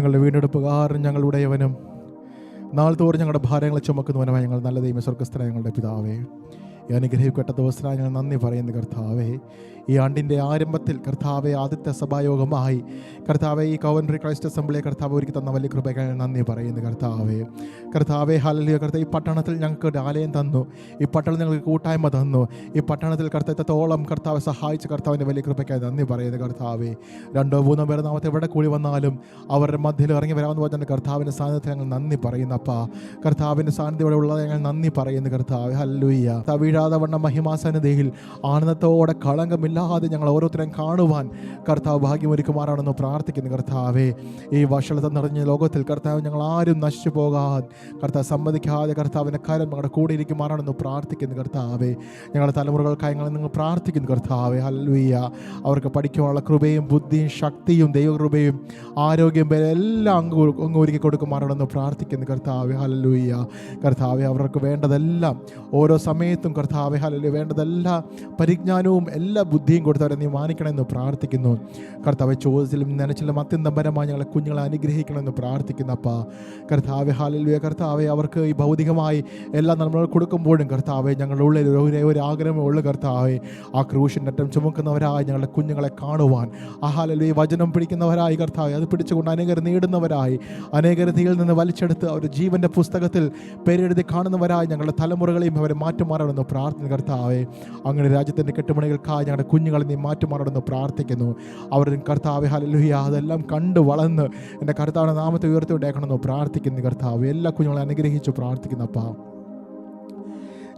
ഞങ്ങളുടെ വീണ്ടെടുപ്പുകാരൻ, ഞങ്ങളുടെയവനും നാൾ തോറും ഞങ്ങളുടെ ഭാരങ്ങളെ ചുമക്കുന്നവനുമായി ഞങ്ങൾ നല്ല ദൈവ സ്വർഗ്ഗസ്ഥനായ ഞങ്ങളുടെ പിതാവേ, ഈ അനുഗ്രഹിക്കപ്പെട്ട ദിവസത്തിനായി ഞങ്ങൾ നന്ദി പറയുന്നു കർത്താവേ. ഈ ആണ്ടിൻ്റെ ആരംഭത്തിൽ കർത്താവെ ആദ്യത്തെ സഭായോഗമായി കർത്താവെ ഈ കവൻട്രി ക്രൈസ്റ്റ് അസംബ്ലിയെ കർത്താവ് ഒരുക്കി തന്ന വലിയ കൃപയ്ക്ക് ഞങ്ങൾ നന്ദി പറയുന്നു കർത്താവേ. കർത്താവെ ഹല്ലേലൂയ. കർത്താവ് ഈ പട്ടണത്തിൽ ഞങ്ങൾക്ക് ഒരു ആലയം തന്നു, ഈ പട്ടണത്തിൽ ഞങ്ങൾക്ക് കൂട്ടായ്മ തന്നു, ഈ പട്ടണത്തിൽ കർത്തത്തോളം കർത്താവ് സഹായിച്ച കർത്താവിൻ്റെ വലിയ കൃപയ്ക്കായി നന്ദി പറയുന്നു കർത്താവേ. 2-3 പേർ നാമത്തെ എവിടെ കൂടി വന്നാലും അവരുടെ മധ്യയിൽ ഇറങ്ങി വരാമെന്ന് പറഞ്ഞാൽ കർത്താവിൻ്റെ സാന്നിധ്യത്തിൽ ഞങ്ങൾ നന്ദി പറയുന്നു അപ്പാ. കർത്താവിൻ്റെ സാന്നിധ്യം ഇവിടെ ഉള്ളത് ഞങ്ങൾ നന്ദി പറയുന്നു കർത്താവേ. ഹല്ലേലൂയ. വീഴാതെ വണ്ണം മഹിമാസന്നിധിയിൽ ആനന്ദത്തോടെ കളങ്കമില്ലാതെ ഞങ്ങൾ ഓരോരുത്തരെയും കാണുവാൻ കർത്താവ് ഭാഗ്യമൊരുക്കുമാറാണെന്ന് പ്രാർത്ഥിക്കുന്നു കർത്താവേ. ഈ വഷളത നിറഞ്ഞ ലോകത്തിൽ കർത്താവ് ഞങ്ങൾ ആരും നശിച്ചു പോകാൻ കർത്താവ് സമ്മതിക്കാതെ കർത്താവിൻ്റെ കാര്യം ഞങ്ങളുടെ കൂടെ ഇരിക്കുമാറാണെന്ന് പ്രാർത്ഥിക്കുന്നു കർത്താവേ. ഞങ്ങളുടെ തലമുറകൾക്കായി നിങ്ങൾ പ്രാർത്ഥിക്കുന്നു കർത്താവേ. ഹല്ലേലൂയ. അവർക്ക് പഠിക്കുവാനുള്ള കൃപയും ബുദ്ധിയും ശക്തിയും ദൈവകൃപയും ആരോഗ്യം എല്ലാം അങ്ങ് ഒരുക്കി കൊടുക്കുമാറാണെന്ന് പ്രാർത്ഥിക്കുന്നു കർത്താവേ. ഹല്ലേലൂയ. കർത്താവേ, അവർക്ക് വേണ്ടതെല്ലാം ഓരോ സമയത്തും കർത്താവേ ഹല്ലേലൂയ വേണ്ടതെല്ലാ പരിജ്ഞാനവും എല്ലാ ബുദ്ധിയും കൊടുത്തവരെ നീ മാനിക്കണമെന്ന് പ്രാർത്ഥിക്കുന്നു കർത്താവെ. ചോദ്യത്തിലും നനച്ചിലും അത്യന്തപരമായി ഞങ്ങളെ കുഞ്ഞുങ്ങളെ അനുഗ്രഹിക്കണമെന്ന് പ്രാർത്ഥിക്കുന്നു അപ്പാ. കർത്താവെ ഹല്ലേലൂയ. കർത്താവെ, അവർക്ക് ഈ ഭൗതികമായി എല്ലാം നമ്മൾ കൊടുക്കുമ്പോഴും കർത്താവെ ഞങ്ങളുടെ ഉള്ളിൽ ഒരു ആഗ്രഹമേ ഉള്ളൂ കർത്താവെ, ആ ക്രൂശിൻ്റെ അറ്റം ചുമക്കുന്നവരായി ഞങ്ങളുടെ കുഞ്ഞുങ്ങളെ കാണുവാൻ, ആ ഹല്ലേലൂയ വചനം പിടിക്കുന്നവരായി കർത്താവെ, അത് പിടിച്ചുകൊണ്ട് അനേകർ നേടുന്നവരായി, അനേകർ തീയിൽ നിന്ന് വലിച്ചെടുത്ത് അവർ ജീവൻ്റെ പുസ്തകത്തിൽ പേരെഴുതി കാണുന്നവരായി ഞങ്ങളുടെ തലമുറകളെയും അവരെ മാറ്റുമാറാണെന്ന് പ്രാർത്ഥന കർത്താവെ. അങ്ങനെ രാജ്യത്തിൻ്റെ കെട്ടുമണികൾക്കായി ഞങ്ങളുടെ കുഞ്ഞുങ്ങളെ നീ മാറ്റുമാറാണെന്ന് പ്രാർത്ഥിക്കുന്നു. അവർ കർത്താവെ ഹല്ലേലൂയ അതെല്ലാം കണ്ട് വളർന്ന് എൻ്റെ കർത്താവിൻ്റെ നാമത്തെ ഉയർത്തിവിടേക്കണമെന്ന് പ്രാർത്ഥിക്കുന്നു കർത്താവ്. എല്ലാ കുഞ്ഞുങ്ങളെ അനുഗ്രഹിച്ചു പ്രാർത്ഥിക്കുന്നു അപ്പാ.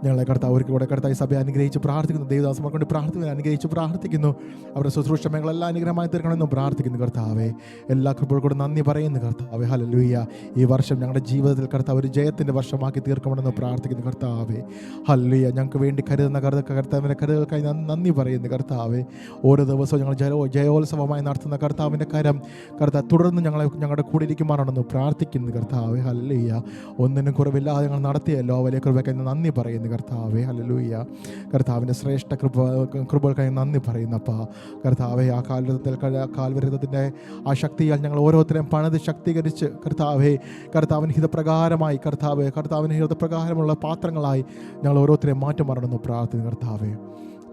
ഞങ്ങളെ കർത്താവ് ഒരിക്കൽ കൂടെ കർത്താവ് സഭയെ അനുഗ്രഹിച്ച് പ്രാർത്ഥിക്കുന്നു. ദൈവദാസന്മാർ കൊണ്ട് പ്രാർത്ഥിക്കുന്നു, അനുഗ്രഹിച്ച് പ്രാർത്ഥിക്കുന്നു. അവരുടെ ശുശ്രൂഷ മേഖലകളെല്ലാം അനുഗ്രഹമായി തീർക്കണമെന്നും പ്രാർത്ഥിക്കുന്നു കർത്താവെ. എല്ലാ കൃപകൾക്കും നന്ദി പറയുന്നു കർത്താവെ. ഹല്ലേലൂയ. ഈ വർഷം ഞങ്ങളുടെ ജീവിതത്തിൽ കർത്താവ് ഒരു ജയത്തിൻ്റെ വർഷമാക്കി തീർക്കണമെന്ന് പ്രാർത്ഥിക്കുന്നു കർത്താവെ. ഹല്ലേലൂയ. ഞങ്ങൾക്ക് വേണ്ടി കരുതുന്ന കർത്താവിൻ്റെ കരുതൽക്കായി നന്ദി പറയുന്നു കർത്താവെ. ഓരോ ദിവസവും ഞങ്ങൾ ജയോത്സവമായി നടത്തുന്ന കർത്താവിൻ്റെ കരം കർത്താവ് തുടർന്ന് ഞങ്ങളുടെ കൂടെ ഇരിക്കുമാറാണെന്ന് പ്രാർത്ഥിക്കുന്നു കർത്താവെ. ഹല്ലേലൂയ. ഒന്നിനും കുറവില്ലാതെ ഞങ്ങൾ നടത്തിയല്ലോ വലിയ കൃപയ്ക്കായി നന്ദി പറയുന്നു കർത്താവെ. ഹല്ലേലൂയ. കർത്താവിൻ്റെ ശ്രേഷ്ഠ കൃപകൾക്കായി നന്ദി പറയുന്നപ്പാ. കർത്താവെ, ആ കാൽവരത്തിൻ്റെ ആ ശക്തിയാൽ ഞങ്ങൾ ഓരോരുത്തരെയും പണിത് ശക്തീകരിച്ച് കർത്താവിന് ഹിതപ്രകാരമായി കർത്താവിന് ഹിതപ്രകാരമുള്ള പാത്രങ്ങളായി ഞങ്ങൾ ഓരോരുത്തരെയും മാറ്റം മാറണമെന്ന് പ്രാർത്ഥിക്കുന്നു കർത്താവെ.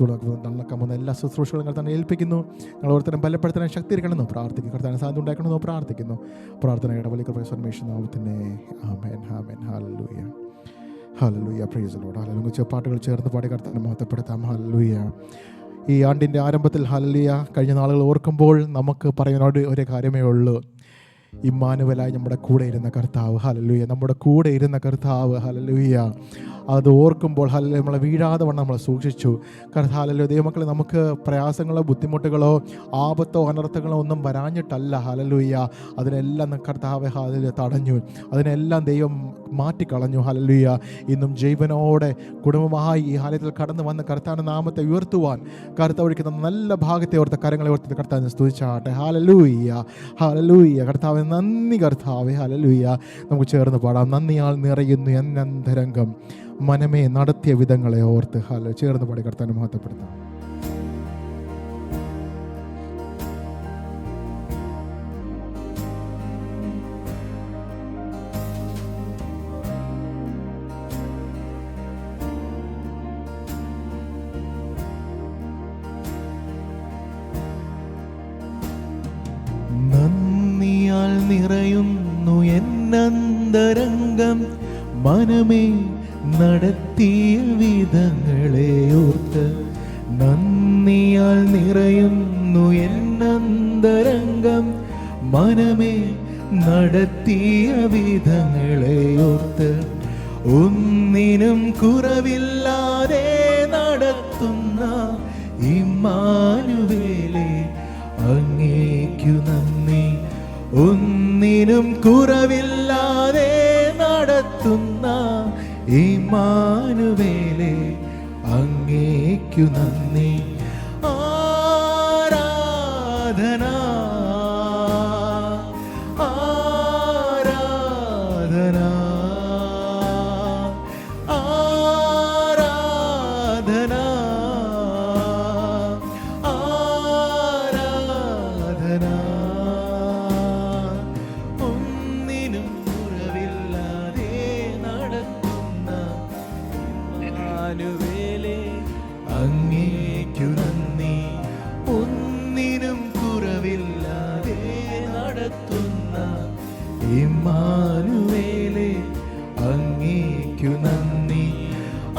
നടക്കാവുന്ന എല്ലാ ശുശ്രൂഷകളും കർത്താവിനെ ഏൽപ്പിക്കുന്നു. ഞങ്ങൾ ഓരോരുത്തരും ബലപ്പെടുത്താൻ ശക്തീകരിക്കണമെന്ന് പ്രാർത്ഥിക്കുന്നു. കർത്താവിന് സാധ്യത ഉണ്ടാക്കണമെന്ന് പ്രാർത്ഥിക്കുന്നു. പ്രാർത്ഥനയുടെ വലിയ കൃപേശ്വരമേശുനാമത്തിൻ്റെ ആമേൻ ആമേൻ. ഹല്ലേലൂയ. ഹല്ലേലൂയ. Praise the Lord. ഹല്ലേലൂയ. പാട്ടുകൾ ചേർന്ന് പാടി കർത്താവിനെ മഹത്വപ്പെടുത്താം. ഹല്ലേലൂയ. ഈ ആണ്ടിൻ്റെ ആരംഭത്തിൽ ഹല്ലേലൂയ കഴിഞ്ഞ നാളുകൾ ഓർക്കുമ്പോൾ നമുക്ക് പറയാനോട് ഒരു കാര്യമേ ഉള്ളൂ. ഇമ്മാനുവലായി നമ്മുടെ കൂടെ ഇരുന്ന കർത്താവ്. ഹല്ലേലൂയ. നമ്മുടെ കൂടെ ഇരുന്ന കർത്താവ്. ഹല്ലേലൂയ. അത് ഓർക്കുമ്പോൾ ഹല്ലേലൂയ നമ്മളെ വീഴാതെ വണ്ണം നമ്മളെ സൂക്ഷിച്ചു ഹല്ലേലൂയ. ദൈവമക്കളെ, നമുക്ക് പ്രയാസങ്ങളോ ബുദ്ധിമുട്ടുകളോ ആപത്തോ അനർത്ഥങ്ങളോ ഒന്നും വരാഞ്ഞിട്ടല്ല. ഹല്ലേലൂയ. അതിനെല്ലാം കർത്താവ് ഹല്ലേലൂയ തടഞ്ഞു, അതിനെല്ലാം ദൈവം മാറ്റിക്കളഞ്ഞു. ഹല്ലേലൂയ. ഇന്നും ജീവനോടെ കുടുംബമായി ഈ ആലയത്തിൽ കടന്നു വന്ന് കർത്താവിൻ്റെ നാമത്തെ ഉയർത്തുവാൻ കർത്താവ് ഒഴിക്കുന്ന നല്ല ഭാഗത്തെ ഓർത്ത് കരങ്ങളെ ഓർത്ത് കർത്താവിനെ സ്തുതിച്ചാട്ടെ. ഹല്ലേലൂയ. ഹല്ലേലൂയ. കർത്താവിന് നന്ദി കർത്താവേ. ഹല്ലേലൂയ. നമുക്ക് ചേർന്ന് പാടാം. നന്ദിയാൽ നിറയുന്നു എന്നന്തരംഗം മനമേ നടത്തിയ വിധങ്ങളെ ഓർത്ത്. ഹല്ലേലൂയ. ചേർന്ന് പാടി കർത്താവിനെ മഹത്വപ്പെടുത്താം. നന്ദിയാൽ നിറയുന്നു എന്നന്തരംഗം മനമേ നടത്തിയ വിധങ്ങളെ ഓർത്ത്. നന്ദിയാൽ നിറയുന്നു എന്നന്തരംഗം മനമേ നടത്തിയ വിധങ്ങളെ ഓർത്ത്. ഒന്നിനും കുറവില്ലാതെ നടത്തുന്ന ഇമ്മാനുവേലേ അങ്ങേക്കു നന്ദി. ഒന്നിനും കുറവില്ലാതെ നടത്തുന്ന ഇമ്മാനുവേലേ അങ്ങേക്കു നന്ദി. ആരാധന ആരാധന ആരാധന ആരാധന. ഓ ഇമ്മാനുവേലേ അങ്ങേക്കു നന്ദി.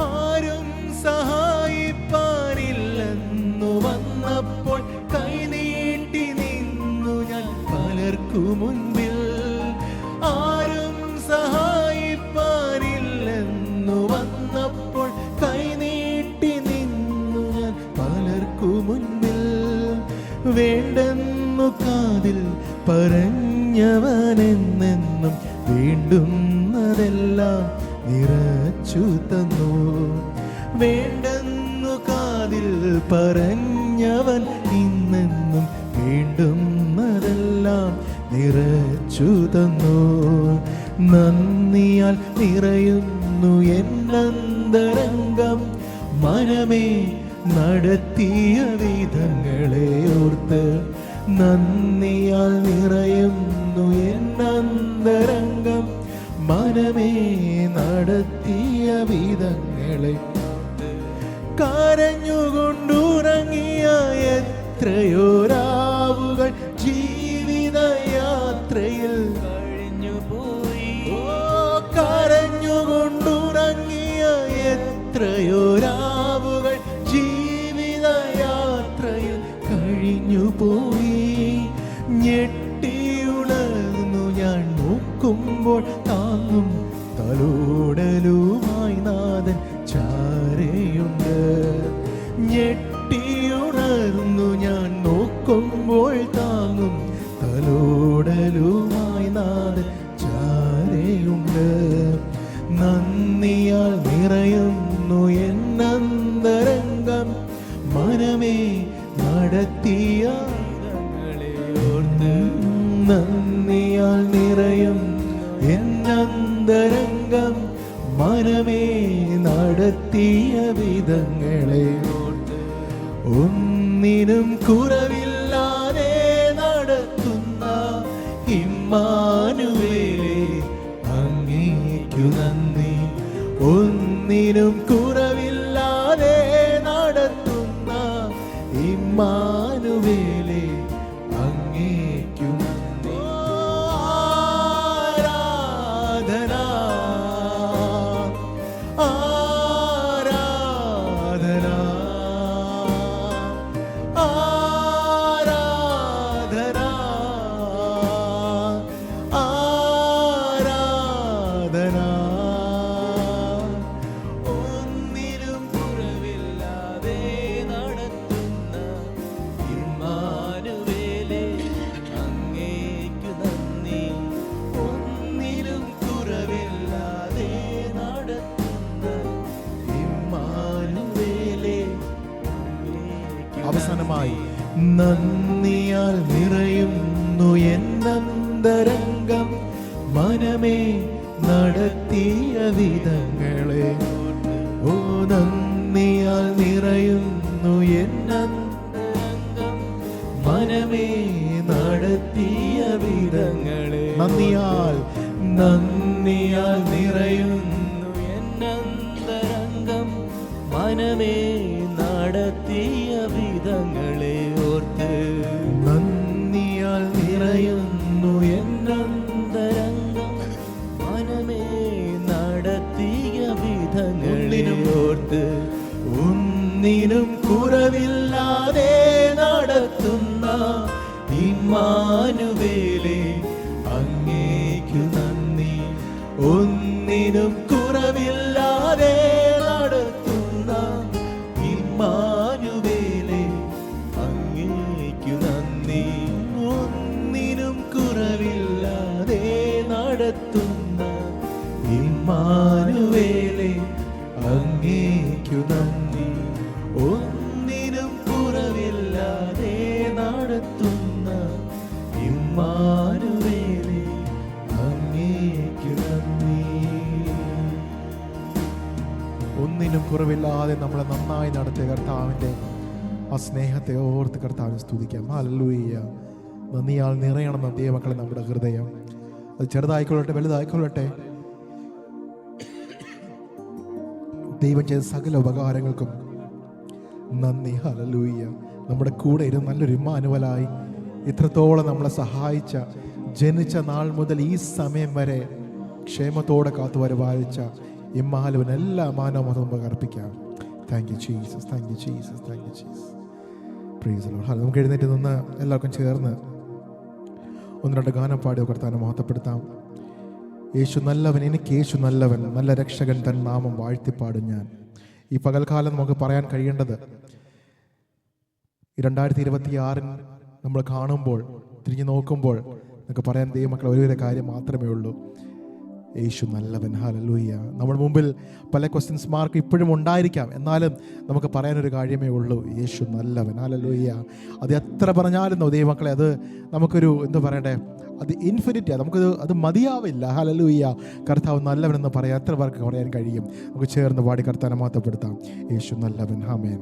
ആരും സഹായിപ്പാനില്ലെന്നു വന്നപ്പോൾ കൈനീട്ടി നിന്നു ഞാൻ പലർക്കു മുൻപിൽ. ആരും സഹായിപ്പാനില്ലെന്നു വന്നപ്പോൾ കൈനീട്ടി നിന്നു ഞാൻ പലർക്കു മുൻപിൽ. വേണ്ടെന്നു കാതിൽ പറഞ്ഞവനെന്നെന്നും വേണ്ടുന്നതെല്ലാം നിറച്ചു തന്നു. വേണ്ടെന്നു കാതിൽ പറഞ്ഞവൻ ഇന്നെന്നും വേണ്ടുന്നതെല്ലാം നിറച്ചു തന്നു. നന്ദിയാൽ നിറയുന്നു എന്നന്തരംഗം, മനമേ നടത്തിയ വിധങ്ങളെ ഓർത്ത്. നന്ദിയാൽ നിറയുന്നു എന്നന്തരംഗം, മനമേ നടത്തിയ വിധങ്ങളെ. കരഞ്ഞുകൊണ്ടുറങ്ങിയ എത്രയോ രാവുകൾ ജീവിതയാത്രയിൽ കഴിഞ്ഞുപോയി. കരഞ്ഞുകൊണ്ടുറങ്ങിയ എത്രയോ രാവുകൾ ജീവിതയാത്രയിൽ കഴിഞ്ഞുപോയി. ഞെട്ടിയുണർന്നു ഞാൻ നോക്കുമ്പോൾ താങ്ങും തലോടലുമായി നാഥൻ ചാരയുണ്ട്. ഞെട്ടിയുണർന്നു ഞാൻ നോക്കുമ്പോൾ താങ്ങും തലോടലുമായി നാഥൻ ചാരയുണ്ട്. നന്ദിയാൽ നിറയുന്നു എന്നന്തരംഗം, മനമേ നടത്തിയ നന്ദിയാൽ നിറയും എന്നന്തരംഗം, മനമേ നടത്തിയ വിധങ്ങളെ ഓർത്ത്. ഒന്നിനും കുറവില്ലാതെ നടത്തുന്ന ഇമ്മാനുവേലേ അങ്ങേക്കു നന്ദി. ഒന്നിനും കുറവില്ലാതെ നടത്തുന്ന ഇമ്മാനുവേലേ അങ്ങേക്കു നന്ദി. ആരാധന ആരാധന ആരാധന ആരാധന. ഒന്നിനും കുറവില്ലാതെ നടത്തുന്ന ഇമ്മാനുവേലേ അങ്ങേക്കു നന്ദി. ഒന്നിനും കുറവില്ലാതെ നടത്തുന്ന ഇമ്മാനുവേലേ അങ്ങേക്കു. അവസാനമായി നന്ദിയാൽ നിറയുന്നു എന്നന്തരംഗം, മനമേ നടത്തിയ വിധങ്ങളെ. ഓ നന്ദിയാൽ നിറയുന്നു എന്നന്തരംഗം, മനമേ നടത്തിയ വിധങ്ങളെ. നന്ദിയാൽ നന്ദിയാൽ നിറയുന്നു എന്നന്തരംഗം, മനമേ നടത്തിയ വിധങ്ങളെ ഓർത്ത്. നന്ദിയാൽ നിറയുന്നു എന്നന്തരംഗം, മനമേ നടത്തിയ വിധങ്ങളെ ഓർത്ത്. ഒന്നിനും കുറവില്ലാതെ നടത്തുന്ന ഇമ്മാനുവേലേ അങ്ങേക്കു നന്ദി. ഒന്നിനും കുറവില്ലാതെ നടത്തുന്ന ഇമ്മാനുവേലേ അങ്ങേക്കു നന്ദി. ഒന്നിനും കുറവില്ലാതെ നടത്തുന്ന ഇമ്മാനുവേലേ അങ്ങേക്കു നന്ദി. ഒന്നിനും കുറവില്ലാതെ നടത്തുന്ന ഇമ്മാനുവേലേ അങ്ങേക്കു നന്ദി. ഒന്നിനും കുറവില്ലാതെ നമ്മളെ നന്നായി നടത്തിയ കർത്താവിൻ്റെ ആ സ്നേഹത്തെ ഓർത്ത് കർത്താവിനെ സ്തുതിക്കാം. ഹല്ലേലൂയ. നന്ദിയാൽ നിറയണം ദൈവമക്കളെ നമ്മുടെ ഹൃദയം. അത് ചെറുതായിക്കൊള്ളട്ടെ വലുതായിക്കൊള്ളട്ടെ, ദൈവം ചെയ്ത സകല ഉപകാരങ്ങൾക്കും നന്ദി. ഹല്ലേലൂയ. നമ്മുടെ കൂടെ ഇരുന്ന് നല്ലൊരു ഇമ്മാനുവലായി ഇത്രത്തോളം നമ്മളെ സഹായിച്ച ജനിച്ച നാൾ മുതൽ ഈ സമയം വരെ ക്ഷേമത്തോടെ കാത്തു പരിപാലിച്ച ഇമ്മാനുവിന് എല്ലാ മാനവും നമുക്ക് അർപ്പിക്കാം. Thank you Jesus, thank you Jesus, thank you Jesus. Praise the Lord. നമുക്ക് എഴുന്നേറ്റ് നിന്ന് എല്ലാവർക്കും ചേർന്ന് ഒന്ന് രണ്ട് ഗാനം പാടി കർത്താവിനെ മഹത്വപ്പെടുത്താം. യേശു നല്ലവൻ, എനിക്ക് യേശു നല്ലവൻ, നല്ല രക്ഷകൻ തൻ നാമം വാഴ്ത്തിപ്പാടും ഞാൻ. ഈ പകൽക്കാലം നമുക്ക് പറയാൻ കഴിയേണ്ടത്, ഈ 2026 നമ്മൾ കാണുമ്പോൾ, തിരിഞ്ഞു നോക്കുമ്പോൾ നമുക്ക് പറയാൻ ദൈവമക്കളെ ഒരു കാര്യം മാത്രമേ ഉള്ളൂ: യേശു നല്ലവൻ. ഹല്ലേലൂയ. നമ്മുടെ മുമ്പിൽ പല ക്വസ്റ്റ്യൻസ് മാർക്ക് ഇപ്പോഴും ഉണ്ടായിരിക്കാം, എന്നാലും നമുക്ക് പറയാനൊരു കാര്യമേ ഉള്ളൂ: യേശു നല്ലവൻ. ഹല്ലേലൂയ. അത് എത്ര പറഞ്ഞാലും ദൈവമക്കളെ, അത് നമുക്കൊരു എന്താ പറയണ്ടേ, അത് ഇൻഫിനിറ്റി, അത് മതിയാവില്ല. ഹല്ലേലൂയ. കർത്താവ് നല്ലവനെന്ന് പറയാൻ എത്ര പേർക്ക് പറയാൻ കഴിയും? നമുക്ക് ചേർന്ന് പാടി കർത്താവിനെ മഹത്വപ്പെടുത്താം. യേശു നല്ലവൻ. ആമേൻ.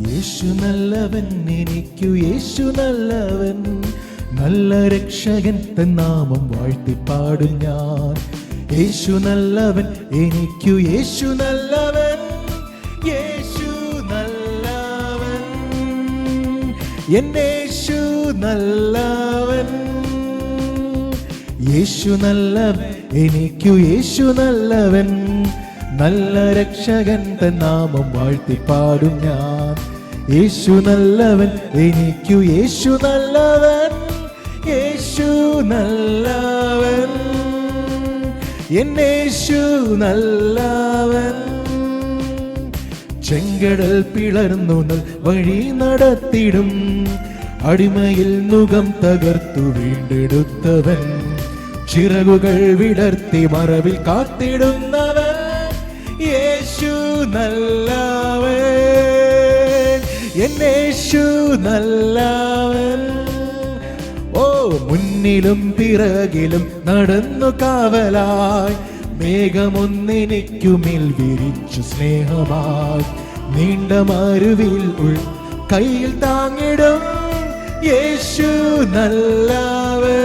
യേശു നല്ലവൻ, എനിക്കു യേശു നല്ലവൻ, നല്ല രക്ഷകൻ തൻ നാമം വാഴ്ത്തിപ്പാടും ഞാൻ. യേശു നല്ലവൻ, എനിക്കു യേശു നല്ലവൻ, യേശു നല്ലവൻ, എന്നേശു നല്ലവൻ. യേശു നല്ലവൻ, എനിക്കു യേശു നല്ലവൻ, നല്ല രക്ഷകൻ തൻ നാമം വാഴ്ത്തിപ്പാടും ഞാൻ. യേശു നല്ലവൻ, എനിക്കു യേശു നല്ലവൻ, യേശു നല്ലവൻ, എന്നേശു നല്ലവൻ. ചെങ്കടൽ പിളർന്നു വഴി നടത്തിടും, അടിമയിൽ മുഖം തകർത്തു വീണ്ടെടുത്തവൻ, ചിറകുകൾ വിടർത്തി മറവിൽ കാത്തിടുന്നവൻ, യേശു നല്ലവൻ, എന്നേശു നല്ലവൻ. ഓ, മുന്നിലും പിറകിലും നടന്നു കാവലായി, മേഘമൊന്നെനിക്കുമേൽ വിരിച്ചു സ്നേഹമായി, നീണ്ട മരുവിൽ കയ്യിൽ താങ്ങിടും, യേശു നല്ലവൻ,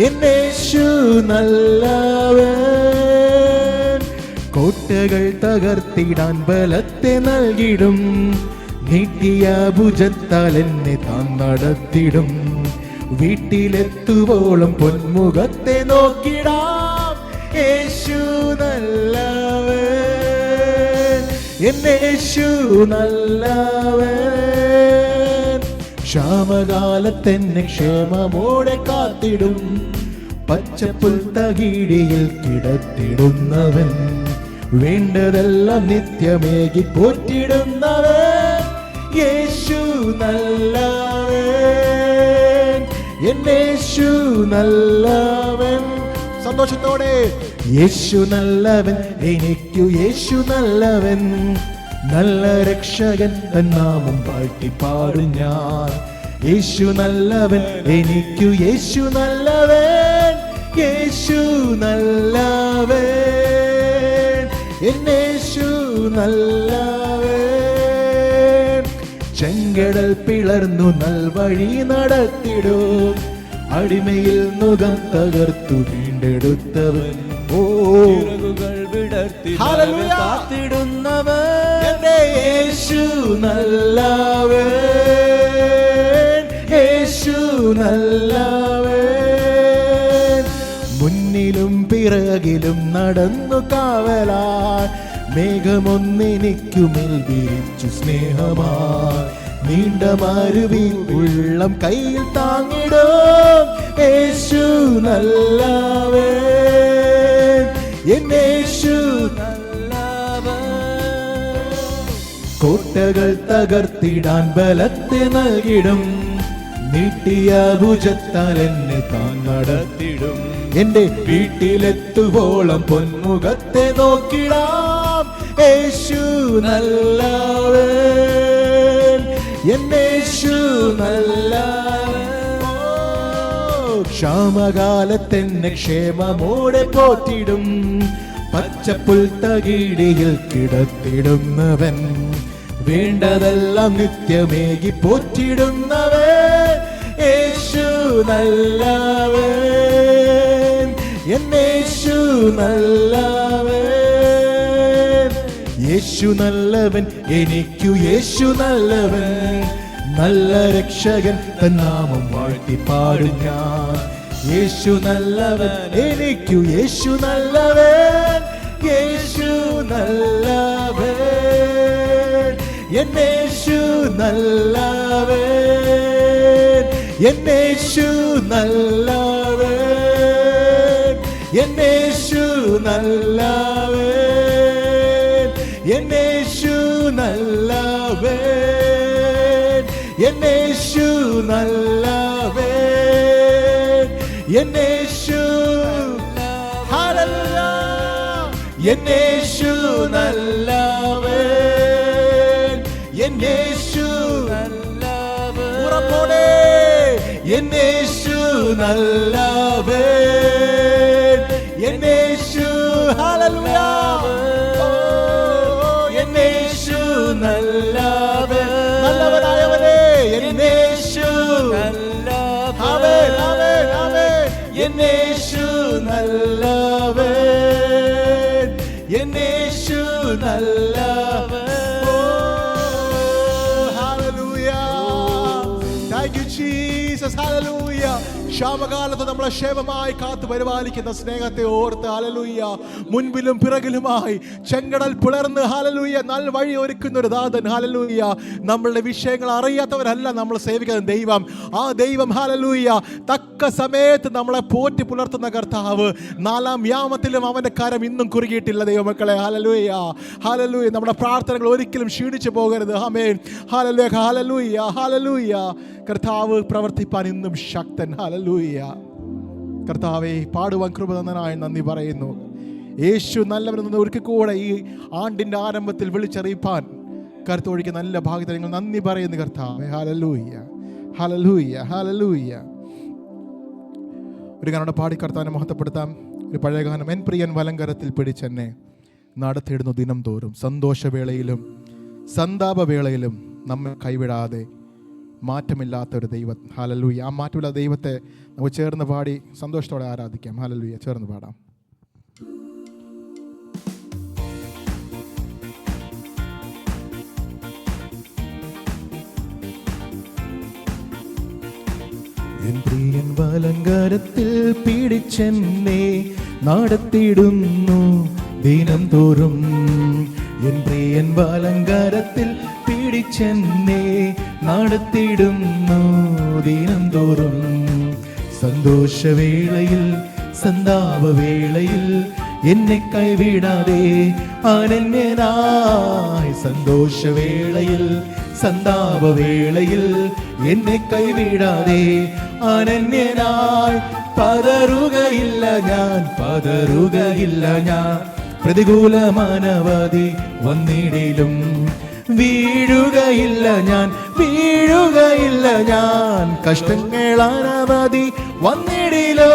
എന്നേശു നല്ലവൻ. കോട്ടകൾ തകർത്തിടാൻ ബലത്തെ നൽകിടും, നീട്ടിയ ഭുജത്താൽ എന്നെ താൻ നടത്തിടും, വീട്ടിലെത്തുവോളം പൊന്മുഖത്തെ നോക്കിടാം, യേശു നല്ലവൻ, എന്നേശു നല്ലവൻ. ക്ഷാമകാലത്തെന്നെ ക്ഷേമമോടെ കാത്തിടും, പച്ചപ്പുൽ തകിടിയിൽ കിടത്തിടുന്നവൻ, വേണ്ടതെല്ലാം നിത്യമേകി പോറ്റിടുന്നവൻ, യേശു നല്ലവൻ, എന്നേശു നല്ലവൻ. സന്തോഷത്തോടെ യേശു നല്ലവൻ, എനിക്കു യേശു നല്ലവൻ, നല്ല രക്ഷകൻ തൻ നാമം വാഴ്ത്തിപ്പാടും ഞാൻ. യേശു നല്ലവൻ, എനിക്കു യേശു നല്ലവൻ, യേശു നല്ലവൻ, എന്നേശു നല്ലവൻ. ചെങ്കടൽ പിളർന്നു നൽവഴി നടത്തിടും, അടിമയിൽ മുഖം തകർത്തു വീണ്ടെടുത്തവൻ, ചിറകുകൾ വിടർത്തി കാത്തിടുന്നവൻ, യേശു നല്ലവൻ, യേശു നല്ലവൻ. മുന്നിലും പിറകിലും നടന്നു കാവലാൻ, മേഘമൊന്നെനിക്കുമേൽ വിരിച്ചു സ്നേഹമായി, നീണ്ട മരുവിൽ ഉള്ളം കയ്യിൽ താങ്ങിടും, യേശു നല്ലവൻ, എന്നേശു നല്ലവൻ. കോട്ടകൾ തകർത്തിടാൻ ബലത്തെ നൽകിടും, നീട്ടിയ ഭുജത്താൽ എന്നെ താൻ നടത്തിടും, എന്റെ വീട്ടിലെത്തുവോളം പൊന്മുഖത്തെ നോക്കിടാം, യേശു നല്ലവൻ, എന്നേശു നല്ലവൻ. ക്ഷാമകാലത്തെന്നെ ക്ഷേമമോടെ പോറ്റിടും, പച്ചപ്പുൽ തകിടിയിൽ കിടത്തിടുന്നവൻ, വേണ്ടതെല്ലാം നിത്യമേകി പോറ്റിടുന്നവൻ യേശു നല്ലവൻ, എന്നേശു നല്ലവൻ. യേശു നല്ലവൻ, എനിക്കു യേശു നല്ലവൻ, നല്ല രക്ഷകൻ തൻ നാമം വാഴ്ത്തി പാടും ഞാൻ. യേശു നല്ലവൻ, എനിക്കു യേശു നല്ലവൻ, യേശു നല്ലവൻ, എന്നേശു നല്ലവൻ, എന്നേശു നല്ലവൻ, എന്നേശു നല്ലവൻ, എന്നേശു നല്ലവൻ, എന്നേശു നല്ലവൻ, എന്നേശു ഹല്ലേലൂയ, എന്നേശു നല്ലവൻ, എന്നേശു നല്ലവൻ, ഉറപ്പോടെ എന്നേശു നല്ലവൻ, എന്നേശു ഹല്ലേലൂയ, എന്നേശു നല്ലവൻ, നല്ലവനായവനേ എന്നേശു നല്ലവൻ, ആമേൻ ആമേൻ ആമേൻ, എന്നേശു നല്ലവൻ, എന്നേശു നല്ലവൻ. Thank you, Jesus. Hallelujah. ക്ഷാമകാലത്ത് നമ്മളെ ക്ഷേമമായി കാത്തു പരിപാലിക്കുന്ന സ്നേഹത്തെ ഓർത്ത് ഹല്ലേലൂയ. മുൻപിലും പിറകിലുമായി ചെങ്കടൽ പിളർന്ന് ഹല്ലേലൂയ നൽ വഴി ഒരുക്കുന്ന ഒരു നാഥൻ ഹല്ലേലൂയ. നമ്മളുടെ വിഷയങ്ങൾ അറിയാത്തവരല്ല നമ്മൾ സേവിക്കുന്ന ദൈവം. ആ ദൈവം ഹല്ലേലൂയ തക്ക സമയത്ത് നമ്മളെ പോറ്റി പുലർത്തുന്ന കർത്താവ്. 4-ാം യാമത്തിലും അവന്റെ കരം ഇന്നും കുറുകിയിട്ടില്ല ദൈവമക്കളെ. Hallelujah hallelujah. നമ്മുടെ പ്രാർത്ഥനകൾ ഒരിക്കലും ക്ഷീണിച്ചു പോകരുത്. ആമേൻ ഹല്ലേലൂയ ഹല്ലേലൂയ ഹല്ലേലൂയ. കർത്താവ് പ്രവർത്തിപ്പാൻ ഇന്നും ശക്തൻ. ഹല്ലേലൂയ. കർത്താവേ പാടുവാൻ കൃപ തന്നതിനായി നന്ദി പറയുന്നു. യേശു നല്ലവനെന്ന് ഒരിക്കൽ കൂടെ ഈ ആണ്ടിൻ്റെ ആരംഭത്തിൽ വിളിച്ചറിയിപ്പാൻ കരുത്തൊഴുക്കി നല്ല ഭാഗ്യത്തിന് നിങ്ങൾ നന്ദി പറയുന്നു കർത്താവേ. ഹല്ലേലൂയ ഹല്ലേലൂയ ഹല്ലേലൂയ. ഒരു ഗാനം പാടി കർത്താവിനെ മഹത്വപ്പെടുത്താം. ഒരു പഴയ ഗാനം. എൻ പ്രിയൻ വലങ്കരത്തിൽ പിടിച്ചെന്നെ നടത്തിയിടുന്നു ദിനം തോറും, സന്തോഷവേളയിലും സന്താപവേളയിലും നമ്മെ കൈവിടാതെ മാറ്റമില്ലാത്ത ഒരു ദൈവം. ഹല്ലേലൂയ. ആ മാറ്റമില്ലാത്ത ദൈവത്തെ നമുക്ക് ചേർന്ന് പാടി സന്തോഷത്തോടെ ആരാധിക്കാം. ഹല്ലേലൂയ. ചേർന്ന് പാടാം. എൻ പ്രിയൻ വലങ്കരത്തിൽ പിടിച്ചെന്നെ നടത്തിയിടുന്നു ദിനം തോറും. എൻ പ്രിയൻ വലങ്കരത്തിൽ പിടിച്ചെന്നെ നടത്തിയിടുന്നു ദിനം തോറും. സന്തോഷവേളയിൽ സന്താപവേളയിൽ എന്നെ കൈവിടാതെ അനന്യനായി. സന്തോഷവേളയിൽ സന്താപവേളയിൽ എന്നെ കൈവിടാതെ അനന്യനായി. പതറുകയില്ല ഞാൻ, പതറുകയില്ല ഞാൻ. പ്രതികൂലമാനവധി വന്നിടിലും വീഴുകയില്ല ഞാൻ, വീഴുകയില്ല ഞാൻ. കഷ്ടങ്ങളാനവധി വന്നിടിലോ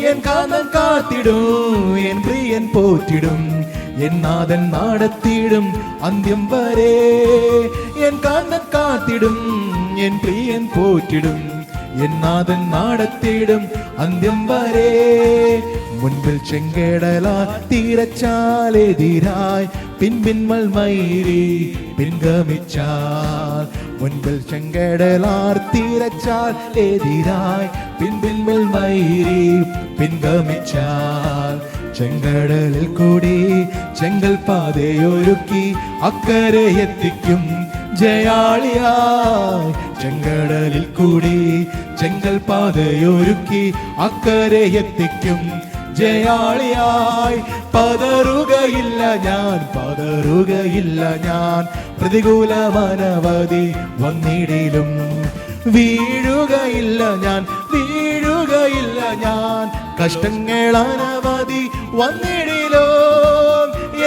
എൻ കാന്തൻ കാത്തിടും, എൻ പ്രിയൻ പോറ്റിടും, എൻ നാഥൻ നടത്തിയിടും അന്ത്യം വരെ. എൻ കാന്തൻ കാത്തിടും, എൻ പ്രിയൻ പോറ്റിടും, എൻ നാഥൻ നടത്തിയിടും അന്ത്യം വരെ. മുൻപിൽ ചെങ്കടലാ തീരച്ചാലെതിരായി പിൻപിന്മൽ മൈരി പിൻഗമിച്ചാൽ. മുൻപിൽ ചെങ്കടലാർ തീരച്ചാൽ എതിരായി പിൻപിന്മൽ മൈരി പിൻഗമിച്ചാൽ. ചെങ്കടലിൽ കൂടി ചെങ്കൽ പാതയൊരുക്കി അക്കരെ എത്തിക്കും ജയാളിയായി. ചെങ്കടലിൽ കൂടി ചെങ്കൽ പാതയൊരുക്കി അക്കരെ എത്തിക്കും ജയാളിയായി. പതറുകയില്ല ഞാൻ, പതറുകയില്ല ഞാൻ. പ്രതികൂലമാനവധി വന്നിടിലും വീഴുകയില്ല ഞാൻ, വീഴുകയില്ല ഞാൻ. കഷ്ടങ്ങളാനവധി വന്നിടിലോ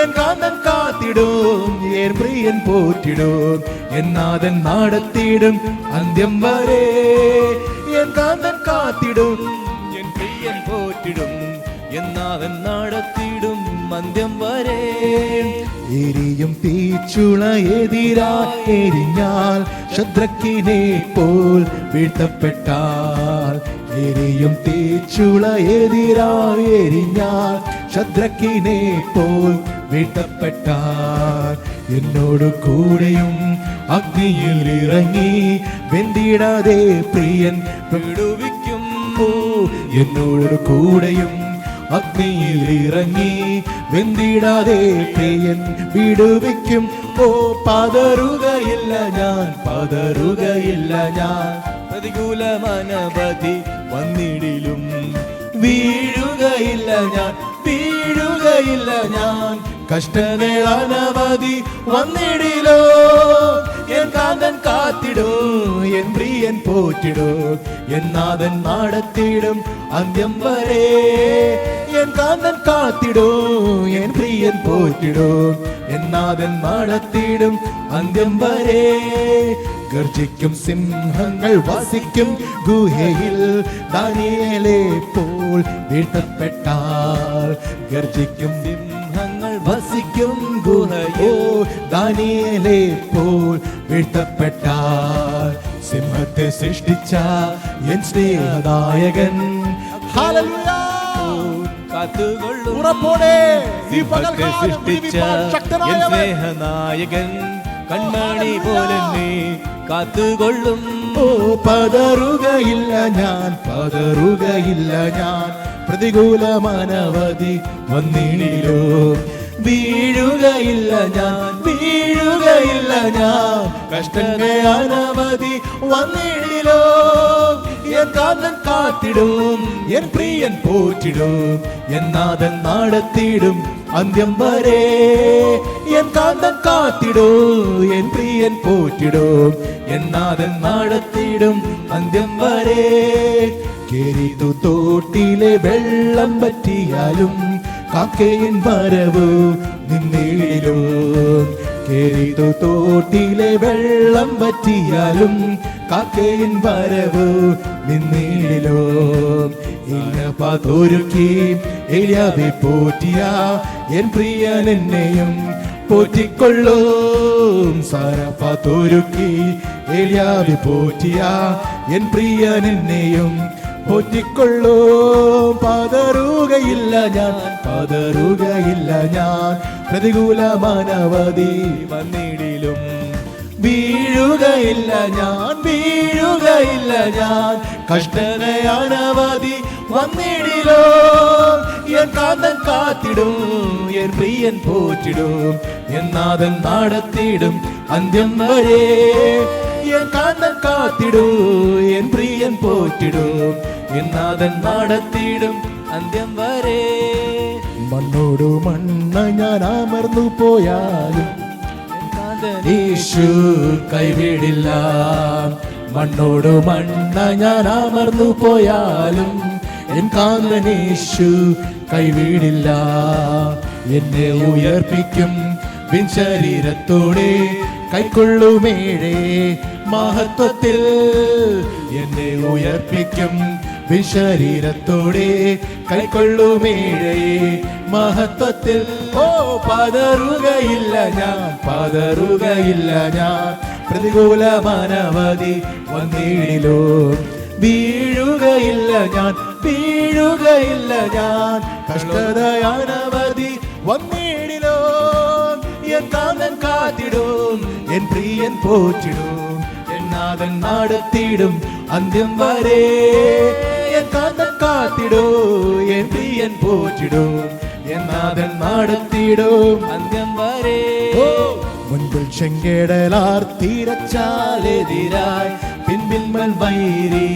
എൻ കാന്തൻ കാത്തിടും, എൻ പ്രിയൻ പോറ്റിടും, എൻ നാഥൻ നടത്തിയിടും അന്ത്യം വരെ. എൻ കാന്തൻ കാത്തിടും, എൻ പ്രിയൻ പോറ്റിടും, എൻ നാഥൻ നടത്തിയിടും അന്ത്യം വരെ. എരിയും തീച്ചുള എതിരായി എരിഞ്ഞാൽ ശദ്രക്കിനെ പോൽ വീഴ്ത്തപ്പെട്ടാൽ, എരിയും തീച്ചുള എതിരായി എരിഞ്ഞാൽ ശദ്രക്കിനെ പോൽ വീഴ്ത്തപ്പെട്ടാൽ, എന്നോട് കൂടെയും അഗ്നിയിൽ ഇറങ്ങി വെന്തിടാതെ പ്രിയൻ വിടുവിക്കും. എന്നോട് കൂടെയും അഗ്നിയിൽ ഇറങ്ങി വെന്തിടാതെ പ്രിയൻ വിടുവിക്കും. ഓ പതറുകയില്ല ഞാൻ, പതറുകയില്ല ഞാൻ. പ്രതികൂലമനവധി വന്നിടിലും വീഴുകയില്ല ഞാൻ, വീഴുകയില്ല ഞാൻ. കഷ്ടങ്ങൾ അനവധി വന്നിടിലോ, എൻ കാന്തൻ കാത്തിടൂ, എൻ പ്രിയൻ പോറ്റിടൂ, എൻ നാഥൻ നടത്തിടും അന്ത്യം വരെ. എൻ കാന്തൻ കാത്തിടൂ, എൻ പ്രിയൻ പോറ്റിടൂ, എൻ നാഥൻ നടത്തിടും അന്ത്യം വരെ. ഗർജിക്കും സിംഹങ്ങൾ വസിക്കും ഗുഹയിൽ ദാനിയേലെ പോൽ വീഴ്ത്തപ്പെട്ടാൽ, ഗർജിക്കും സിംഹങ്ങൾ വസിക്കും ഗുഹയോ ദാനിയേലെ പോൽ വീഴ്ത്തപ്പെട്ടാൽ, സിംഹത്തെ സൃഷ്ടിച്ച എൻ സ്നേഹദായകൻ ഹല്ലേലൂയ കാത്തുകൊള്ളും. ഉറപ്പോടെ ഈ സിംഹത്തെ സൃഷ്ടിച്ച എൻ സ്നേഹനായകൻ കൺമണി പോലെ നീ കാത്തുകൊള്ളും. ഓ പതറുകയില്ല ഞാൻ, പതറുകയില്ല ഞാൻ. പ്രതികൂലമനവധി വന്നിടിലോ, വീഴുകയില്ല ഞാൻ, വീഴുകയില്ല ഞാൻ. കഷ്ടങ്ങൾ അനവധി വന്നിടിലോ, എൻ കാന്തൻ കാത്തിടും, എൻ പ്രിയൻ പോറ്റിടും, എൻ നാഥൻ നടത്തിടും അന്ത്യം വരെ. എൻ കാന്തൻ കാത്തിടും, എൻ പ്രിയൻ പോറ്റിടും, എൻ നാഥൻ നടത്തിടും അന്ത്യം വരെ. കേരിതു തോട്ടിലെ വെള്ളം പറ്റിയാലും കാക്കയിൻ വരവ് നിന്നിടിലോ, കേരിതു തോട്ടിലെ വെള്ളം പറ്റിയാലും കാക്കയിൻ വരവ് നിന്നിടിലോ. ഇലപതൊരുക്കി എലിയാവെ പോറ്റിയ എൻ പ്രിയൻ എന്നെയും പോറ്റിക്കൊള്ളും. സരപതൊരുക്കി എലിയാവെ പോറ്റിയ എൻ പ്രിയൻ എന്നെയും പോറ്റിക്കൊള്ളും. പതറുകയില്ല ഞാൻ, പതറുകയില്ല ഞാൻ. പ്രതികൂലമനവധി വന്നിടിലും വീഴുകയില്ല ഞാൻ, വീഴുകയില്ല ഞാൻ. കഷ്ടനയനവധി വന്നിടിലോ, എൻ കാന്തൻ കാത്തിടും, എൻ പ്രിയൻ പോറ്റിടും, എൻ നാഥൻ നടത്തിടും അന്ത്യം വരെ. എൻ കാന്തൻ കാത്തിടും, എൻ പ്രിയൻ പോറ്റിടും, എൻ നാഥൻ നടത്തിടും അന്ത്യം വരെ. മണ്ണോടു മണ്ണ ഞാൻ അമർന്നു പോയാലും യേശു കൈവിടില്ല. മണ്ണോടു മണ്ണ ഞാൻ അമർന്നു പോയാലും എൻ കാന്തൻ യേശു കൈവിടില്ല. എന്നെ ഉയർപ്പിക്കും വിൻ ശരീരത്തോടെ കൈക്കൊള്ളുമേഴേ മഹത്വത്തിൽ. എന്നെ ഉയർപ്പിക്കും വിൻ ശരീരത്തോടെ കൈക്കൊള്ളുമേഴേ മഹത്വത്തിൽ. ഓ പതറുകയില്ല ഞാൻ, പതറുകയില്ല ഞാൻ. പ്രതികൂലമനവധി വന്നിടിലോ, വീഴുകയില്ല ഞാൻ, വീഴുകയില്ല ഞാൻ. കഷ്ടതയനവധി വന്നിടിലോ, എൻ കാന്തൻ കാത്തിടും, എൻ പ്രിയൻ പോറ്റിടും, എൻ നാഥൻ നടത്തിടും അന്ത്യം വരെ. എൻ കാന്തൻ കാത്തിടും, എൻ പ്രിയൻ പോറ്റിടും, എൻ നാഥൻ നടത്തിടും അന്ത്യം വരെ. മുൻപിൽ ചെങ്കടലാർ തീരച്ചാലെതിരായി പിൻപിൽ മൽവൈരി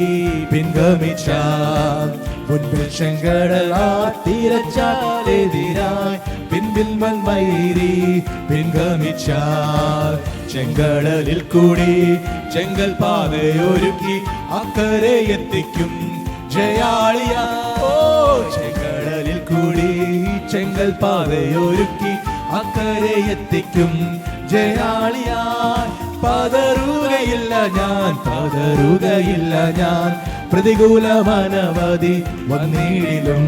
പിൻഗമിച്ചാൽ. മുൻപിൽ ചെങ്കടലാർ തീരച്ചാലെതിരായി പിൻപിൽ മൽവൈരി പിൻഗമിച്ചാൽ. ചെങ്കടലിൽ കൂടി ചെങ്കൽ പാതയൊരുക്കി അക്കരെ എത്തിക്കും ജയാളിയ. ഓ ചെങ്കടലിൽ കൂടി ചെങ്കൽ പാതയൊരുക്കി അക്കരെ എത്തിക്കും ജയാളിയായി. പതറുകയില്ല ഞാൻ, പതറുകയില്ല ഞാൻ. പ്രതികൂലമനവധി വന്നിടിലും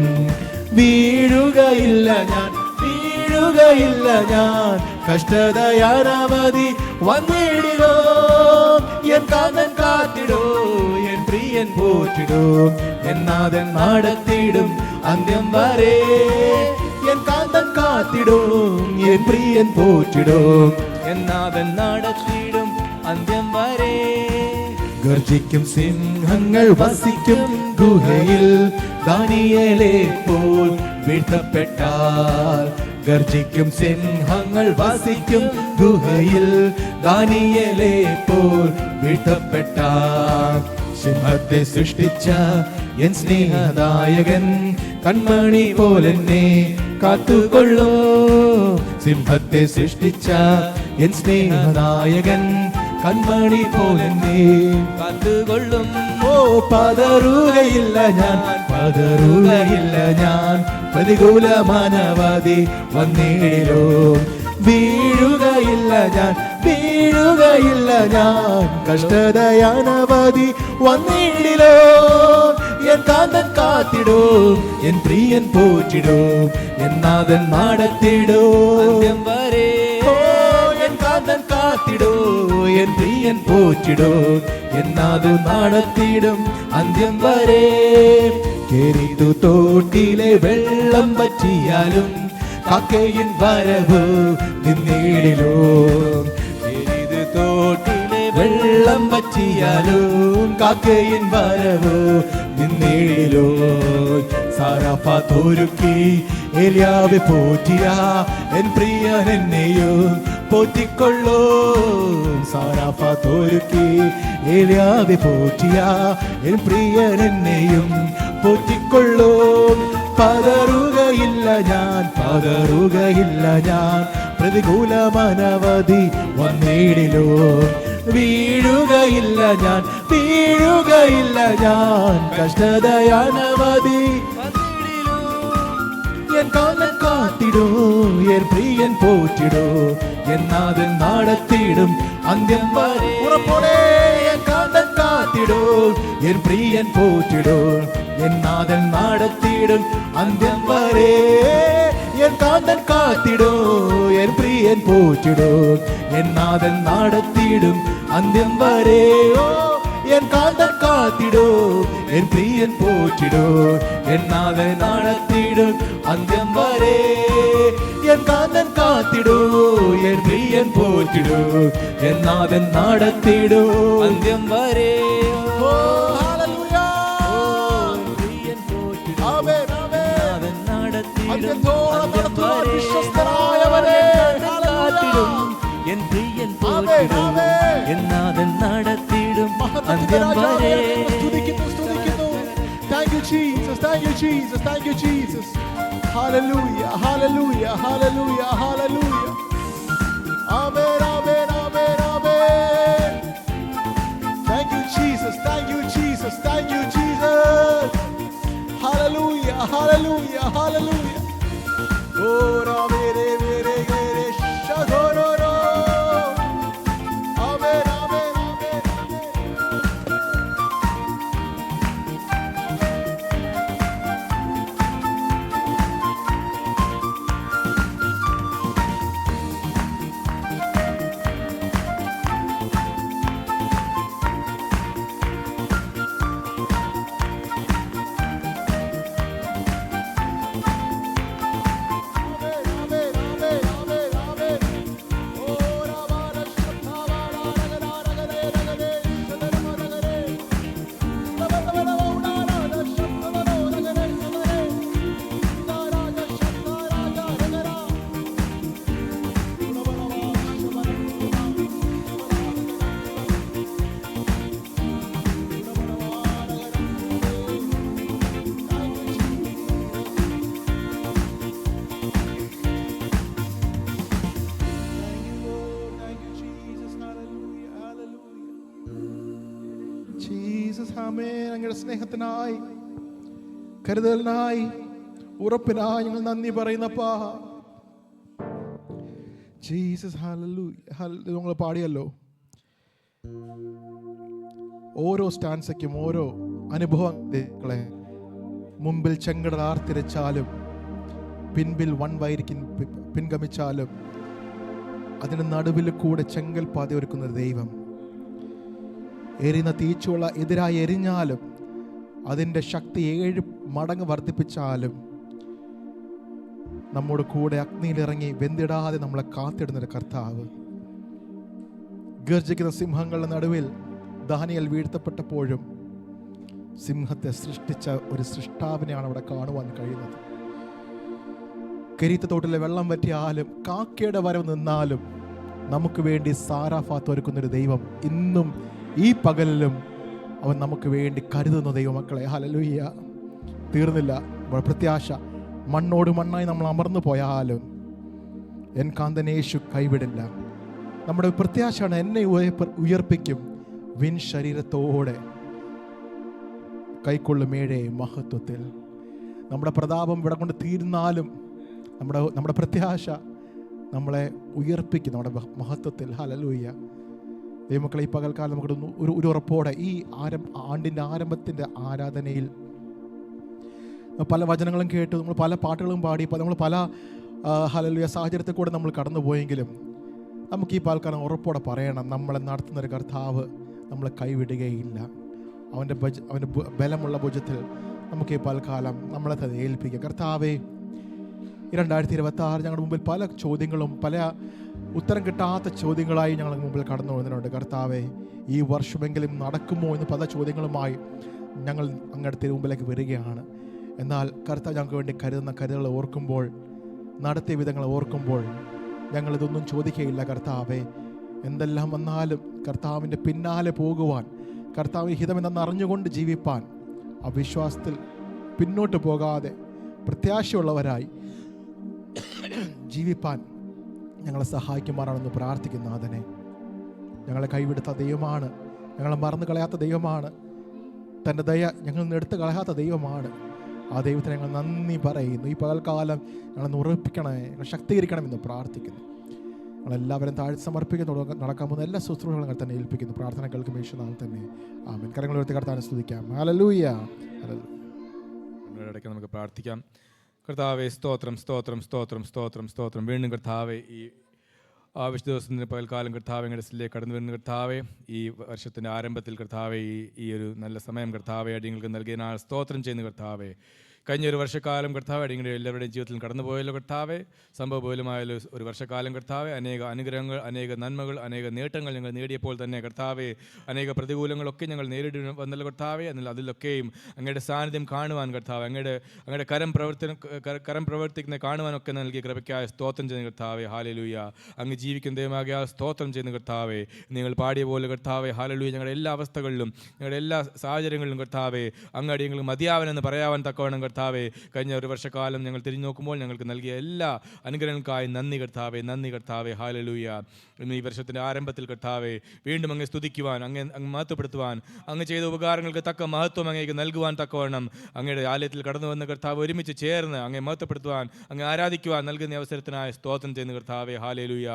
വീഴുകയില്ല ഞാൻ, വീഴുകയില്ല ഞാൻ. കഷ്ടതയാനവധി വന്നിടിലോ എൻ കാന്തൻ കാത്തിടോ, എൻ പ്രിയൻ പോറ്റിടോ, എന്നാഥൻ നടത്തിടും അന്ത്യം വരെ. എൻ കാന്തൻ കാത്തിടും, എൻ പ്രിയൻ പോറ്റിടും, എന്നാഥൻ നടത്തിടും അന്ത്യം വരെ. ഗർജിക്കും സിംഹങ്ങൾ വസിക്കും ഗുഹയിൽ, ദാനിയേലെ പോൽ വീഴ്ത്തപ്പെട്ടാൽ. ഗർജിക്കും സിംഹങ്ങൾ വസിക്കും ഗുഹയിൽ, ദാനിയേലെ പോൽ വീഴ്ത്തപ്പെട്ടാൽ. സിംഹത്തെ സൃഷ്ടിച്ച എൻ സ്നേഹദായകൻ കൺമണി പോലെന്നെ കാത്തുകൊള്ളൂ. സിംഹത്തെ സൃഷ്ടിച്ച എൻ സ്നേഹദായകൻ കൺമണി പോലെന്നെ കാത്തുകൊള്ളും. ഓ പതറുകയില്ല ഞാൻ, പതറുകയില്ല ഞാൻ, പ്രതികൂല മാനവാദി വന്നിടിലോ. വീഴുകയില്ല ഞാൻ, വീഴുകയില്ല ഞാൻ, കഷ്ടതയാനവധി വന്നിടിലോ. എൻ കാന്തൻ കാത്തിടോ, എൻ പ്രിയൻ പോറ്റിടോ, എന്നാഥൻ നടത്തിടോ അന്ത്യം വരെ. എൻ കാന്തൻ കാത്തിടോ, എൻ പ്രിയൻ പോറ്റിടോ, എന്നാഥൻ നടത്തിടും അന്ത്യം വരെ. കേരിതു തോട്ടിലെ വെള്ളം പറ്റിയാലും കാക്കയിൻ വരവ് നിന്നിടിലോ. കേരിതു തോട്ടിലെ വെള്ളം പറ്റിയാലും കാക്കയിൻ വരവ് നിന്നിടിലോ. സാരാഫാത്തൊരുക്കി ഏലിയാവെ പോറ്റിയ എൻ പ്രിയൻ എന്നെയും പോറ്റിക്കൊള്ളൂ. സാരാഫാത്തൊരുക്കി ഏലിയാവെ പോറ്റിയ എൻ പ്രിയൻ എന്നെയും പോറ്റിക്കൊള്ളൂ. പതറുകയില്ല ഞാൻ, പതറുകയില്ല ഞാൻ, പ്രതികൂലമനവധി വന്നിടിലോ. വീഴുകയില്ല ഞാൻ, വീഴുകയില്ല ഞാൻ, കഷ്ടതയാനവധി വന്നിടിലോ. എൻ കാന്തൻ കാത്തിടോ, എൻ പ്രിയൻ പോറ്റിടോ, എന്നാഥൻ നടത്തിടും അന്ത്യം വരെ. ഉറപ്പോടെ എൻ കാന്തൻ കാത്തിടോ, എൻ പ്രിയൻ പോറ്റിടോ, എന്നാഥൻ നടത്തിടും അന്ത്യം വരെ. എൻ കാന്തൻ കാത്തിടോ, എൻ പ്രിയൻ പോറ്റിടോ, എന്നാഥൻ നടത്തിടും അന്ത്യം വരെ. ഓ എൻ കാന്തൻ കാത്തിടോ, എൻ പ്രിയൻ പോറ്റിടോ, എന്നാഥൻ നടത്തിടും അന്ത്യം വരെ. എൻ കാന്തൻ കാത്തിടോ, എൻ പ്രിയൻ പോറ്റിടോ, എന്നാഥൻ നടത്തിടോ അന്ത്യം വരെ. ഓ ഹല്ലേലൂയ, പ്രിയൻ പോറ്റിടോ, ആമേൻ ആമേൻ, നടത്തിടും അന്ത്യം വരെ. വിശ്വസ്തനായവനെ കാത്തിടും, എൻ പ്രിയൻ പോറ്റിടോ, എന്നാഥൻ നടത്തിടും അന്ത്യം വരെ. സ്തുതിക്കുന്നു, സ്തുതിക്കുന്നു. Thank you Jesus, thank you Jesus, thank you Jesus. Hallelujah, hallelujah, hallelujah, hallelujah. Amen, amen, amen, amen. Thank you Jesus, thank you Jesus, thank you Jesus. Hallelujah, hallelujah, hallelujah. Oh, Rame, Reme, Rege, Re, Shadororo. Amen, amen, amen, amen. അങ്ങയുടെ സ്നേഹത്തിനായി, കരുതലിനായി, ഉറപ്പിനായി ഞങ്ങൾ നന്ദി പറയുന്നപ്പാ. Jesus hallelujah. നമ്മൾ പാടിയല്ലോ, ഓരോ സ്റ്റാൻസയ്ക്കും ഓരോ അനുഭവങ്ങളെ മുമ്പിൽ ചെങ്കടൽ ആർത്തിരച്ചാലും പിൻപിൽ വൻവൈരിക്കും പിൻഗമിച്ചാലും അതിന് നടുവിൽ കൂടെ ചെങ്കൽ പാത ഒരുക്കുന്ന ഒരു ദൈവം. എരിയുന്ന തീച്ചുള എതിരായി എരിഞ്ഞാലും അതിൻ്റെ ശക്തി 7 മടങ്ങ് വർദ്ധിപ്പിച്ചാലും നമ്മുടെ കൂടെ അഗ്നിയിലിറങ്ങി വെന്തിടാതെ നമ്മളെ കാത്തിടുന്നൊരു കർത്താവ്. ഗർജിക്കുന്ന സിംഹങ്ങളുടെ നടുവിൽ ദാനിയേൽ വീഴ്ത്തപ്പെട്ടപ്പോഴും സിംഹത്തെ സൃഷ്ടിച്ച ഒരു സൃഷ്ടാവിനെയാണ് അവിടെ കാണുവാൻ കഴിയുന്നത്. കരീത്ത തോട്ടിലെ വെള്ളം വറ്റിയാലും കാക്കയുടെ വരവ് നിന്നാലും നമുക്ക് വേണ്ടി സാരാഫാത്ത് ഒരുക്കുന്നൊരു ദൈവം ഇന്നും ഈ പകലിലും അവൻ നമുക്ക് വേണ്ടി കരുതുന്ന ദൈവമക്കളെ. ഹല്ലേലൂയ. തീർന്നില്ല നമ്മുടെ പ്രത്യാശ. മണ്ണോട് മണ്ണായി നമ്മൾ അമർന്നു പോയാലും എൻ കാന്തനേശു കൈവിടില്ല. നമ്മുടെ പ്രത്യാശയാണ് എന്നെ ഉയർപ്പിക്കും വിൻ ശരീരത്തോടെ കൈക്കൊള്ളുമേഴേ മഹത്വത്തിൽ. നമ്മുടെ പ്രതാപം ഇവിടെ കൊണ്ട് തീർന്നാലും നമ്മുടെ പ്രത്യാശ നമ്മളെ ഉയർപ്പിക്കും നമ്മുടെ മഹത്വത്തിൽ. ഹല്ലേലൂയ. ദൈവമക്കളെ, ഈ പകൽക്കാലം നമുക്ക് ഒരു ഉറപ്പോടെ ഈ ആണ്ടിൻ്റെ ആരംഭത്തിൻ്റെ ആരാധനയിൽ പല വചനങ്ങളും കേട്ടു, നമ്മൾ പല പാട്ടുകളും പാടി, നമ്മൾ പല ഹല്ലേലൂയ സാഹചര്യത്തിൽ കൂടെ നമ്മൾ കടന്നു പോയെങ്കിലും നമുക്ക് ഈ പകൽക്കാലം ഉറപ്പോടെ പറയണം, നമ്മളെ നടത്തുന്നൊരു കർത്താവ് നമ്മളെ കൈവിടുകയില്ല. അവൻ്റെ ബലമുള്ള ഭുജത്തിൽ നമുക്ക് ഈ പകൽക്കാലം നമ്മളെ തന്നെ ഏൽപ്പിക്കുക. കർത്താവേ, ഈ 2026 ഞങ്ങളുടെ മുമ്പിൽ പല ചോദ്യങ്ങളും പല ഉത്തരം കിട്ടാത്ത ചോദ്യങ്ങളായി ഞങ്ങളുടെ മുമ്പിൽ കടന്നു പോകുന്നുണ്ട്. കർത്താവേ, ഈ വർഷമെങ്കിലും നടക്കുമോ എന്ന് പല ചോദ്യങ്ങളുമായി ഞങ്ങൾ അങ്ങയുടെ തിരുമുമ്പിലേക്ക് വരികയാണ്. എന്നാൽ കർത്താവ് ഞങ്ങൾക്ക് വേണ്ടി കരുതുന്ന കരുതൽ ഓർക്കുമ്പോൾ, നടത്തിയ വിധങ്ങൾ ഓർക്കുമ്പോൾ ഞങ്ങളിതൊന്നും ചോദിക്കുകയില്ല. കർത്താവേ, എന്തെല്ലാം വന്നാലും കർത്താവിൻ്റെ പിന്നാലെ പോകുവാൻ, കർത്താവിന് ഹിതമെന്തെന്ന് അറിഞ്ഞുകൊണ്ട് ജീവിപ്പാൻ, ആ വിശ്വാസത്തിൽ പിന്നോട്ട് പോകാതെ പ്രത്യാശയുള്ളവരായി ജീവിപ്പാൻ ഞങ്ങളെ സഹായിക്കുമാറാണെന്ന് പ്രാർത്ഥിക്കുന്ന നാഥനെ. ഞങ്ങളെ കൈവിടുത്ത ദൈവമാണ്, ഞങ്ങളെ മറന്നു കളയാത്ത ദൈവമാണ്, തൻ്റെ ദയ ഞങ്ങൾ നിന്ന് എടുത്ത് കളയാത്ത ദൈവമാണ്. ആ ദൈവത്തിന് ഞങ്ങൾ നന്ദി പറയുന്നു. ഈ പകൽക്കാലം ഞങ്ങളെ ഉറപ്പിക്കണമേ, ഞങ്ങൾ ശക്തീകരിക്കണമെന്ന് പ്രാർത്ഥിക്കുന്നു. ഞങ്ങളെല്ലാവരും താഴ്ത്തി സമർപ്പിക്കുന്നു. നടക്കാൻ പോകുന്ന എല്ലാ ശുശ്രൂഷകളും ഞങ്ങൾ തന്നെ ഏൽപ്പിക്കുന്നു. പ്രാർത്ഥന കേൾക്കും യേശുനാമത്തിൽ തന്നെ ആമേൻ. കരങ്ങൾ ഉയർത്തി കർത്താവിനെ സ്തുതിക്കാം. ഹല്ലേലൂയ. ഇടയ്ക്ക് നമുക്ക് പ്രാർത്ഥിക്കാം. കർത്താവേ, സ്തോത്രം സ്തോത്രം സ്തോത്രം സ്തോത്രം സ്തോത്രം. വീണ്ടും കർത്താവേ, ഈ ആവശ്യ ദിവസത്തിൻ്റെ പകൽക്കാലം കർത്താവെ ഇടസിലേക്ക് കടന്നു വരുന്ന കർത്താവെ, ഈ വർഷത്തിൻ്റെ ആരംഭത്തിൽ കർത്താവെ ഈ ഒരു നല്ല സമയം കർത്താവെ അടിയങ്ങൾക്ക് നൽകിയതിനാൽ സ്തോത്രം ചെയ്യുന്ന കർത്താവെ. കഴിഞ്ഞൊരു വർഷക്കാലം കർത്താവ് അടിയങ്ങളുടെ എല്ലാവരുടെയും ജീവിതത്തിൽ കടന്നു പോയല്ലോ കർത്താവെ. സംഭവ പോലുമായാലും ഒരു വർഷക്കാലം കർത്താവെ അനേക അനുഗ്രഹങ്ങൾ, അനേക നന്മകൾ, അനേക നേട്ടങ്ങൾ ഞങ്ങൾ നേടിയപ്പോൾ തന്നെ കർത്താവെ അനേക പ്രതികൂലങ്ങളൊക്കെ ഞങ്ങൾ നേരിടി വന്നല്ലോ കർത്താവെ. എന്നാൽ അതിലൊക്കെയും അങ്ങയുടെ സാന്നിധ്യം കാണുവാൻ കർത്താവ്, അങ്ങയുടെ കരം പ്രവർത്തിക്കുന്ന കാണുവാനൊക്കെ നൽകിയ കൃപയ്ക്കായ സ്തോത്രം ചെയ്യുന്ന കർത്താവെ. ഹാലലൂയ. അങ്ങ് ജീവിക്കുന്ന ദൈവമാകിയാൽ സ്തോത്രം ചെയ്യുന്ന കർത്താവെ. നിങ്ങൾ പാടിയ പോലെ കർത്താവെ ഹാലലൂയ. ഞങ്ങളുടെ എല്ലാ അവസ്ഥകളിലും ഞങ്ങളുടെ എല്ലാ സാഹചര്യങ്ങളിലും കർത്താവെ അങ്ങ് അടിയങ്ങൾക്ക് മതിയാവനെന്ന് പറയാൻ തക്കവണ്ണം കർത്താവെ കഴിഞ്ഞ ഒരു വർഷക്കാലം ഞങ്ങൾ തിരിഞ്ഞു നോക്കുമ്പോൾ ഞങ്ങൾക്ക് നൽകിയ എല്ലാ അനുഗ്രഹങ്ങൾക്കായി നന്ദി കർത്താവെ, നന്ദി കർത്താവെ. ഹാലലൂയ. ഇന്ന് ഈ വർഷത്തിൻ്റെ ആരംഭത്തിൽ കർത്താവെ വീണ്ടും അങ്ങ് സ്തുതിക്കുവാൻ, അങ്ങ് മഹത്വപ്പെടുത്തുവാൻ, അങ്ങ് ചെയ്ത ഉപകാരങ്ങൾക്ക് തക്ക മഹത്വം അങ്ങേക്ക് നൽകുവാൻ തക്കവണ്ണം അങ്ങയുടെ ആലയത്തിൽ കടന്നു വന്ന കർത്താവ് ഒരുമിച്ച് ചേർന്ന് അങ്ങേ മഹത്വപ്പെടുത്തുവാൻ, അങ്ങ് ആരാധിക്കുവാൻ നൽകുന്ന അവസരത്തിനായി സ്തോത്രം ചെയ്യുന്ന കർത്താവെ. ഹാലലൂയ.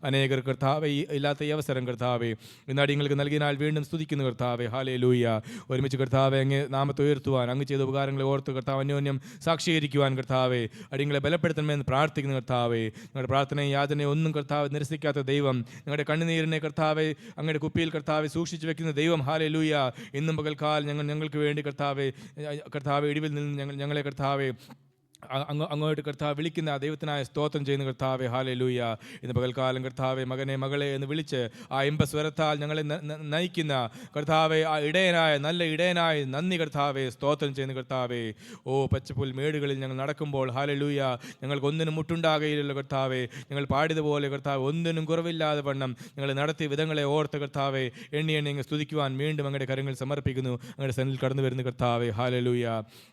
അനേകർ കർത്താവെ ഇല്ലാത്ത ഈ അവസരം കർത്താവെ ഇന്ന് അടിയങ്ങൾക്ക് നൽകിയതിനാൽ വീണ്ടും സ്തുതിക്കുന്ന കർത്താവെ. ഹാലലൂയ. ഒരുമിച്ച് കർത്താവെ അങ്ങ് നാമത്തെ ഉയർത്തുവാൻ, അങ്ങ് ചെയ്ത ഉപകാരങ്ങളെ ഓർത്ത് കർത്താവ് അന്യോന്യം സാക്ഷീകരിക്കുവാൻ കർത്താവെ അടിയങ്ങളെ ബലപ്പെടുത്തണമെന്ന് പ്രാർത്ഥിക്കുന്ന കർത്താവെ. ഞങ്ങളുടെ പ്രാർത്ഥനയും യാതനയും ഒന്നും കർത്താവ് നിരസിക്കാത്ത ദൈവം, ഞങ്ങളുടെ കണ്ണുനീരിനെ കർത്താവെ അങ്ങയുടെ കുപ്പിയിൽ കർത്താവെ സൂക്ഷിച്ചു വെക്കുന്ന ദൈവം. ഹാലലൂയ. ഇന്നും പകൽക്കാലം ഞങ്ങൾക്ക് വേണ്ടി കർത്താവെ ഇടിവിൽ നിന്ന് ഞങ്ങളെ കർത്താവെ അങ്ങോട്ട് കർത്താവ് വിളിക്കുന്ന ദൈവത്തിനായ സ്തോത്രം ചെയ്യുന്ന കർത്താവെ. ഹാലലൂയ. ഇന്ന് പകൽക്കാലം കർത്താവെ മകനെ മകളെ എന്ന് വിളിച്ച് ആ ഇമ്പസ്വരത്താൽ ഞങ്ങളെ നയിക്കുന്ന കർത്താവെ, ആ നല്ല ഇടയനായ നന്ദി കർത്താവെ, സ്തോത്രം ചെയ്യുന്ന കർത്താവെ. ഓ പച്ചപ്പുൽ മേടുകളിൽ ഞങ്ങൾ നടക്കുമ്പോൾ ഹാലലൂയ ഞങ്ങൾക്ക് ഒന്നിനും മുട്ടുണ്ടാകുകയില്ലല്ലോ കർത്താവെ. ഞങ്ങൾ പാടിയതുപോലെ കർത്താവ് ഒന്നിനും കുറവില്ലാതെ വണ്ണം ഞങ്ങൾ നടത്തിയ വിധങ്ങളെ ഓർത്ത് കർത്താവെ എണ്ണി അങ്ങ് സ്തുതിക്കുവാൻ വീണ്ടും അങ്ങയുടെ കരങ്ങൾ സമർപ്പിക്കുന്നു. അങ്ങയുടെ സന്നിധിയിൽ കടന്നു വരുന്ന കർത്താവെ. ഹാലലൂയ.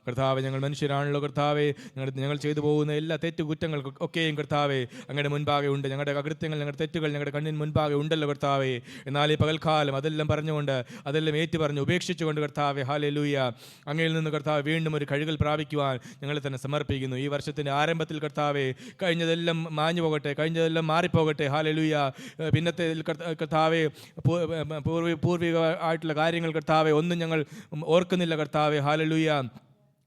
കർത്താവെ, ഞങ്ങൾ മനുഷ്യരാണല്ലോ കർത്താവെ. ഞങ്ങൾ ചെയ്തു പോകുന്ന എല്ലാ തെറ്റുകുറ്റങ്ങൾക്കും ഒക്കെയും കർത്താവെ അങ്ങയുടെ മുൻപാകെ ഉണ്ട്. ഞങ്ങളുടെ അകൃത്യങ്ങൾ, ഞങ്ങളുടെ തെറ്റുകൾ ഞങ്ങളുടെ കണ്ണിന് മുൻപാകെ ഉണ്ടല്ലോ കർത്താവെ. എന്നാൽ ഈ പകൽക്കാലം അതെല്ലാം പറഞ്ഞുകൊണ്ട്, അതെല്ലാം ഏറ്റുപറഞ്ഞ് ഉപേക്ഷിച്ചുകൊണ്ട് കർത്താവെ ഹാലലൂയ അങ്ങയിൽ നിന്ന് കർത്താവ് വീണ്ടും ഒരു കഴുകൽ പ്രാപിക്കുവാൻ ഞങ്ങളെ തന്നെ സമർപ്പിക്കുന്നു. ഈ വർഷത്തിൻ്റെ ആരംഭത്തിൽ കർത്താവെ കഴിഞ്ഞതെല്ലാം മാഞ്ഞു പോകട്ടെ, കഴിഞ്ഞതെല്ലാം മാറിപ്പോകട്ടെ. ഹാലലൂയ. പിന്നത്തെ കർത്താവെ പൂർവികമായിട്ടുള്ള കാര്യങ്ങൾ കർത്താവെ ഒന്നും ഞങ്ങൾ ഓർക്കുന്നില്ല കർത്താവെ. ഹാലലൂയ.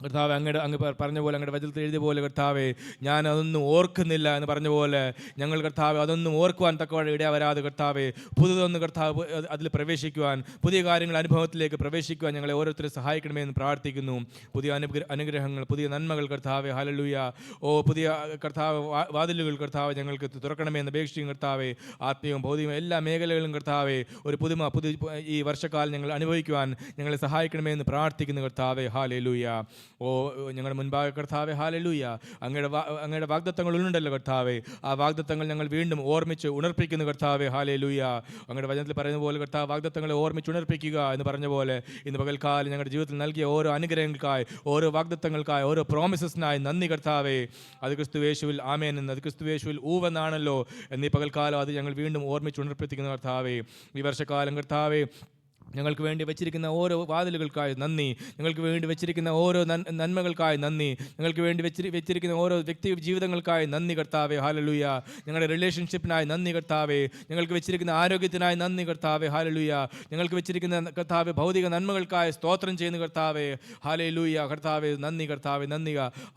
കർത്താവ് അങ്ങ് പറഞ്ഞ പോലെ അങ്ങയുടെ വചനത്തിൽ എഴുതിയ പോലെ കർത്താവെ ഞാൻ അതൊന്നും ഓർക്കുന്നില്ല എന്ന് പറഞ്ഞ പോലെ ഞങ്ങൾ കർത്താവ് അതൊന്നും ഓർക്കുവാൻ തക്കവണ്ണം ഇടയാവരാതെ കർത്താവെ പുതുതൊന്ന് കർത്താവ് അതിൽ പ്രവേശിക്കുവാൻ, പുതിയ കാര്യങ്ങൾ അനുഭവത്തിലേക്ക് പ്രവേശിക്കുവാൻ ഞങ്ങളെ ഓരോരുത്തരെ സഹായിക്കണമേ എന്ന് പ്രാർത്ഥിക്കുന്നു. പുതിയ അനുഗ്രഹങ്ങൾ, പുതിയ നന്മകൾ കർത്താവെ, ഹല്ലേലൂയ, പുതിയ കർത്താവ് വാതിലുകൾ കർത്താവ് ഞങ്ങൾക്ക് തുറക്കണമേ എന്ന് അപേക്ഷിക്കും കർത്താവെ. ആത്മീയവും ഭൗതികവും എല്ലാ മേഖലകളും കർത്താവെ ഒരു പുതിയ ഈ വർഷക്കാലം ഞങ്ങൾ അനുഭവിക്കുവാൻ ഞങ്ങളെ സഹായിക്കണമേ എന്ന് പ്രാർത്ഥിക്കുന്നു കർത്താവെ. ഹല്ലേലൂയ. ഞങ്ങളുടെ മുൻപാകെ കർത്താവെ, ഹല്ലേലൂയ, അങ്ങയുടെ വാഗ്ദത്തങ്ങളുണ്ടല്ലോ കർത്താവെ. ആ വാഗ്ദത്തങ്ങൾ ഞങ്ങൾ വീണ്ടും ഓർമ്മിച്ച് ഉണർപ്പിക്കുന്നു കർത്താവെ. ഹല്ലേലൂയ. അങ്ങയുടെ വചനത്തിൽ പറയുന്ന പോലെ കർത്താവ് വാഗ്ദത്തങ്ങളെ ഓർമ്മിച്ച് ഉണർപ്പിക്കുക എന്ന് പറഞ്ഞ പോലെ ഇന്ന് പകൽക്കാലം ഞങ്ങളുടെ ജീവിതത്തിൽ നൽകിയ ഓരോ അനുഗ്രഹങ്ങൾക്കായി, ഓരോ വാഗ്ദത്തങ്ങൾക്കായി, ഓരോ പ്രോമിസസിനായി നന്ദി കർത്താവെ. അത് ക്രിസ്തുയേശുവിൽ ആമേൻ എന്ന്, അത് ക്രിസ്തുയേശുവിൽ ഊവെന്നാണല്ലോ എന്നീ പകൽക്കാലം അത് ഞങ്ങൾ വീണ്ടും ഓർമ്മിച്ച് ഉണർപ്പിക്കുന്ന കർത്താവെ. ഈ വർഷക്കാലം കർത്താവെ ഞങ്ങൾക്ക് വേണ്ടി വെച്ചിരിക്കുന്ന ഓരോ വാതിലുകൾക്കായി നന്ദി, ഞങ്ങൾക്ക് വേണ്ടി വെച്ചിരിക്കുന്ന ഓരോ നന്മകൾക്കായി നന്ദി, ഞങ്ങൾക്ക് വേണ്ടി വെച്ചിരിക്കുന്ന ഓരോ വ്യക്തി ജീവിതങ്ങൾക്കായി നന്ദി കർത്താവെ. ഹല്ലേലൂയ. ഞങ്ങളുടെ റിലേഷൻഷിപ്പിനായി നന്ദി കർത്താവെ. ഞങ്ങൾക്ക് വെച്ചിരിക്കുന്ന ആരോഗ്യത്തിനായി നന്ദി കർത്താവെ. ഹല്ലേലൂയ. ഞങ്ങൾക്ക് വെച്ചിരിക്കുന്ന കർത്താവെ ഭൗതിക നന്മകൾക്കായി സ്തോത്രം ചെയ്യുന്ന കർത്താവെ. ഹല്ലേലൂയ. കർത്താവെ നന്ദി, കർത്താവെ നന്ദി.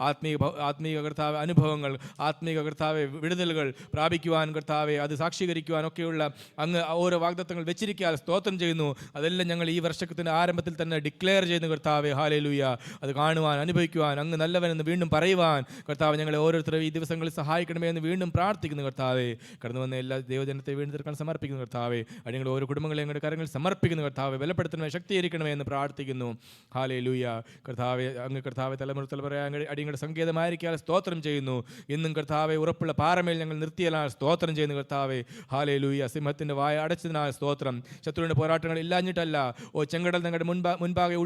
ആത്മീയ കർത്താവെ അനുഭവങ്ങൾ, ആത്മീയ കർത്താവെ വിടുതലുകൾ പ്രാപിക്കുവാൻ കർത്താവെ, അത് സാക്ഷീകരിക്കുവാൻ ഒക്കെയുള്ള അങ്ങ് ഓരോ വാഗ്ദത്തങ്ങൾ വെച്ചിരിക്കാൻ സ്തോത്രം ചെയ്യുന്നു. അതെല്ലാം ഞങ്ങൾ ഈ വർഷത്തിൻ്റെ ആരംഭത്തിൽ തന്നെ ഡിക്ലെയർ ചെയ്യുന്ന കർത്താവെ. ഹല്ലേലൂയ. അത് കാണുവാൻ, അനുഭവിക്കുവാൻ, അങ്ങ് നല്ലവനെന്ന് വീണ്ടും പറയുവാൻ കർത്താവ് ഞങ്ങളെ ഓരോരുത്തരും ഈ ദിവസങ്ങളിൽ സഹായിക്കണമേ എന്ന് വീണ്ടും പ്രാർത്ഥിക്കുന്നു കർത്താവെ. കടന്നു വന്ന എല്ലാ ദൈവജനത്തെ വീണ്ടും തീർക്കാൻ സമർപ്പിക്കുന്നു കർത്താവെ. അടിങ്ങളുടെ ഓരോ കുടുംബങ്ങളെ ഞങ്ങളുടെ കരങ്ങളിൽ സമർപ്പിക്കുന്നു കർത്താവെ. ബലപ്പെടുത്തണമേ, ശക്തീകരിക്കണമേ എന്ന് പ്രാർത്ഥിക്കുന്നു. ഹല്ലേലൂയ. കർത്താവെ, അങ്ങ് കർത്താവെ തലമുറ അടിങ്ങളുടെ സങ്കേതമായിരിക്കാൻ സ്തോത്രം ചെയ്യുന്നു. ഇന്നും കർത്താവെ ഉറപ്പുള്ള പാറമേൽ ഞങ്ങൾ നിർത്തിയാൽ സ്തോത്രം ചെയ്യുന്നു കർത്താവെ. ഹല്ലേലൂയ. സിംഹത്തിൻ്റെ വായ അടച്ചതിനാൽ സ്തോത്രം. ശത്രുവിൻ്റെ പോരാട്ടങ്ങൾ ഇല്ലാഞ്ഞിട്ടല്ല, ചെങ്കടൽ ഞങ്ങളുടെ മുൻപാകെ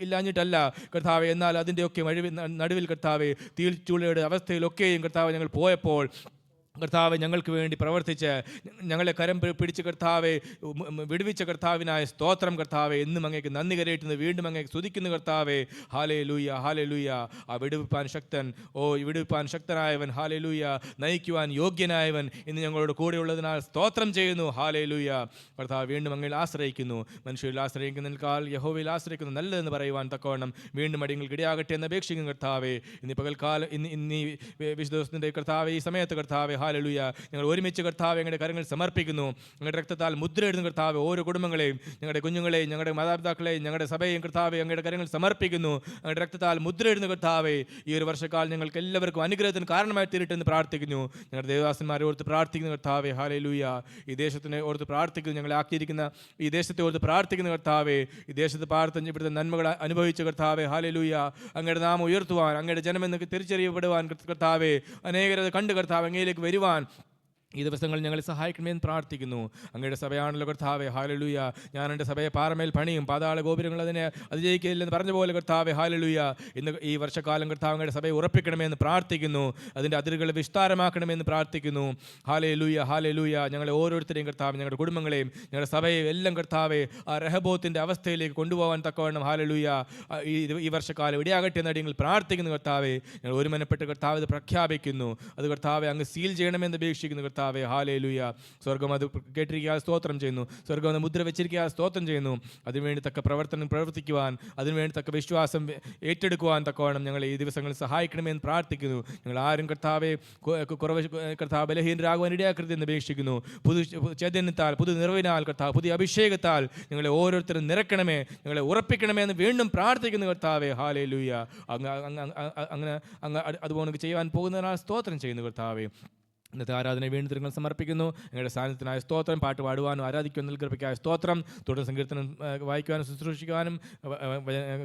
ഇല്ലാഞ്ഞിട്ടല്ല കർത്താവെ, എന്നാൽ അതിൻ്റെയൊക്കെ നടുവിൽ കർത്താവെ തീർച്ചൂളയുടെ അവസ്ഥയിലൊക്കെയും കർത്താവ് ഞങ്ങൾ പോയപ്പോൾ കർത്താവ് ഞങ്ങൾക്ക് വേണ്ടി പ്രവർത്തിച്ച് ഞങ്ങളെ കരം പിടിച്ച് കർത്താവെ വിടുവിച്ച കർത്താവിനായ സ്തോത്രം കർത്താവെ. എന്നും അങ്ങേക്ക് നന്ദി കരയറ്റുന്നു, വീണ്ടും അങ്ങേക്ക് സ്തുതിക്കുന്നു കർത്താവെ. ഹല്ലേലൂയ. ഹല്ലേലൂയ. ആ വിടുവിപ്പാൻ ശക്തൻ, വിടുവിപ്പാൻ ശക്തനായവൻ, ഹല്ലേലൂയ, നയിക്കുവാൻ യോഗ്യനായവൻ ഇന്ന് ഞങ്ങളോട് കൂടെയുള്ളതിനാൽ സ്തോത്രം ചെയ്യുന്നു. ഹല്ലേലൂയ. കർത്താവ് വീണ്ടും അങ്ങയിൽ ആശ്രയിക്കുന്നു. മനുഷ്യരിൽ ആശ്രയിക്കുന്നതിനേക്കാൾ യഹോവയിൽ ആശ്രയിക്കുന്നു നല്ലതെന്ന് പറയുവാൻ തക്കവണ്ണം വീണ്ടും അടിയങ്ങൾക്ക് ഇടയാകട്ടെ എന്ന് അപേക്ഷിക്കുന്നു കർത്താവെ. ഇന്ന് പകൽക്കാലം ഇന്ന് വിശുദ്ധ ദിവസത്തിൻ്റെ കർത്താവെ ഈ സമയത്ത് കർത്താവെ, ഹല്ലേലൂയ, ഞങ്ങൾ ഒരുമിച്ച് കർത്താവെ ഞങ്ങളുടെ കരങ്ങൾ സമർപ്പിക്കുന്നു. ഞങ്ങളുടെ രക്തത്താൽ മുദ്രയിടുന്ന കർത്താവെ ഓരോ കുടുംബങ്ങളെയും, ഞങ്ങളുടെ കുഞ്ഞുങ്ങളെയും, ഞങ്ങളുടെ മാതാപിതാക്കളെയും, ഞങ്ങളുടെ സഭയെയും കർത്താവെ ഞങ്ങളുടെ കരങ്ങൾ സമർപ്പിക്കുന്നു. ഞങ്ങളുടെ രക്തത്താൽ മുദ്രയിടുന്ന കർത്താവെ ഈ ഒരു വർഷക്കാലം ഞങ്ങൾക്ക് എല്ലാവർക്കും അനുഗ്രഹത്തിന് കാരണമായി തീരട്ടെന്ന് പ്രാർത്ഥിക്കുന്നു. ഞങ്ങളുടെ ദേവദാസന്മാരെ ഓർത്ത് പ്രാർത്ഥിക്കുന്ന കർത്താവെ. ഹല്ലേലൂയ. ഈ ദേശത്തിനെ ഓർത്ത് പ്രാർത്ഥിക്കുന്നു. ഞങ്ങളെ ആക്കിയിരിക്കുന്ന ഈ ദേശത്തെ ഓർത്ത് പ്രാർത്ഥിക്കുന്ന കർത്താവെ. ഈ ദേശത്ത് പ്രാർത്ഥന ഇവിടുത്തെ നന്മകൾ അനുഭവിച്ച കർത്താവെ. ഹല്ലേലൂയ. അങ്ങയുടെ നാമം ഉയർത്തുവാൻ, അങ്ങയുടെ ജനമെന്ന് തിരിച്ചറിയപ്പെടുവാൻ കർത്താവെ അനേകരത് കണ്ട് കർത്താവ് അങ്ങയിലേക്ക് വരുവാൻ ഈ ദിവസങ്ങൾ ഞങ്ങളെ സഹായിക്കണമെന്ന് പ്രാർത്ഥിക്കുന്നു. അങ്ങയുടെ സഭയാണല്ലോ കർത്താവെ. ഹല്ലേലൂയ. ഞാൻ എൻ്റെ സഭയെ പാറമേൽ പണിയും, പാതാള ഗോപുരങ്ങൾ അതിനെ അതിജയിക്കില്ലെന്ന് പറഞ്ഞ പോലെ കർത്താവെ. ഹല്ലേലൂയ. ഇന്ന് ഈ വർഷക്കാലം കർത്താവ് അങ്ങയുടെ സഭയെ ഉറപ്പിക്കണമെന്ന് പ്രാർത്ഥിക്കുന്നു. അതിൻ്റെ അതിരുകളെ വിസ്താരമാക്കണമെന്ന് പ്രാർത്ഥിക്കുന്നു. ഹല്ലേലൂയ. ഹല്ലേലൂയ. ഞങ്ങളെ ഓരോരുത്തരെയും കർത്താവ്, ഞങ്ങളുടെ കുടുംബങ്ങളെയും ഞങ്ങളുടെ സഭയെയും എല്ലാം കർത്താവെ ആ രഹബോത്തിൻ്റെ അവസ്ഥയിലേക്ക് കൊണ്ടുപോകാൻ തക്കവണ്ണം ഹല്ലേലൂയ ഈ വർഷക്കാലം ഇടയാകട്ടെ എന്ന് ഞങ്ങൾ പ്രാർത്ഥിക്കുന്നു കർത്താവെ. ഞങ്ങൾ ഒരുമനപ്പെട്ട് കർത്താവ് ഇത് പ്രഖ്യാപിക്കുന്നു. അത് കർത്താവെ അങ്ങ് സീൽ ചെയ്യണമെന്ന് അപേക്ഷിക്കുന്നു കർത്താവെ. ഹല്ലേലൂയ. സ്വർഗം അത് കേട്ടിരിക്കാൻ സ്തോത്രം ചെയ്യുന്നു. സ്വർഗം അത് മുദ്ര വെച്ചിരിക്കാൻ സ്തോത്രം ചെയ്യുന്നു. അതിനുവേണ്ടി തക്ക പ്രവർത്തിക്കുവാൻ, അതിനുവേണ്ടി തക്ക വിശ്വാസം ഏറ്റെടുക്കുവാൻ തക്കവണ്ണം ഞങ്ങൾ ഈ ദിവസങ്ങളിൽ സഹായിക്കണമെന്ന് പ്രാർത്ഥിക്കുന്നു. ഞങ്ങൾ ആരും കർത്താവെ കർത്താവ് ബലഹീനരാകുവാൻ ഇടയാക്കരുത് എന്ന് അപേക്ഷിക്കുന്നു. പുതു ചൈതന്യത്താൽ, പുതു നിറവിനാൽ കർത്താവ്, പുതിയ അഭിഷേകത്താൽ ഞങ്ങളെ ഓരോരുത്തരും നിറക്കണമേ, ഞങ്ങളെ ഉറപ്പിക്കണമേ എന്ന് വീണ്ടും പ്രാർത്ഥിക്കുന്നു കർത്താവെ. ഹല്ലേലൂയ. അങ്ങനെ അതുപോലെ ചെയ്യാൻ പോകുന്നതിനാൽ സ്തോത്രം ചെയ്യുന്നു കർത്താവെ. ഇന്നത്തെ ആരാധന വീണ്ടും നിങ്ങൾ സമർപ്പിക്കുന്നു. നിങ്ങളുടെ സാന്നിധ്യത്തിനായ സ്തോത്രം, പാട്ട് പാടുവാനും ആരാധിക്കുവാനും നൽകൃപയ്ക്കായ സ്തോത്രം, തുടർ സങ്കീർത്തനം വായിക്കുവാനും ശുശ്രൂഷിക്കുവാനും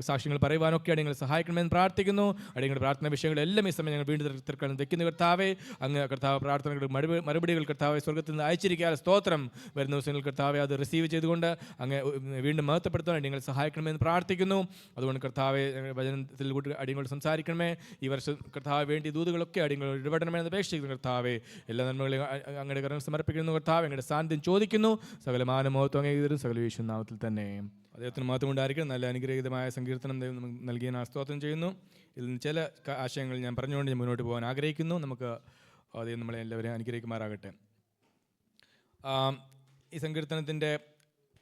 സാക്ഷ്യങ്ങൾ പറയുവാനും ഒക്കെ നിങ്ങൾ സഹായിക്കണമെന്ന് പ്രാർത്ഥിക്കുന്നു. അടിയങ്ങളുടെ പ്രാർത്ഥന വിഷയങ്ങളെല്ലാം ഈ സമയം ഞങ്ങൾ വീണ്ടും തീർക്കാൻ വെക്കുന്ന കർത്താവെ. അങ്ങ് കർത്താവ് പ്രാർത്ഥനകളുടെ മറുപടികൾ കർത്താവെ സ്വർഗത്തിൽ നിന്ന് അയച്ചിരിക്കാൻ സ്തോത്രം. വരുന്ന ദിവസങ്ങളിൽ കർത്താവെ അത് റിസീവ് ചെയ്തുകൊണ്ട് അങ്ങ് വീണ്ടും മഹത്വപ്പെടുത്താൻ നിങ്ങൾ സഹായിക്കണമെന്ന് പ്രാർത്ഥിക്കുന്നു. അതുകൊണ്ട് കർത്താവെ വചനത്തിൽ കൂട്ടി അടിയങ്ങളോട് സംസാരിക്കണമേ. ഈ വർഷം കർത്താവ് വേണ്ടി ദൂതുകളൊക്കെ അടിയങ്ങളോട് ഇടപെടണമെന്ന് അപേക്ഷിക്കുന്നു കർത്താവെ. എല്ലാ നന്മകളെയും അങ്ങയുടെ കരങ്ങൾ സമർപ്പിക്കുന്നു കർത്താവ്. അങ്ങയുടെ സാന്നിധ്യം ചോദിക്കുന്നു. സകല മാനമഹത്വം അങ്ങേതരും സകല യേശുവിൻ നാമത്തിൽ തന്നെ. അദ്ദേഹത്തിന് മാത്രം ഉണ്ടായിരിക്കും. നല്ല അനുഗ്രഹീതമായ സങ്കീർത്തനം ദൈവം നമുക്ക് നൽകിയ സ്തോത്രം ചെയ്യുന്നു. ഇതിൽ നിന്ന് ചില ആശയങ്ങൾ ഞാൻ പറഞ്ഞുകൊണ്ട് ഞാൻ മുന്നോട്ട് പോകാൻ ആഗ്രഹിക്കുന്നു. നമുക്ക് ദൈവം നമ്മളെ എല്ലാവരെയും അനുഗ്രഹിക്കുമാറാകട്ടെ. ഈ സങ്കീർത്തനത്തിൻ്റെ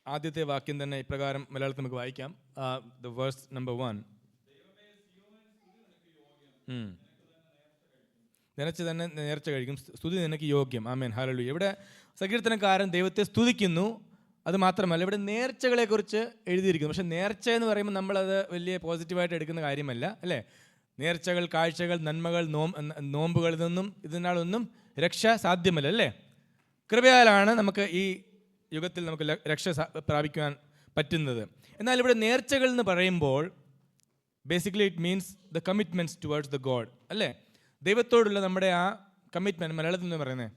ആദ്യത്തെ വാക്യം തന്നെ ഇപ്രകാരം മലയാളത്തിൽ നമുക്ക് വായിക്കാം. The verse number 1. നിനച്ച് തന്നെ നേർച്ച കഴിക്കും, സ്തുതി നിനക്ക് യോഗ്യം. ആമേൻ, ഹല്ലേലൂയ. ഇവിടെ സങ്കീർത്തനക്കാരൻ ദൈവത്തെ സ്തുതിക്കുന്നു. അത് മാത്രമല്ല ഇവിടെ നേർച്ചകളെക്കുറിച്ച് എഴുതിയിരിക്കുന്നു. പക്ഷെ നേർച്ച എന്ന് പറയുമ്പോൾ നമ്മളത് വലിയ പോസിറ്റീവായിട്ട് എടുക്കുന്ന കാര്യമല്ല, അല്ലേ? നേർച്ചകൾ, കാഴ്ചകൾ, നന്മകൾ, നോമ്പുകളിൽ നിന്നും ഇതിനാളൊന്നും രക്ഷ സാധ്യമല്ല, അല്ലേ? കൃപയാലാണ് നമുക്ക് ഈ യുഗത്തിൽ നമുക്ക് രക്ഷ പ്രാപിക്കുവാൻ പറ്റുന്നത്. എന്നാൽ ഇവിടെ നേർച്ചകൾ എന്ന് പറയുമ്പോൾ basically it means the commitments towards the God, അല്ലേ? ദൈവത്തോടുള്ള നമ്മുടെ ആ കമ്മിറ്റ്മെൻറ്റ്, മലയാളത്തിൽ നിന്ന് പറയുന്നത്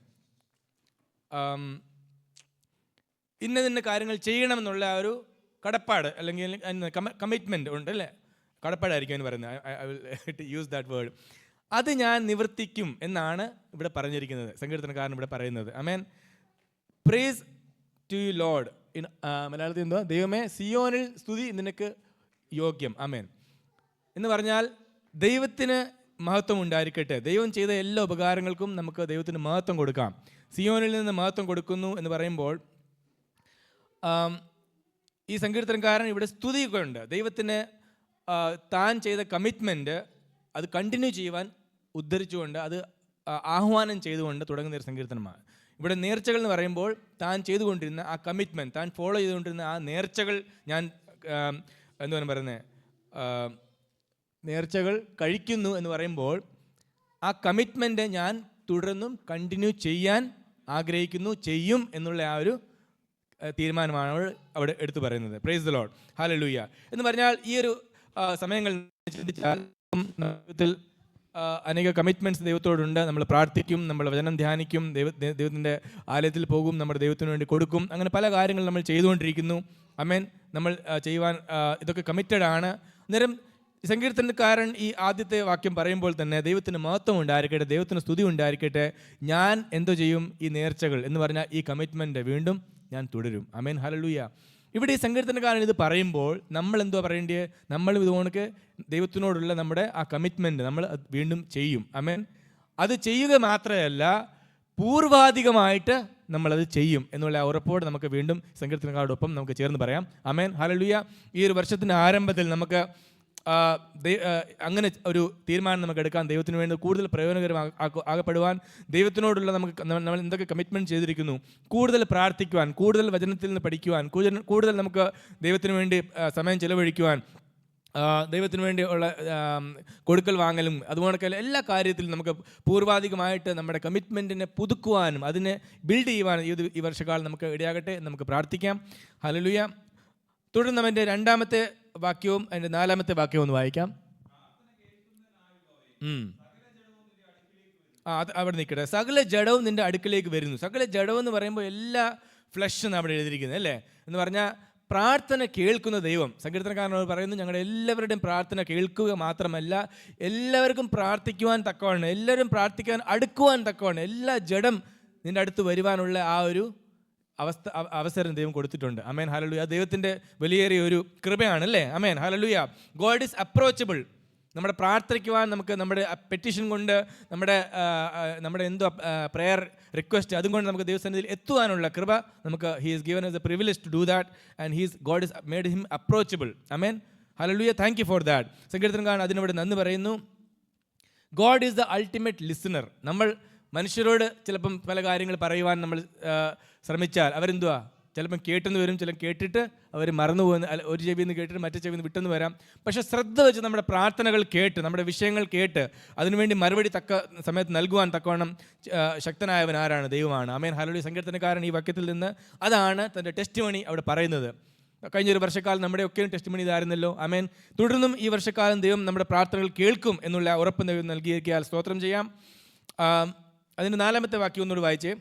ഇന്ന കാര്യങ്ങൾ ചെയ്യണമെന്നുള്ള ആ ഒരു കടപ്പാട് അല്ലെങ്കിൽ കമ്മിറ്റ്മെൻറ്റ് ഉണ്ട്, അല്ലേ? കടപ്പാടായിരിക്കും എന്ന് പറയുന്നത്. I will use that word. അത് ഞാൻ നിവർത്തിക്കും എന്നാണ് ഇവിടെ പറഞ്ഞിരിക്കുന്നത്, സങ്കീർത്തനക്കാരൻ ഇവിടെ പറയുന്നത്. ആമേൻ. Praise to you Lord. മലയാളത്തിൽ എന്തോ, ദൈവമേ സിയോനിൽ സ്തുതി നിനക്ക് യോഗ്യം. ആമേൻ എന്ന് പറഞ്ഞാൽ ദൈവത്തിന് മഹത്വം ഉണ്ടായിരിക്കട്ടെ. ദൈവം ചെയ്ത എല്ലാ ഉപകാരങ്ങൾക്കും നമുക്ക് ദൈവത്തിന് മഹത്വം കൊടുക്കാം. സിയോനിൽ നിന്ന് മഹത്വം കൊടുക്കുന്നു എന്ന് പറയുമ്പോൾ ഈ സങ്കീർത്തനക്കാരൻ ഇവിടെ സ്തുതിയുണ്ട്. ദൈവത്തിന് താൻ ചെയ്ത കമ്മിറ്റ്മെൻറ്റ് അത് കണ്ടിന്യൂ ചെയ്യുവാൻ ഉദ്ധരിച്ചുകൊണ്ട്, അത് ആഹ്വാനം ചെയ്തുകൊണ്ട് തുടങ്ങുന്ന ഒരു സങ്കീർത്തനമാണ്. ഇവിടെ നേർച്ചകൾ എന്ന് പറയുമ്പോൾ താൻ ചെയ്തുകൊണ്ടിരുന്ന ആ കമ്മിറ്റ്മെൻറ്റ്, താൻ ഫോളോ ചെയ്തുകൊണ്ടിരുന്ന ആ നേർച്ചകൾ, ഞാൻ എന്താണ് പറയുന്നത്, നേർച്ചകൾ കഴിക്കുന്നു എന്ന് പറയുമ്പോൾ ആ കമ്മിറ്റ്മെൻറ്റ് ഞാൻ തുടർന്നും കണ്ടിന്യൂ ചെയ്യാൻ ആഗ്രഹിക്കുന്നു, ചെയ്യും എന്നുള്ള ആ ഒരു തീരുമാനമാണ് അവിടെ എടുത്തു പറയുന്നത്. Price the Lord, hallelujah. എന്ന് പറഞ്ഞാൽ ഈ ഒരു സമയങ്ങൾ ചിന്തിച്ചാൽ ജീവിതത്തിൽ അനേക കമ്മിറ്റ്മെൻറ്റ്സ് ദൈവത്തോടുണ്ട്. നമ്മൾ പ്രാർത്ഥിക്കും, നമ്മൾ വചനം ധ്യാനിക്കും, ദൈവത്തിൻ്റെ ആലയത്തിൽ പോകും, നമ്മുടെ ദൈവത്തിന് വേണ്ടി കൊടുക്കും, അങ്ങനെ പല കാര്യങ്ങൾ നമ്മൾ ചെയ്തുകൊണ്ടിരിക്കുന്നു. ആമേൻ. നമ്മൾ ചെയ്യുവാൻ ഇതൊക്കെ കമ്മിറ്റഡ് ആണ്. അന്നേരം സങ്കീർത്തനക്കാരൻ ഈ ആദ്യത്തെ വാക്യം പറയുമ്പോൾ തന്നെ ദൈവത്തിന് മഹത്വം ഉണ്ടായിരിക്കട്ടെ, ദൈവത്തിന് സ്തുതി ഉണ്ടായിരിക്കട്ടെ, ഞാൻ എന്തോ ചെയ്യും, ഈ നേർച്ചകൾ എന്ന് പറഞ്ഞാൽ ഈ കമ്മിറ്റ്മെൻറ്റ് വീണ്ടും ഞാൻ തുടരും. ആമേൻ, ഹല്ലേലൂയ. ഇവിടെ ഈ സങ്കീർത്തനക്കാരൻ ഇത് പറയുമ്പോൾ നമ്മൾ എന്തോ പറയേണ്ടത്, നമ്മൾ ഇതുകൊണ്ട് ദൈവത്തിനോടുള്ള നമ്മുടെ ആ കമ്മിറ്റ്മെൻറ്റ് നമ്മൾ വീണ്ടും ചെയ്യും. ആമേൻ. അത് ചെയ്യുക മാത്രമല്ല, പൂർവാധികമായിട്ട് നമ്മളത് ചെയ്യും എന്നുള്ള ആ ഉറപ്പോടെ നമുക്ക് വീണ്ടും സങ്കീർത്തനക്കാരോടൊപ്പം നമുക്ക് ചേർന്ന് പറയാം. ആമേൻ, ഹല്ലേലൂയ. ഈ ഒരു വർഷത്തിൻ്റെ ആരംഭത്തിൽ നമുക്ക് അങ്ങനെ ഒരു തീരുമാനം നമുക്ക് എടുക്കാൻ, ദൈവത്തിന് വേണ്ടി കൂടുതൽ പ്രയോജനകരമാകപ്പെടുവാൻ, ദൈവത്തിനോടുള്ള നമ്മൾ എന്തൊക്കെ കമ്മിറ്റ്മെൻറ്റ് ചെയ്തിരിക്കുന്നു, കൂടുതൽ പ്രാർത്ഥിക്കുവാൻ, കൂടുതൽ വചനത്തിൽ നിന്ന് പഠിക്കുവാൻ, കൂടുതൽ നമുക്ക് ദൈവത്തിന് വേണ്ടി സമയം ചെലവഴിക്കുവാൻ, ദൈവത്തിന് വേണ്ടി ഉള്ള കൊടുക്കൽ വാങ്ങലും അതുകൊണ്ടൊക്കെ എല്ലാ കാര്യത്തിലും നമുക്ക് പൂർവാധികമായിട്ട് നമ്മുടെ കമ്മിറ്റ്മെൻറ്റിനെ പുതുക്കുവാനും അതിനെ ബിൽഡ് ചെയ്യുവാനും ഈ വർഷക്കാലം നമുക്ക് ഇടയാകട്ടെ. നമുക്ക് പ്രാർത്ഥിക്കാം. ഹല്ലേലൂയ. തുടർന്ന് അവൻ്റെ രണ്ടാമത്തെ വാക്യവും അതിൻ്റെ നാലാമത്തെ വാക്യവും ഒന്ന് വായിക്കാം. അത് അവിടെ നിൽക്കട്ടെ. സകല ജഡവും നിൻ്റെ അടുക്കിലേക്ക് വരുന്നു. സകല ജഡവും എന്ന് പറയുമ്പോൾ എല്ലാ ഫ്ലഷ് എന്ന് അവിടെ എഴുതിയിരിക്കുന്നത്, അല്ലേ? എന്ന് പറഞ്ഞാൽ പ്രാർത്ഥന കേൾക്കുന്ന ദൈവം. സങ്കീർത്തനക്കാരനോട് പറയുന്നു, ഞങ്ങളുടെ എല്ലാവരുടെയും പ്രാർത്ഥന കേൾക്കുക മാത്രമല്ല, എല്ലാവർക്കും പ്രാർത്ഥിക്കുവാൻ തക്കവണ്ണം, എല്ലാവരും പ്രാർത്ഥിക്കാൻ അടുക്കുവാൻ തക്കവണ്ണം എല്ലാ ജഡം നിൻ്റെ അടുത്ത് വരുവാനുള്ള ആ ഒരു അവസരം ദൈവം കൊടുത്തിട്ടുണ്ട്. ആമേൻ, ഹല്ലേലൂയ. ദൈവത്തിൻ്റെ വലിയേറിയ ഒരു കൃപയാണ്, അല്ലേ? ആമേൻ, ഹല്ലേലൂയ. God is approachable. നമ്മുടെ പ്രാർത്ഥിക്കുവാൻ നമുക്ക് നമ്മുടെ പെറ്റീഷൻ കൊണ്ട് നമ്മുടെ എന്തോ പ്രെയർ റിക്വസ്റ്റ് അതുകൊണ്ട് നമുക്ക് ദൈവസന്നിധിയിൽ എത്തുവാനുള്ള കൃപ നമുക്ക് he is given as a privilege to do that and God is made him approachable. ആമേൻ, ഹല്ലേലൂയ. Thank you for that. സങ്കീർത്തനക്കാരൻ അതിനോട് നന്ദി പറയുന്നു. God is the ultimate listener. നമ്മൾ മനുഷ്യരോട് ചിലപ്പം പല കാര്യങ്ങൾ പറയുവാൻ നമ്മൾ ശ്രമിച്ചാൽ അവരെന്തുവാ, ചിലപ്പം കേട്ടെന്ന് വരും, ചിലപ്പോൾ കേട്ടിട്ട് അവർ മറന്നു പോകുന്ന, ഒരു ചെവിയിൽ നിന്ന് കേട്ടിട്ട് മറ്റേ ചെവിയിൽ നിന്ന് വിട്ടെന്ന് വരാം. പക്ഷേ ശ്രദ്ധ വെച്ച് നമ്മുടെ പ്രാർത്ഥനകൾ കേട്ട്, നമ്മുടെ വിഷയങ്ങൾ കേട്ട് അതിനുവേണ്ടി മറുപടി തക്ക സമയത്ത് നൽകുവാൻ തക്കവണ്ണം ശക്തനായവൻ ആരാണ്? ദൈവമാണ്. ആമേൻ, ഹല്ലേലൂയ. സങ്കീർത്തനക്കാരൻ ഈ വാക്യത്തിൽ നിന്ന് അതാണ് തൻ്റെ ടെസ്റ്റിമണി അവിടെ പറയുന്നത്. കഴിഞ്ഞൊരു വർഷക്കാലം നമ്മുടെ ഒക്കെയും ടെസ്റ്റിമണി ഇതായിരുന്നല്ലോ. ആമേൻ. തുടർന്നും ഈ വർഷക്കാലം ദൈവം നമ്മുടെ പ്രാർത്ഥനകൾ കേൾക്കും എന്നുള്ള ഉറപ്പ് ദൈവം നൽകിയിരിക്കാൻ സ്തോത്രം ചെയ്യാം. അതിൻ്റെ നാലാമത്തെ വാക്യം ഒന്നുകൂടി വായിച്ചേ.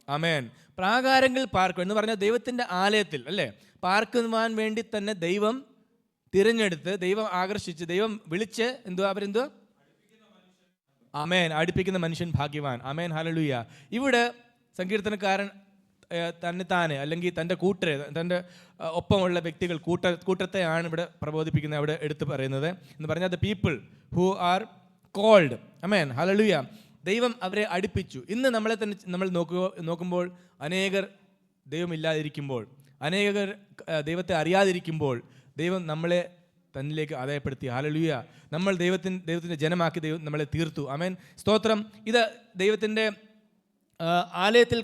ആമേൻ. പ്രാകാരങ്ങൾ പാർക്കും എന്ന് പറഞ്ഞാൽ ദൈവത്തിൻ്റെ ആലയത്തിൽ, അല്ലേ, പാർക്കുവാൻ വേണ്ടി തന്നെ ദൈവം തിരഞ്ഞെടുത്ത്, ദൈവം ആകർഷിച്ച്, ദൈവം വിളിച്ച് അവരെന്തുവാ? ആമേൻ, അടുപ്പിക്കുന്ന മനുഷ്യൻ ഭാഗ്യവാൻ. ആമേൻ, ഹല്ലേലൂയ. ഇവിടെ സങ്കീർത്തനക്കാരൻ താനെ അല്ലെങ്കിൽ തൻ്റെ കൂട്ടരെ, തൻ്റെ ഒപ്പമുള്ള വ്യക്തികൾ, കൂട്ടത്തെയാണ് ഇവിടെ പ്രബോധിപ്പിക്കുന്നത്, അവിടെ എടുത്ത് പറയുന്നത്. എന്ന് പറഞ്ഞാൽ the people who are called. ആമേൻ, ഹല്ലേലൂയ. ദൈവം അവരെ അടുപ്പിച്ചു. ഇന്ന് നമ്മളെ തന്നെ നമ്മൾ നോക്കുമ്പോൾ അനേകർ ദൈവമില്ലാതിരിക്കുമ്പോൾ, അനേകർ ദൈവത്തെ അറിയാതിരിക്കുമ്പോൾ, ദൈവം നമ്മളെ തന്നിലേക്ക് ആദായപ്പെടുത്തി. ഹല്ലേലൂയ. നമ്മൾ ദൈവത്തിൻ്റെ ജനമാക്കി ദൈവം നമ്മളെ തീർത്തു. ആമേൻ. സ്തോത്രം. ഇത് ദൈവത്തിൻ്റെ ആലയത്തിൽ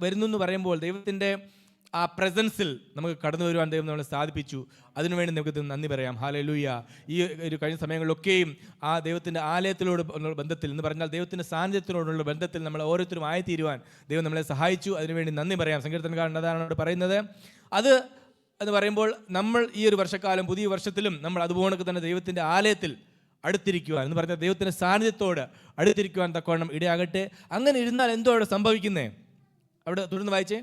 വരുന്നു എന്ന് പറയുമ്പോൾ ദൈവത്തിൻ്റെ ആ പ്രസൻസിൽ നമുക്ക് കടന്നു വരുവാൻ ദൈവം നമ്മളെ സാധിപ്പിച്ചു. അതിനുവേണ്ടി നമുക്ക് നന്ദി പറയാം. ഹല്ലേലൂയ. ഈ ഒരു കഴിഞ്ഞ സമയങ്ങളിലൊക്കെയും ആ ദൈവത്തിൻ്റെ ആലയത്തിലോട് ബന്ധത്തിൽ എന്ന് പറഞ്ഞാൽ ദൈവത്തിൻ്റെ സാന്നിധ്യത്തിനോടുള്ള ബന്ധത്തിൽ നമ്മൾ ഓരോരുത്തരും ആയിത്തീരുവാൻ ദൈവം നമ്മളെ സഹായിച്ചു. അതിനുവേണ്ടി നന്ദി പറയാം. സങ്കീർത്തനക്കാരൻ അതാണ് പറയുന്നത്. അത് എന്ന് പറയുമ്പോൾ നമ്മൾ ഈ ഒരു വർഷക്കാലം പുതിയ വർഷത്തിലും നമ്മൾ അതുപോലെ തന്നെ ദൈവത്തിൻ്റെ ആലയത്തിൽ അടുത്തിരിക്കുവാൻ എന്ന് പറഞ്ഞാൽ ദൈവത്തിൻ്റെ സാന്നിധ്യത്തോട് അടുത്തിരിക്കുവാൻ തക്കവണ്ണം ഇടയാകട്ടെ. അങ്ങനെ ഇരുന്നാൽ എന്തോ അവിടെ സംഭവിക്കുന്നേ? അവിടെ തുടർന്ന് വായിച്ചേ.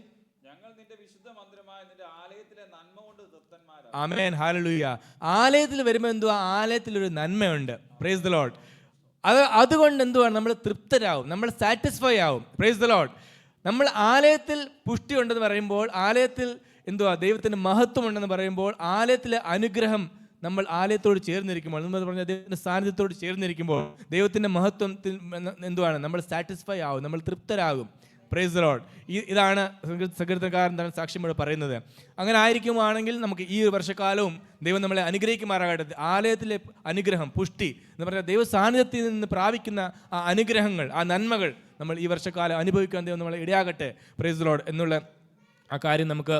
ആമേൻ. ഹല്ലേലൂയ. ആലയത്തിൽ വരുമ്പോൾ എന്തുവാ? ആലയത്തിലൊരു നന്മയുണ്ട്. Praise the Lord. അതുകൊണ്ട് എന്തുവാണ്? നമ്മൾ തൃപ്തരാകും, നമ്മൾ സാറ്റിസ്ഫൈ ആവും. Praise the Lord. നമ്മൾ ആലയത്തിൽ പുഷ്ടി ഉണ്ടെന്ന് പറയുമ്പോൾ, ആലയത്തിൽ എന്തുവാ ദൈവത്തിൻ്റെ മഹത്വം ഉണ്ടെന്ന് പറയുമ്പോൾ, ആലയത്തിലെ അനുഗ്രഹം നമ്മൾ ആലയത്തോട് ചേർന്നിരിക്കുമ്പോൾ, നമ്മൾ പറഞ്ഞ ദൈവത്തിൻ്റെ സാന്നിധ്യത്തോട് ചേർന്നിരിക്കുമ്പോൾ ദൈവത്തിൻ്റെ മഹത്വത്തിൽ എന്തുവാണ്? നമ്മൾ സാറ്റിസ്ഫൈ ആവും, നമ്മൾ തൃപ്തരാകും. Price the Lord. ഇതാണ് സങ്കീർത്തനക്കാരൻ സാക്ഷ്യം പറയുന്നത്. അങ്ങനെ ആയിരിക്കുവാണെങ്കിൽ നമുക്ക് ഈ വർഷക്കാലവും ദൈവം നമ്മളെ അനുഗ്രഹിക്കുമാറാകട്ടെ. ആലയത്തിലെ അനുഗ്രഹം, പുഷ്ടി എന്ന് പറഞ്ഞാൽ ദൈവ സാന്നിധ്യത്തിൽ നിന്ന് പ്രാപിക്കുന്ന ആ അനുഗ്രഹങ്ങൾ, ആ നന്മകൾ നമ്മൾ ഈ വർഷക്കാലം അനുഭവിക്കാൻ ദൈവം നമ്മളെ ഇടയാകട്ടെ. പ്രൈസ് ദി ലോർഡ് എന്നുള്ള ആ കാര്യം നമുക്ക്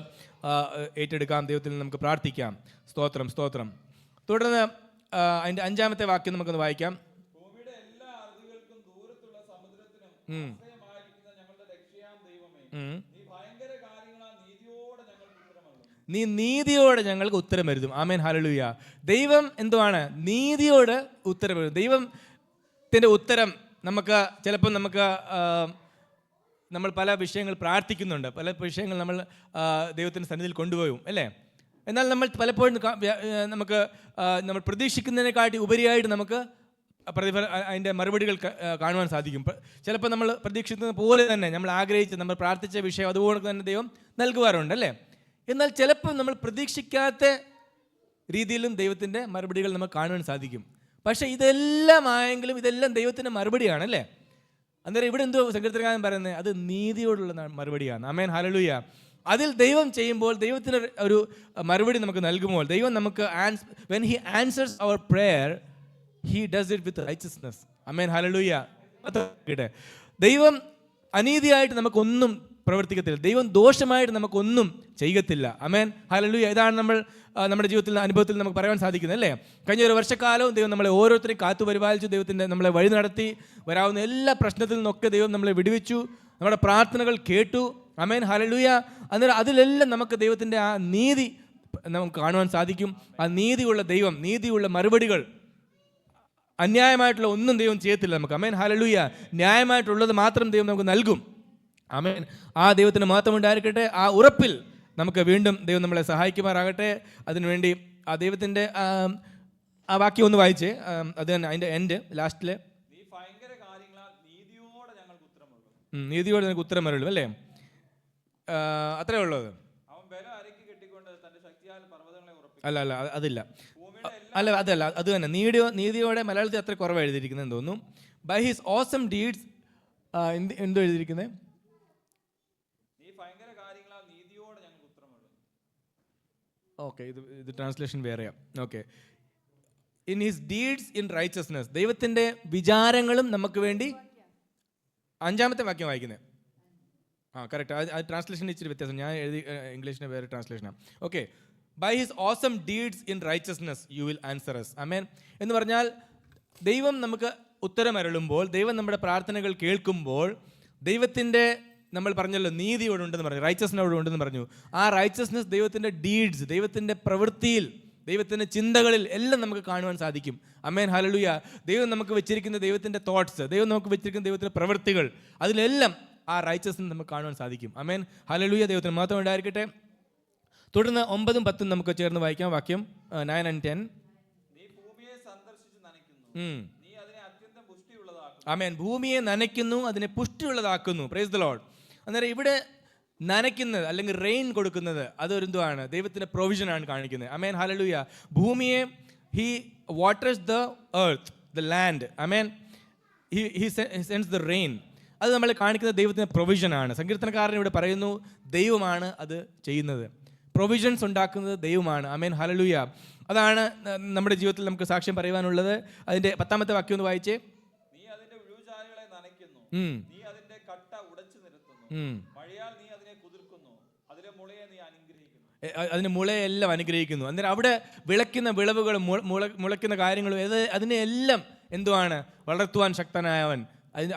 ഏറ്റെടുക്കാം. ദൈവത്തിൽ നമുക്ക് പ്രാർത്ഥിക്കാം. സ്തോത്രം, സ്തോത്രം. തുടർന്ന് അതിൻ്റെ 5-ാമത്തെ വാക്യം നമുക്കൊന്ന് വായിക്കാം. നീ നീതിയോടെ ഞങ്ങൾക്ക് ഉത്തരം വരുത്തും. ആമേൻ. ഹല്ലേലൂയ. ദൈവം എന്തുവാണ്? നീതിയോട് ഉത്തരം വരുത്തും. ദൈവത്തിൻ്റെ ഉത്തരം നമുക്ക് ചിലപ്പോൾ നമ്മൾ പല വിഷയങ്ങൾ പ്രാർത്ഥിക്കുന്നുണ്ട്, പല വിഷയങ്ങൾ നമ്മൾ ദൈവത്തിൻ്റെ സന്നിധിയിൽ കൊണ്ടുപോകും അല്ലേ? എന്നാൽ നമ്മൾ പലപ്പോഴും നമ്മൾ പ്രതീക്ഷിക്കുന്നതിനെക്കാട്ടി ഉപരിയായിട്ട് നമുക്ക് അതിൻ്റെ മറുപടികൾ കാണുവാൻ സാധിക്കും. ചിലപ്പോൾ നമ്മൾ പ്രതീക്ഷിക്കുന്നത് പോലെ തന്നെ നമ്മൾ ആഗ്രഹിച്ച് നമ്മൾ പ്രാർത്ഥിച്ച വിഷയം അതുപോലെ തന്നെ ദൈവം നൽകുവാറുണ്ട് അല്ലേ? എന്നാൽ ചിലപ്പോൾ നമ്മൾ പ്രതീക്ഷിക്കാത്ത രീതിയിലും ദൈവത്തിൻ്റെ മറുപടികൾ നമുക്ക് കാണുവാൻ സാധിക്കും. പക്ഷേ ഇതെല്ലാം ആയെങ്കിലും ഇതെല്ലാം ദൈവത്തിൻ്റെ മറുപടിയാണ് അല്ലേ? അന്നേരം ഇവിടെ എന്തോ സങ്കീർത്തനക്കാരൻ പറയുന്നത്? അത് നീതിയോടുള്ള മറുപടിയാണ്. ആമേൻ. ഹല്ലേലൂയ. അതിൽ ദൈവം ചെയ്യുമ്പോൾ, ദൈവത്തിന് ഒരു മറുപടി നമുക്ക് നൽകുമ്പോൾ, ദൈവം നമുക്ക് when he answers our prayer, he does it with righteousness. ആമേൻ. ഹല്ലേലൂയ. ദൈവം അനീതിയായിട്ട് നമുക്കൊന്നും പ്രവർത്തിക്കത്തില്ല. ദൈവം ദോഷമായിട്ട് നമുക്കൊന്നും ചെയ്യത്തില്ല. ആമേൻ. ഹല്ലേലൂയ. ഇതാണ് നമ്മൾ നമ്മുടെ ജീവിതത്തിൽ അനുഭവത്തിൽ നമുക്ക് പറയാൻ സാധിക്കുന്നത് അല്ലേ? കഴിഞ്ഞ ഒരു വർഷക്കാലവും ദൈവം നമ്മളെ ഓരോരുത്തരെയും കാത്തു പരിപാലിച്ചു. ദൈവത്തിൻ്റെ നമ്മളെ വഴി നടത്തി. വരാവുന്ന എല്ലാ പ്രശ്നത്തിൽ നിന്നൊക്കെ ദൈവം നമ്മളെ വിടുവിച്ചു. നമ്മുടെ പ്രാർത്ഥനകൾ കേട്ടു. ആമേൻ. ഹല്ലേലൂയ. അന്നേരം അതിലെല്ലാം നമുക്ക് ദൈവത്തിൻ്റെ ആ നീതി നമുക്ക് കാണുവാൻ സാധിക്കും. ആ നീതിയുള്ള ദൈവം, നീതിയുള്ള മറുപടികൾ, അന്യായമായിട്ടുള്ള ഒന്നും ദൈവം ചെയ്യത്തില്ല നമുക്ക്. ആമേൻ. ഹല്ലേലൂയ. ന്യായമായിട്ടുള്ളത് മാത്രം ദൈവം നമുക്ക് നൽകും. ആമേൻ. ആ ദൈവത്തിന് മഹത്വം ഉണ്ടായിരിക്കട്ടെ. ആ ഉറപ്പിൽ നമുക്ക് വീണ്ടും ദൈവം നമ്മളെ സഹായിക്കുമാറാകട്ടെ. അതിനുവേണ്ടി ആ ദൈവത്തിൻ്റെ ആ വാക്യം ഒന്ന് വായിച്ചേ. അത് തന്നെ അതിൻ്റെ എൻഡ് ലാസ്റ്റില്, നീതിയോടെ ഞങ്ങൾക്ക് ഉത്തരം അരുളും അല്ലേ? അത്രേ ഉള്ളത്. അല്ല അതില്ല, അല്ല അതല്ല, അത് തന്നെ നീതിയോടെ മലയാളത്തിൽ അത്ര കുറവ് എഴുതിയിരിക്കുന്നത് തോന്നുന്നു. ബൈ ഹിസ് ഓസം ഡീഡ്സ് എന്തോ എഴുതിയിരിക്കുന്നത്? ഓക്കെ, ഇത് ട്രാൻസ്ലേഷൻ വേറെയാ. Okay, in his deeds in righteousness. ദൈവത്തിൻ്റെ വിചാരങ്ങളും നമുക്ക് വേണ്ടി. 5-ാമത്തെ വാക്യം വായിക്കുന്നത്. കറക്റ്റ്. അത് ട്രാൻസ്ലേഷൻ ഇച്ചിരി വ്യത്യാസം. ഞാൻ എഴുതി ഇംഗ്ലീഷിന് വേറെ ട്രാൻസ്ലേഷനാണ്. Okay, by his awesome deeds in righteousness you will answer us. ആമേൻ. എന്ന് പറഞ്ഞാൽ ദൈവം നമുക്ക് ഉത്തരമരുളുമ്പോൾ, ദൈവം നമ്മുടെ പ്രാർത്ഥനകൾ കേൾക്കുമ്പോൾ, ദൈവത്തിൻ്റെ നമ്മൾ പറഞ്ഞല്ലോ നീതിയോടുണ്ടെന്ന് പറഞ്ഞു, റൈച്ചസ്നോടുണ്ടെന്ന് പറഞ്ഞു. ആ റൈച്ചസ്നെസ് ദൈവത്തിൻ്റെ ഡീഡ്സ്, ദൈവത്തിൻ്റെ പ്രവൃത്തിയിൽ, ദൈവത്തിൻ്റെ ചിന്തകളിൽ എല്ലാം നമുക്ക് കാണുവാൻ സാധിക്കും. ആമേൻ. ഹല്ലേലൂയ. ദൈവം നമുക്ക് വെച്ചിരിക്കുന്ന ദൈവത്തിൻ്റെ തോട്ട്സ്, ദൈവം നമുക്ക് വെച്ചിരിക്കുന്ന ദൈവത്തിൻ്റെ പ്രവൃത്തികൾ, അതിലെല്ലാം ആ റൈച്ചസ്നെസ് നമുക്ക് കാണുവാൻ സാധിക്കും. ആമേൻ. ഹല്ലേലൂയ. ദൈവത്തിന് മാത്രം ഉണ്ടായിരിക്കട്ടെ. തുടർന്ന് 9ഉം 10ഉം നമുക്ക് ചേർന്ന് വായിക്കാം. വാക്യം 9 and 10. ആമേൻ. ഭൂമിയെ നനയ്ക്കുന്നു, അതിനെ പുഷ്ടിയുള്ളതാക്കുന്നു. Price the Lord. അന്നേരം ഇവിടെ നനയ്ക്കുന്നത് അല്ലെങ്കിൽ റെയിൻ കൊടുക്കുന്നത് അതൊരെന്തുവാണ്? ദൈവത്തിൻ്റെ പ്രൊവിഷനാണ് കാണിക്കുന്നത്. ആമേൻ. ഹല്ലേലൂയ. ഭൂമിയെ he waters the earth, the land. ആമേൻ. He sends the rain. അത് നമ്മൾ കാണിക്കുന്ന ദൈവത്തിൻ്റെ പ്രൊവിഷനാണ്. സങ്കീർത്തനക്കാരൻ ഇവിടെ പറയുന്നു ദൈവമാണ് അത് ചെയ്യുന്നത്. പ്രൊവിഷൻസ് ഉണ്ടാക്കുന്നത് ദൈവമാണ്. ആമേൻ, ഹല്ലേലൂയ. അതാണ് നമ്മുടെ ജീവിതത്തിൽ നമുക്ക് സാക്ഷ്യം പറയുവാനുള്ളത്. അതിന്റെ 10ാമത്തെ വാക്യം ഒന്ന് വായിച്ചേ. നീ അതിന്റെ ഉഴുചാലുകളെ നനയ്ക്കുന്നു, നീ അതിന്റെ കട്ട ഉടച്ചു നിരത്തുന്നു, മഴയാൽ നീ അതിനെ കുതിർക്കുന്നു, അതിലെ മുളയെ നീ അനുഗ്രഹിക്കുന്നു. അതിന് മുളയെല്ലാം അനുഗ്രഹിക്കുന്നു. അന്നേരം അവിടെ വിളയ്ക്കുന്ന വിളവുകളും മുളയ്ക്കുന്ന കാര്യങ്ങളും അതിനെല്ലാം എന്തുവാണ്? വളർത്തുവാൻ ശക്തനായവൻ,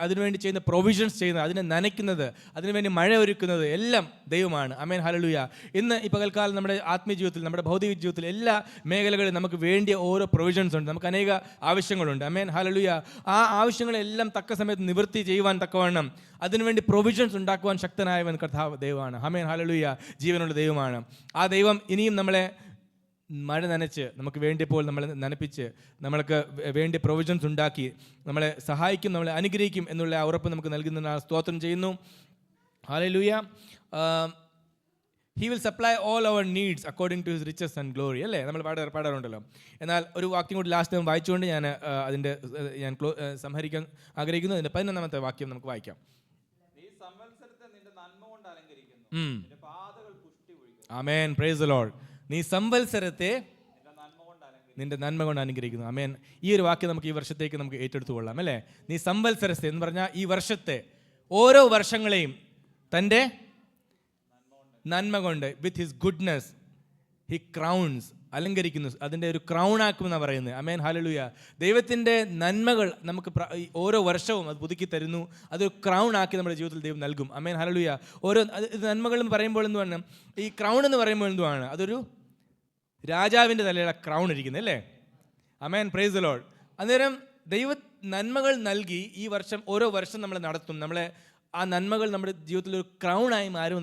അതിനുവേണ്ടി ചെയ്യുന്ന പ്രൊവിഷൻസ് ചെയ്യുന്നത്, അതിനെ നനയ്ക്കുന്നത്, അതിനുവേണ്ടി മഴ ഒരുക്കുന്നത് എല്ലാം ദൈവമാണ്. ആമേൻ, ഹല്ലേലൂയ. ഇന്ന് ഈ പകൽക്കാലം നമ്മുടെ ആത്മീയ ജീവിതത്തിൽ, നമ്മുടെ ഭൗതിക ജീവിതത്തിൽ എല്ലാ മേഖലകളിലും നമുക്ക് വേണ്ടിയ ഓരോ പ്രൊവിഷൻസ് ഉണ്ട്. നമുക്ക് അനേക ആവശ്യങ്ങളുണ്ട്. ആമേൻ, ഹല്ലേലൂയ. ആ ആവശ്യങ്ങളെല്ലാം തക്ക സമയത്ത് നിവൃത്തി ചെയ്യുവാൻ തക്കവണ്ണം അതിനുവേണ്ടി പ്രൊവിഷൻസ് ഉണ്ടാക്കുവാൻ ശക്തനായവൻ കർത്താവ് ദൈവമാണ്. ആമേൻ, ഹല്ലേലൂയ. ജീവനുള്ള ദൈവമാണ്. ആ ദൈവം ഇനിയും നമ്മളെ മഴ നനച്ച്, നമുക്ക് വേണ്ടിയപ്പോൾ നമ്മളെ നനപ്പിച്ച്, നമ്മൾക്ക് വേണ്ടി പ്രൊവിഷൻസ് ഉണ്ടാക്കി നമ്മളെ സഹായിക്കും, നമ്മളെ അനുഗ്രഹിക്കും എന്നുള്ള ആ ഉറപ്പ് നമുക്ക് നൽകുന്ന സ്തോത്രം ചെയ്യുന്നു. ഹല്ലേലൂയ. He will supply all our needs according to his riches and glory, അല്ലേ? നമ്മൾ പാടാറുണ്ടല്ലോ. എന്നാൽ ഒരു വാക്യം കൂടി ലാസ്റ്റ് വായിച്ചുകൊണ്ട് ഞാൻ സംഹരിക്കാൻ ആഗ്രഹിക്കുന്നു. അതിൻ്റെ 11ാമത്തെ വാക്യം നമുക്ക് വായിക്കാം. നീ സംവത്സരത്തെ നിന്റെ നന്മ കൊണ്ട് അലങ്കരിക്കുന്നു, നിന്റെ പാതകൾ പുഷ്ടി ഒഴുകുന്നു. ആമേൻ, പ്രൈസ് ദി ലോർഡ്. നീ സംവത്സരത്തെ നിന്റെ നന്മ കൊണ്ട് അനുഗ്രഹിക്കുന്നു. ആമേൻ. ഈ ഒരു വാക്യം നമുക്ക് ഈ വർഷത്തേക്ക് നമുക്ക് ഏറ്റെടുത്തു കൊള്ളാം, അല്ലേ? നീ സംവത്സരത്തെ എന്ന് പറഞ്ഞാൽ ഈ വർഷത്തെ ഓരോ വർഷങ്ങളെയും തൻ്റെ നന്മ കൊണ്ട്, with his goodness he crowns, അലങ്കരിക്കുന്നു. അതിൻ്റെ ഒരു ക്രൗൺ ആക്കുമെന്നാണ് പറയുന്നത്. ആമേൻ, ഹല്ലേലൂയ. ദൈവത്തിൻ്റെ നന്മകൾ നമുക്ക് ഓരോ വർഷവും അത് പുതുക്കി തരുന്നു. അതൊരു ക്രൗൺ ആക്കി നമ്മുടെ ജീവിതത്തിൽ ദൈവം നൽകും. ആമേൻ, ഹല്ലേലൂയ. ഓരോ നന്മകൾ എന്ന് പറയുമ്പോൾ എന്തുവാണ്? ഈ ക്രൗൺ എന്ന് പറയുമ്പോൾ എന്തുവാണ്? അതൊരു രാജാവിൻ്റെ തലയുടെ ക്രൗൺ ഇരിക്കുന്നത്, അല്ലേ? ആമേൻ, പ്രൈസ് ദി ലോർഡ്. അന്നേരം ദൈവ നന്മകൾ നൽകി ഈ വർഷം, ഓരോ വർഷം നമ്മൾ നടത്തും. നമ്മളെ ആ നന്മകൾ നമ്മുടെ ജീവിതത്തിൽ ഒരു ക്രൗൺ ആയി മാറും.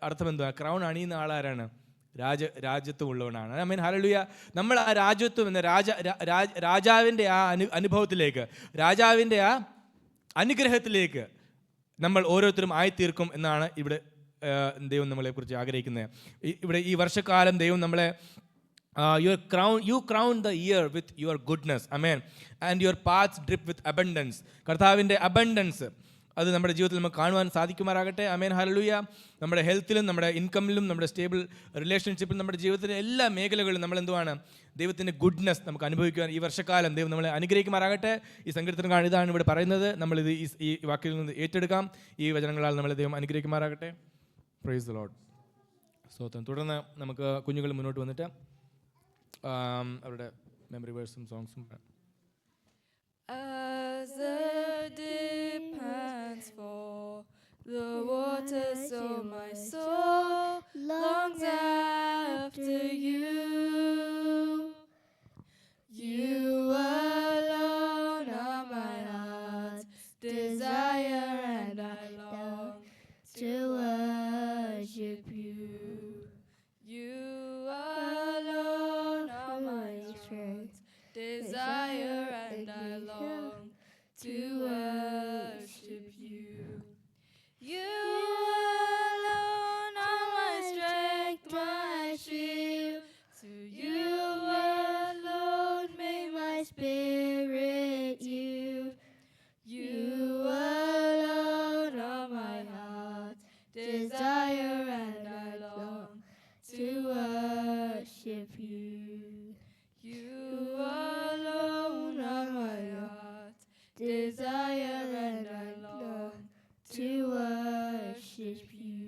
അർത്ഥം എന്തുവാണ്? ക്രൗൺ അണിയുന്ന ആളാരാണ്? രാജ്യത്വം ഉള്ളവനാണ്. ആമേൻ, ഹല്ലേലൂയ. നമ്മൾ ആ രാജ്യത്വം എന്ന രാജാവിൻ്റെ ആ അനുഭവത്തിലേക്ക്, രാജാവിൻ്റെ ആ അനുഗ്രഹത്തിലേക്ക് നമ്മൾ ഓരോരുത്തരും ആയിത്തീർക്കും എന്നാണ് ഇവിടെ ദൈവം നമ്മളെക്കുറിച്ച് ആഗ്രഹിക്കുന്നത്. ഇവിടെ ഈ വർഷക്കാലം ദൈവം നമ്മളെ you crown the year with your goodness, amen, and your paths drip with abundance. കർത്താവിൻ്റെ അബണ്ടൻസ് അത് നമ്മുടെ ജീവിതത്തിൽ നമുക്ക് കാണുവാൻ സാധിക്കുമാറാകട്ടെ. ആമേൻ, ഹല്ലേലൂയ. നമ്മുടെ ഹെൽത്തിലും, നമ്മുടെ ഇൻകമിലും, നമ്മുടെ സ്റ്റേബിൾ റിലേഷൻഷിപ്പിലും, നമ്മുടെ ജീവിതത്തിലെ എല്ലാ മേഖലകളിലും നമ്മൾ എന്തുവാണ്? ദൈവത്തിൻ്റെ ഗുഡ്നെസ് നമുക്ക് അനുഭവിക്കുവാൻ ഈ വർഷക്കാലം ദൈവം നമ്മളെ അനുഗ്രഹിക്കുമാറാകട്ടെ. ഈ സങ്കീർത്തനം ഇതാണ് ഇവിടെ പറയുന്നത്. നമ്മളിത് ഈ വാക്കിൽ നിന്ന് ഏറ്റെടുക്കാം. ഈ വചനങ്ങളാൽ നമ്മളെ ദൈവം അനുഗ്രഹിക്കുമാറാകട്ടെ. Price the Lord. സ്തോത്രം. തുടർന്ന് നമുക്ക് കുഞ്ഞുങ്ങൾ മുന്നോട്ട് വന്നിട്ട് അവരുടെ memory വേഴ്സും സോങ്സും. As the deep pants for the waters, so my soul longs after you. You alone are my heart's desire, and I long to worship you. You alone are my strength, desire, and I long to worship you. You alone are my strength, my shield. To you alone may my spirit yield. You alone are my heart's desire, and I long to worship you. You alone are my heart's desire, and I long to worship you.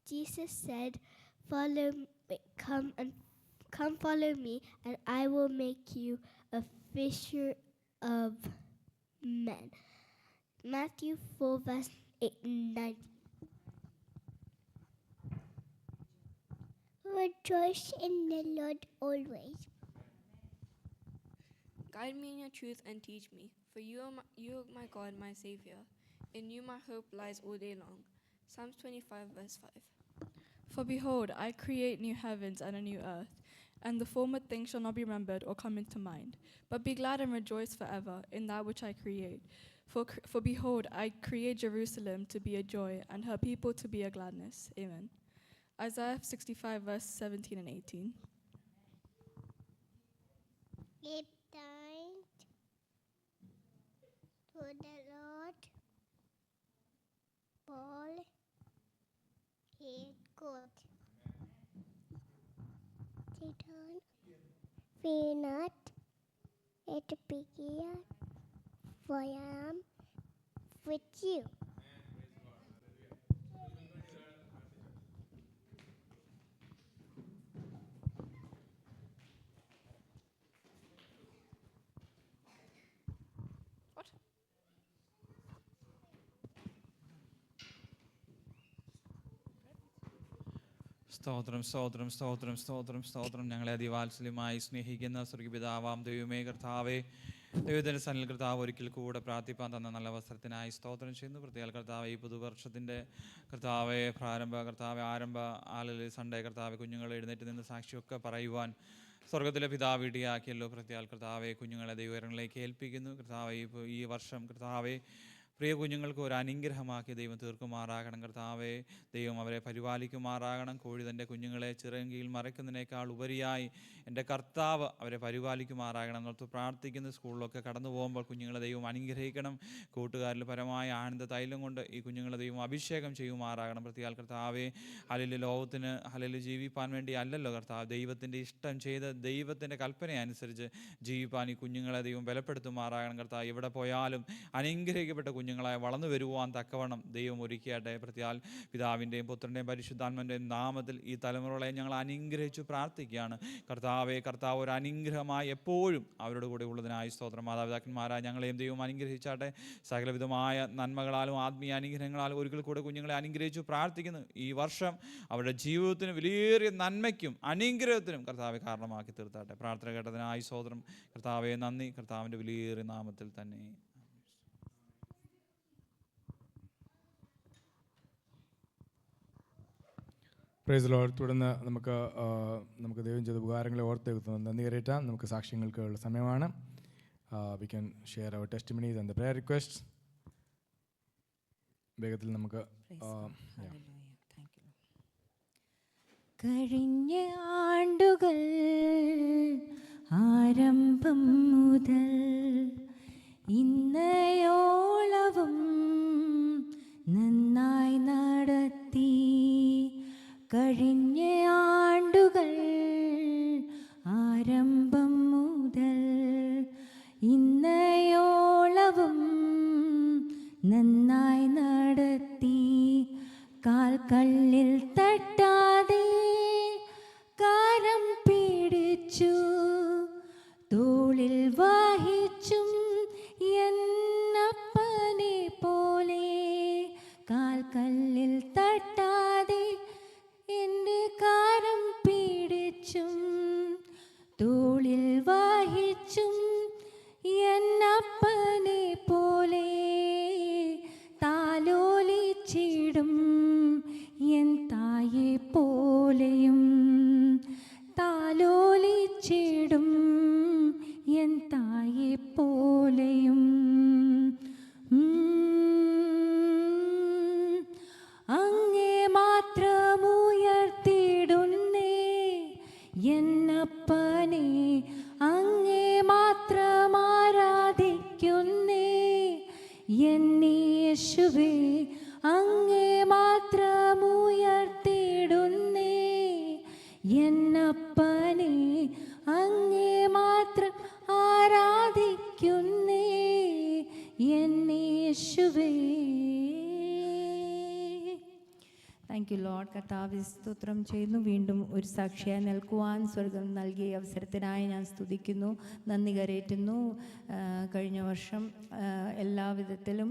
Jesus said, "Follow me, come follow me, and I will make you a fisher of men." Matthew 4 verse 8 and 9. Rejoice in the Lord always. Guide me in your truth and teach me, for you are my God, my Savior. In you my hope lies all day long. Psalms 25 verse 5. For behold, I create new heavens and a new earth, and the former things shall not be remembered or come into mind. But be glad and rejoice forever in that which I create. For behold, I create Jerusalem to be a joy, and her people to be a gladness. Amen. Isaiah 65 verse 17 and 18. Give thanks to the Lord, fear not, let it be here, for I am with you. സ്തോത്രം സ്തോത്രം സ്തോത്രം സ്തോത്രം സ്തോത്രം. ഞങ്ങളെ അതിവാത്സല്യമായി സ്നേഹിക്കുന്ന സ്വർഗപിതാവാം ദൈവമേ കർത്താവേ, ദൈവത്തിൻ്റെ സന്നിൽ കർത്താവ് ഒരിക്കൽ കൂടെ പ്രാർത്ഥിപ്പാൻ തന്ന നല്ല അവസരത്തിനായി സ്തോത്രം ചെയ്യുന്നു. പ്രത്യേക കർത്താവ് ഈ പുതുവർഷത്തിൻ്റെ കർത്താവെ ആരംഭ സൺഡേ കർത്താവ് കുഞ്ഞുങ്ങൾ എഴുന്നേറ്റ് നിന്ന് സാക്ഷിയൊക്കെ പറയുവാൻ സ്വർഗത്തിലെ പിതാവ് ഇടിയാക്കിയല്ലോ. പ്രത്യേക കർത്താവെ കുഞ്ഞുങ്ങളെ ദൈവങ്ങളിലേക്ക് ഏൽപ്പിക്കുന്നു. കർത്താവെ ഈ വർഷം കർത്താവെ പ്രിയ കുഞ്ഞുങ്ങൾക്ക് ഒരു അനുഗ്രഹമാക്കി ദൈവം തീർക്കുമാറാകണം. കർത്താവെ ദൈവം അവരെ പരിപാലിക്കുമാറാകണം. കോഴി തൻ്റെ കുഞ്ഞുങ്ങളെ ചിറങ്കിയിൽ മറയ്ക്കുന്നതിനേക്കാൾ ഉപരിയായി എൻ്റെ കർത്താവ് അവരെ പരിപാലിക്കുമാറാകണം എന്നോർത്ത് പ്രാർത്ഥിക്കുന്നു. സ്കൂളിലൊക്കെ കടന്നു പോകുമ്പോൾ കുഞ്ഞുങ്ങളെ ദൈവം അനുഗ്രഹിക്കണം. കൂട്ടുകാരിൽ പരമായ ആനന്ദ തൈലം കൊണ്ട് ഈ കുഞ്ഞുങ്ങളെ ദൈവം അഭിഷേകം ചെയ്യുമാറാകണം. പ്രത്യേക കർത്താവെ ലോകത്തിന് ജീവിപ്പാൻ വേണ്ടി അല്ലല്ലോ കർത്താവ്, ദൈവത്തിൻ്റെ ഇഷ്ടം ചെയ്ത് ദൈവത്തിൻ്റെ കൽപ്പന അനുസരിച്ച് ജീവിപ്പാൻ ഈ കുഞ്ഞുങ്ങളെ ദൈവം ബലപ്പെടുത്തുമാറാകണം. കർത്താവ് എവിടെ പോയാലും അനുഗ്രഹിക്കപ്പെട്ട കുഞ്ഞുങ്ങളായി വളർന്നു വരുവാൻ തക്കവണ്ണം ദൈവം ഒരുക്കിയാട്ടെ. പ്രത്യാൽ പിതാവിൻ്റെയും പുത്രൻ്റെയും പരിശുദ്ധാത്മാവിൻ്റെയും നാമത്തിൽ ഈ തലമുറകളെ ഞങ്ങൾ അനുഗ്രഹിച്ചു പ്രാർത്ഥിക്കുകയാണ്. കർത്താവ് ഒരു അനുഗ്രഹമായി എപ്പോഴും അവരുടെ കൂടെ ഉള്ളതിനായി സ്തോത്രം. മാതാപിതാക്കന്മാരായ ഞങ്ങളെയും ദൈവം അനുഗ്രഹിച്ചാട്ടെ. സകലവിധമായ നന്മകളാലും ആത്മീയ അനുഗ്രഹങ്ങളാലും ഒരിക്കൽ കൂടെ കുഞ്ഞുങ്ങളെ അനുഗ്രഹിച്ചു പ്രാർത്ഥിക്കുന്നു. ഈ വർഷം അവരുടെ ജീവിതത്തിന് വലിയേറിയ നന്മയ്ക്കും അനുഗ്രഹത്തിനും കർത്താവെ കാരണമാക്കി തീർത്താട്ടെ. പ്രാർത്ഥന കേട്ടതിനായി സ്തോത്രം. കർത്താവെ നന്ദി. കർത്താവിൻ്റെ വലിയേറിയ നാമത്തിൽ തന്നെ. Praise Lord. തുടർന്ന് നമുക്ക് ദൈവം ചെയ്ത ഉപകാരങ്ങളെ ഓർത്ത് നന്ദി കരയറ്റാം. നമുക്ക് സാക്ഷ്യങ്ങൾക്കുള്ള സമയമാണ്. We can share our testimonies and the prayer request. വേഗത്തിൽ നമുക്ക് കഴിഞ്ഞ ആണ്ടുകൾ ആരംഭം മുതൽ ഇന്നയോളവും നന്നായി നടത്തി. കഴിഞ്ഞ ആണ്ടുകൾ ആരംഭം മുതൽ ഇന്നയോളവും നന്നായി നടത്തി. കാൽക്കല്ലിൽ തട്ടാതെ കരം പിടിച്ചു തോളിൽ വഹിച്ചും എന്നപ്പനെ പോലെ. കാൽക്കല്ലിൽ തട്ടാതെ എൻ്റെ കരം പിടിച്ചും തോളിൽ വഹിച്ചും എന്നപ്പനെ പോലെ. താലോലിച്ചിടും എൻ തായെ പോലെയും താലോലിച്ചിടും എൻ തായെ പോലെയും. അങ്ങേ മാത്രമുയർത്തിടുന്നേ എന്നപ്പനെ, അങ്ങേ മാത്രം ആരാധിക്കുന്നേ എന്നേശുവേ. അങ്ങേ മാത്രമുയർത്തിടുന്നേ എന്നപ്പനെ, അങ്ങേ മാത്രം ആരാധിക്കുന്നേ എന്നേശുവേ. Thank you Lord. കർത്താവേ സ്തോത്രം ചെയ്യുന്നു. വീണ്ടും ഒരു സാക്ഷിയായി നിൽക്കുവാൻ സ്വർഗം നൽകിയ അവസരത്തിനായി ഞാൻ സ്തുതിക്കുന്നു, നന്ദി കരയറ്റുന്നു. കഴിഞ്ഞ വർഷം എല്ലാവിധത്തിലും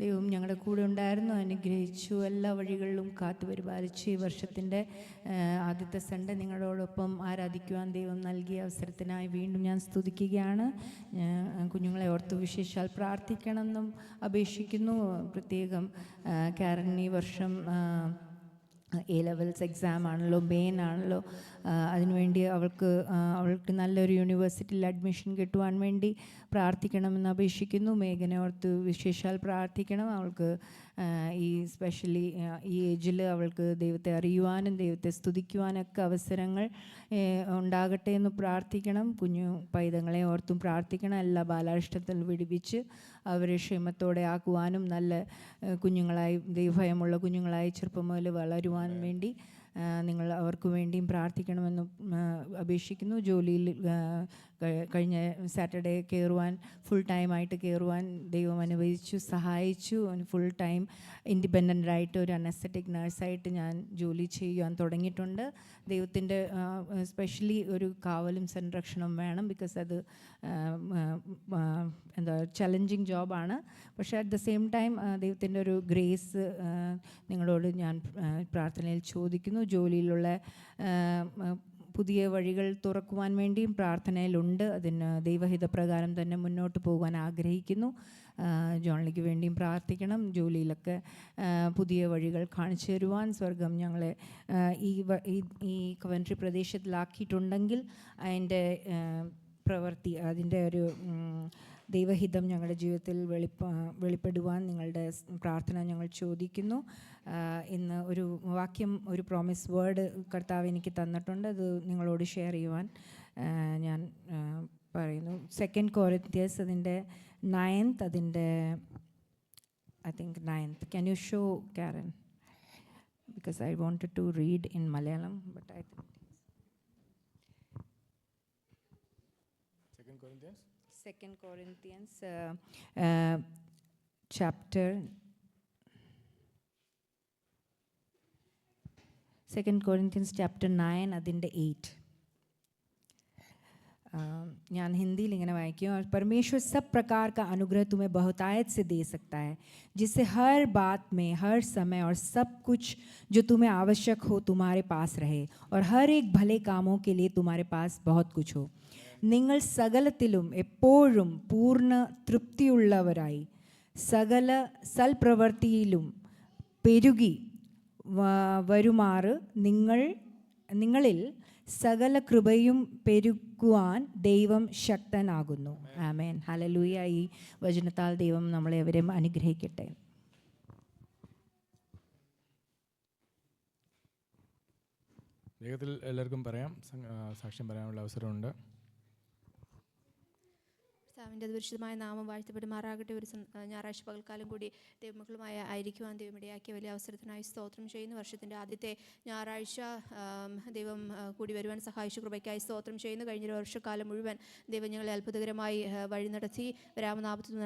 ദൈവം ഞങ്ങളുടെ കൂടെ ഉണ്ടായിരുന്നു, അനുഗ്രഹിച്ചു, എല്ലാ വഴികളിലും കാത്തു പരിപാലിച്ചു. ഈ വർഷത്തിൻ്റെ ആദ്യത്തെ സൺഡേ നിങ്ങളോടൊപ്പം ആരാധിക്കുവാൻ ദൈവം നൽകിയ അവസരത്തിനായി വീണ്ടും ഞാൻ സ്തുതിക്കുകയാണ്. കുഞ്ഞുങ്ങളെ ഓർത്ത് വിശേഷാൽ പ്രാർത്ഥിക്കണമെന്നും അപേക്ഷിക്കുന്നു. പ്രത്യേകം കാരൻ ഈ വർഷം A ലെവൽസ് എക്സാം ആണല്ലോ, മെയിൻ ആണല്ലോ. അതിനുവേണ്ടി അവൾക്ക് നല്ലൊരു യൂണിവേഴ്സിറ്റിയിൽ അഡ്മിഷൻ കിട്ടുവാൻ വേണ്ടി പ്രാർത്ഥിക്കണമെന്ന് അപേക്ഷിക്കുന്നു. മേഘനെ ഓർത്ത് വിശേഷാൽ പ്രാർത്ഥിക്കണം. അവൾക്ക് സ്പെഷ്യലി ഈ ഏജിൽ അവൾക്ക് ദൈവത്തെ അറിയുവാനും ദൈവത്തെ സ്തുതിക്കുവാനൊക്കെ അവസരങ്ങൾ ഉണ്ടാകട്ടെ എന്ന് പ്രാർത്ഥിക്കണം. കുഞ്ഞു പൈതങ്ങളെ ഓർത്തും പ്രാർത്ഥിക്കണം. എല്ലാ ബാലാരിഷ്ടത്തിൽ വിടുവിച്ച് അവരെ ക്ഷേമത്തോടെ ആക്കുവാനും നല്ല കുഞ്ഞുങ്ങളായി, ദൈവഭയമുള്ള കുഞ്ഞുങ്ങളായി ചെറുപ്പം മുതൽ വളരുവാൻ വേണ്ടി നിങ്ങൾ അവർക്ക് വേണ്ടിയും പ്രാർത്ഥിക്കണമെന്ന് അപേക്ഷിക്കുന്നു. ജോലിയിൽ കഴിഞ്ഞ സാറ്റർഡേ കയറുവാൻ ഫുൾ ടൈമായിട്ട് കയറുവാൻ ദൈവം അനുവദിച്ചു, സഹായിച്ചു. ഫുൾ ടൈം ഇൻഡിപെൻഡൻ്റായിട്ട് ഒരു അനസ്തറ്റിക് നഴ്സായിട്ട് ഞാൻ ജോലി ചെയ്യുവാൻ തുടങ്ങിയിട്ടുണ്ട്. ദൈവത്തിൻ്റെ സ്പെഷ്യലി ഒരു കാവലും സംരക്ഷണവും വേണം. ബിക്കോസ് അത് എന്താ ചലഞ്ചിങ് ജോബാണ്. പക്ഷേ അറ്റ് ദ സെയിം ടൈം ദൈവത്തിൻ്റെ ഒരു ഗ്രേസ് നിങ്ങളോട് ഞാൻ പ്രാർത്ഥനയിൽ ചോദിക്കുന്നു. ജോലിയിലുള്ള പുതിയ വഴികൾ തുറക്കുവാൻ വേണ്ടിയും പ്രാർത്ഥനയിലുണ്ട്. അതിന് ദൈവഹിതപ്രകാരം തന്നെ മുന്നോട്ട് പോകാൻ ആഗ്രഹിക്കുന്നു. ജോൺലിക്ക് വേണ്ടിയും പ്രാർത്ഥിക്കണം. ജോലിയിലൊക്കെ പുതിയ വഴികൾ കാണിച്ചു തരുവാൻ സ്വർഗം ഞങ്ങളെ ഈ കവൻട്രി പ്രദേശത്തിലാക്കിയിട്ടുണ്ടെങ്കിൽ അതിൻ്റെ പ്രവൃത്തി, അതിൻ്റെ ഒരു ദൈവഹിതം ഞങ്ങളുടെ ജീവിതത്തിൽ വെളിപ്പെടുവാൻ നിങ്ങളുടെ പ്രാർത്ഥന ഞങ്ങൾ ചോദിക്കുന്നു. ഇന്ന് ഒരു വാക്യം, ഒരു പ്രോമിസ് വേർഡ് കർത്താവ് എനിക്ക് തന്നിട്ടുണ്ട്. അത് നിങ്ങളോട് ഷെയർ ചെയ്യുവാൻ ഞാൻ പറയുന്നു. 2 Corinthians അതിൻ്റെ 9th, അതിൻ്റെ I think 9th. Can you show, Karen? Because I wanted to read in Malayalam, but I think 2 Corinthians chapter 2 Corinthians chapter 9 അതിൻ്റെ 8. ഞാൻ हिंदी लिखने वाक्य और परमेश्वर सब प्रकार का अनुग्रह तुम्हें बहुतायत से दे सकता है, जिससे हर बात में, हर समय और सब कुछ जो तुम्हें आवश्यक हो तुम्हारे पास रहे, और हर एक भले कामों के लिए तुम्हारे पास बहुत कुछ हो. നിങ്ങൾ സകലത്തിലും എപ്പോഴും പൂർണ്ണ തൃപ്തിയുള്ളവരായി സകല സൽപ്രവൃത്തിയിലും പെരുകി വരുമാറ് നിങ്ങളിൽ സകല കൃപയും പെരുക്കുവാൻ ദൈവം ശക്തനാകുന്നു. ആമേൻ. ഹല്ലേലൂയ. ഈ വചനത്താൽ ദൈവം നമ്മളെ അവരെയും അനുഗ്രഹിക്കട്ടെ. വേഗത്തിൽ എല്ലാവർക്കും പറയാം, സാക്ഷ്യം പറയാനുള്ള അവസരമുണ്ട്. കർത്താവിൻ്റെ പരിശുദ്ധമായ നാമം വാഴ്ത്തപ്പെടുമാറാകട്ടെ. ഒരു ഞായറാഴ്ച പകൽക്കാലം കൂടി ദൈവമക്കളുമായി ആയിരിക്കുവാൻ ദൈവം ഇടയാക്കിയ വലിയ അവസരത്തിനായി സ്തോത്രം ചെയ്യുന്നു. വർഷത്തിൻ്റെ ആദ്യത്തെ ഞായറാഴ്ച ദൈവം കൂടി വരുവാൻ സഹായിച്ചു കൃപയ്ക്കായി സ്തോത്രം ചെയ്യുന്നു. കഴിഞ്ഞൊരു വർഷക്കാലം മുഴുവൻ ദൈവം ഞങ്ങളെ അത്ഭുതകരമായി വഴി നടത്തി. വരാമനാപത്തിൽ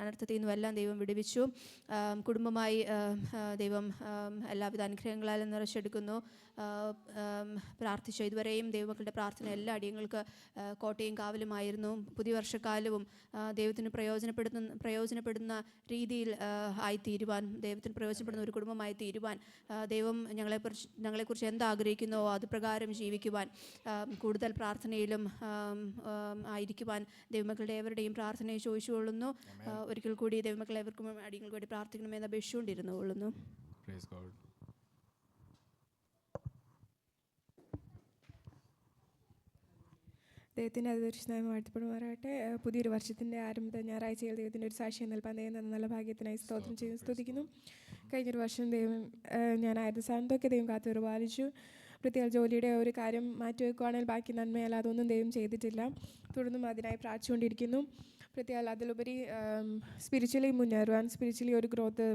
അനർത്ഥത്തിൽ നിന്നും എല്ലാം ദൈവം വിടുവിച്ചു. കുടുംബമായി ദൈവം എല്ലാവിധ അനുഗ്രഹങ്ങളാലും നിറച്ചെടുക്കുന്നു. പ്രാർത്ഥിച്ച ഇതുവരെയും ദൈവമക്കളുടെ പ്രാർത്ഥന എല്ലാ അടിയങ്ങൾക്ക് കോട്ടയും കാവലുമായിരുന്നു. പുതിയ വർഷക്കാലവും ദൈവത്തിന് പ്രയോജനപ്പെടുന്ന രീതിയിൽ ആയിത്തീരുവാൻ, ദൈവത്തിന് പ്രയോജനപ്പെടുന്ന ഒരു കുടുംബമായി തീരുവാൻ, ദൈവം ഞങ്ങളെക്കുറിച്ച് എന്താഗ്രഹിക്കുന്നോ അത് പ്രകാരം ജീവിക്കുവാൻ, കൂടുതൽ പ്രാർത്ഥനയിലും ആയിരിക്കുവാൻ ദൈവമക്കളുടെ ഏവരുടെയും പ്രാർത്ഥനയെ ചോദിച്ചുകൊള്ളുന്നു. ഒരിക്കൽ കൂടി ദൈവമക്കളെ ഏവർക്കും അടിയങ്ങൾക്ക് വേണ്ടി പ്രാർത്ഥിക്കണമെന്ന് അപേക്ഷിച്ചുകൊണ്ടിരുന്നു കൊള്ളുന്നു. ദൈവത്തിൻ്റെ അതിപരിശുദ്ധനാമം വാഴ്ത്തപ്പെടുമാറാകട്ടെ. പുതിയൊരു വർഷത്തിൻ്റെ ആരംഭ ഞായറാഴ്ചയിൽ ദൈവത്തിൻ്റെ ഒരു സാക്ഷ്യം നൽകാൻ ദൈവം നല്ല ഭാഗ്യത്തിനായി സ്തോത്രം ചെയ്ത് സ്തുതിക്കുന്നു. കഴിഞ്ഞൊരു വർഷം ദൈവം ഞാനായിരുന്നു സ്ഥാനത്തൊക്കെ ദൈവം കാത്തു പരിപാലിച്ചു. പ്രത്യേക ജോലിയുടെ ഒരു കാര്യം മാറ്റിവെക്കുകയാണെങ്കിൽ ബാക്കി നന്മയല്ല അതൊന്നും ദൈവം ചെയ്തിട്ടില്ല. തുടർന്നും അതിനായി പ്രാർത്ഥിച്ചുകൊണ്ടിരിക്കുന്നു. പ്രത്യേക അതിലുപരി സ്പിരിച്വലി മുന്നേറുവാൻ, സ്പിരിച്വലി ഒരു ഗ്രോത്ത്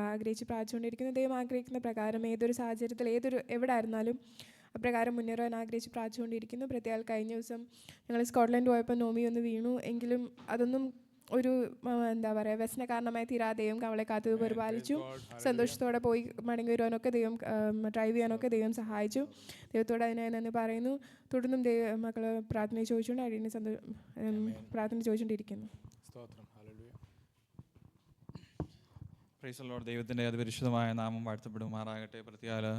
ആഗ്രഹിച്ച് പ്രാർത്ഥിച്ചുകൊണ്ടിരിക്കുന്നു. ദൈവം ആഗ്രഹിക്കുന്ന പ്രകാരം ഏതൊരു സാഹചര്യത്തിൽ എവിടെ ആയിരുന്നാലും അപ്രകാരം മുന്നേറാൻ ആഗ്രഹിച്ച് പ്രാർത്ഥിച്ചുകൊണ്ടിരിക്കുന്നു. പ്രത്യേക കഴിഞ്ഞ ദിവസം ഞങ്ങൾ സ്കോട്ട്ലൻഡ് പോയപ്പോൾ നോമി ഒന്ന് വീണു. എങ്കിലും അതൊന്നും ഒരു എന്താ പറയുക വ്യസന കാരണമായി തീരാതെയും അവളെ കാത്തു പരിപാലിച്ചു. സന്തോഷത്തോടെ പോയി മടങ്ങി വരുവാനൊക്കെ ദൈവം, ഡ്രൈവ് ചെയ്യാനൊക്കെ ദൈവം സഹായിച്ചു. ദൈവത്തോട് അതിനായി നന്ദി പറയുന്നു. തുടർന്നും മക്കൾ പ്രാർത്ഥന ചോദിച്ചുകൊണ്ട് അടിയനെ പ്രാർത്ഥന ചോദിച്ചുകൊണ്ടിരിക്കുന്നു. Price the Lord. ദൈവത്തിൻ്റെ അതിപരിശുദ്ധമായ നാമം വാഴ്ത്തപ്പെടുമാറാകട്ടെ. പ്രത്യേക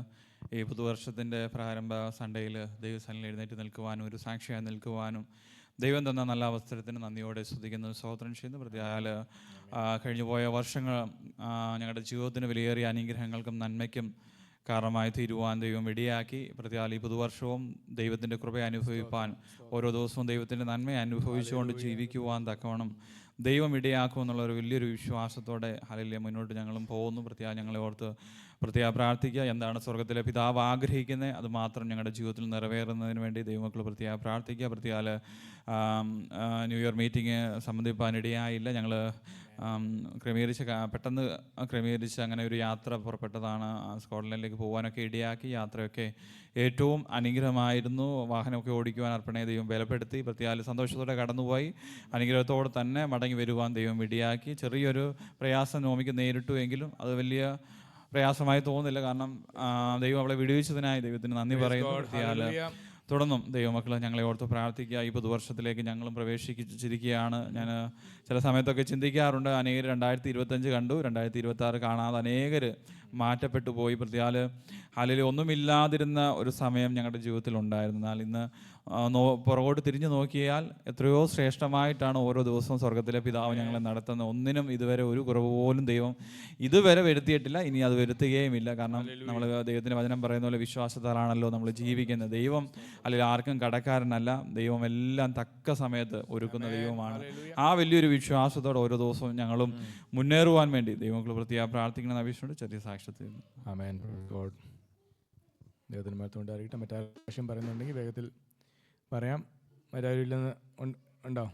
ഈ പുതുവർഷത്തിൻ്റെ പ്രാരംഭ സൺഡേയിൽ ദൈവസന്നിധിയിൽ എഴുന്നേറ്റ് നിൽക്കുവാനും ഒരു സാക്ഷിയായി നിൽക്കുവാനും ദൈവം തന്ന നല്ല അവസരത്തിന് നന്ദിയോടെ സ്തുതിക്കുന്നു, സ്തോത്രം ചെയ്യുന്നു. പ്രത്യേക കഴിഞ്ഞു പോയ വർഷങ്ങൾ ഞങ്ങളുടെ ജീവിതത്തിന് വിലയേറിയ അനുഗ്രഹങ്ങൾക്കും നന്മയ്ക്കും കാരണമായി തീരുവാൻ ദൈവം ഇടയാക്കി. പ്രത്യേക ഈ പുതുവർഷവും ദൈവത്തിൻ്റെ കൃപ അനുഭവിപ്പാൻ, ഓരോ ദിവസവും ദൈവത്തിൻ്റെ നന്മ അനുഭവിച്ചുകൊണ്ട് ജീവിക്കുവാൻ തക്കവണ്ണം ദൈവം ഇടയാക്കുമെന്നുള്ളൊരു വലിയൊരു വിശ്വാസത്തോടെ ഹല്ലേലൂയ മുന്നോട്ട് ഞങ്ങളും പോകുന്നു. പ്രത്യേക ഞങ്ങളെ ഓർത്ത് പ്രത്യേക പ്രാർത്ഥിക്കുക. എന്താണ് സ്വർഗത്തിലെ പിതാവ് ആഗ്രഹിക്കുന്നത് അത് മാത്രം ഞങ്ങളുടെ ജീവിതത്തിൽ നിറവേറുന്നതിന് വേണ്ടി ദൈവമക്കൾ പ്രത്യേക പ്രാർത്ഥിക്കുക. പ്രത്യേക ന്യൂ ഇയർ മീറ്റിംഗ് സംബന്ധിപ്പാനിടയായില്ല. ഞങ്ങൾ പെട്ടെന്ന് ക്രമീകരിച്ച് അങ്ങനെ ഒരു യാത്ര പുറപ്പെട്ടതാണ്. സ്കോട്ട്ലൻഡിലേക്ക് പോകാനൊക്കെ ഇടയാക്കി. യാത്രയൊക്കെ ഏറ്റവും അനുഗ്രഹമായിരുന്നു. വാഹനമൊക്കെ ഓടിക്കുവാൻ അർപ്പണയെ ദൈവം ബലപ്പെടുത്തി. പ്രത്യേക സന്തോഷത്തോടെ കടന്നുപോയി. അനുഗ്രഹത്തോടെ തന്നെ മടങ്ങി വരുവാൻ ദൈവം ഇടയാക്കി. ചെറിയൊരു പ്രയാസം നോമിക്ക് നേരിട്ടു എങ്കിലും അത് വലിയ പ്രയാസമായി തോന്നുന്നില്ല. കാരണം ദൈവം അവളെ വിടുവിച്ചതിനായി ദൈവത്തിന് നന്ദി പറയുന്നു. തുടർന്നും ദൈവമക്കളെ ഞങ്ങളെ ഓർത്ത് പ്രാർത്ഥിക്കുക. ഈ പുതുവർഷത്തിലേക്ക് ഞങ്ങളും പ്രവേശിച്ചിരിക്കുകയാണ്. ഞാൻ ചില സമയത്തൊക്കെ ചിന്തിക്കാറുണ്ട്, അനേകർ 2025 കണ്ടു, 2026 കാണാതെ അനേകർ മാറ്റപ്പെട്ടു പോയി. പ്രത്യേക അതിൽ ഒന്നുമില്ലാതിരുന്ന ഒരു സമയം ഞങ്ങളുടെ ജീവിതത്തിൽ ഉണ്ടായിരുന്നു. എന്നാൽ ഇന്ന് പുറകോട്ട് തിരിഞ്ഞു നോക്കിയാൽ എത്രയോ ശ്രേഷ്ഠമായിട്ടാണ് ഓരോ ദിവസവും സ്വർഗത്തിലെ പിതാവ് ഞങ്ങളെ നടത്തുന്നത്. ഒന്നിനും ഇതുവരെ ഒരു കുറവ് പോലും ദൈവം ഇതുവരെ വരുത്തിയിട്ടില്ല, ഇനി അത് വരുത്തുകയുമില്ല. കാരണം നമ്മൾ ദൈവത്തിൻ്റെ വചനം പറയുന്ന പോലെ വിശ്വാസത്താലാണല്ലോ നമ്മൾ ജീവിക്കുന്നത്. ദൈവം അല്ലെങ്കിൽ ആർക്കും കടക്കാരനല്ല. ദൈവം എല്ലാം തക്ക സമയത്ത് ഒരുക്കുന്ന ദൈവമാണ്. ആ വലിയൊരു വിശ്വാസത്തോടെ ഓരോ ദിവസവും ഞങ്ങളും മുന്നേറുവാൻ വേണ്ടി ദൈവങ്ങൾ പ്രത്യേകം പ്രാർത്ഥിക്കണം. അപേക്ഷിച്ചുകൊണ്ട് ചെറിയ സാക്ഷ്യത്തിൽ ആമേൻ. ഗോഡ് ദൈവത്തിന് മഹത്വമുണ്ടായിരിക്കട്ടെ. മറ്റാവശ്യം പറയുന്നുണ്ടെങ്കിൽ വേഗത്തിൽ പറയാം. മറ്റാരും ഇല്ലെന്ന് ഉണ്ടോ?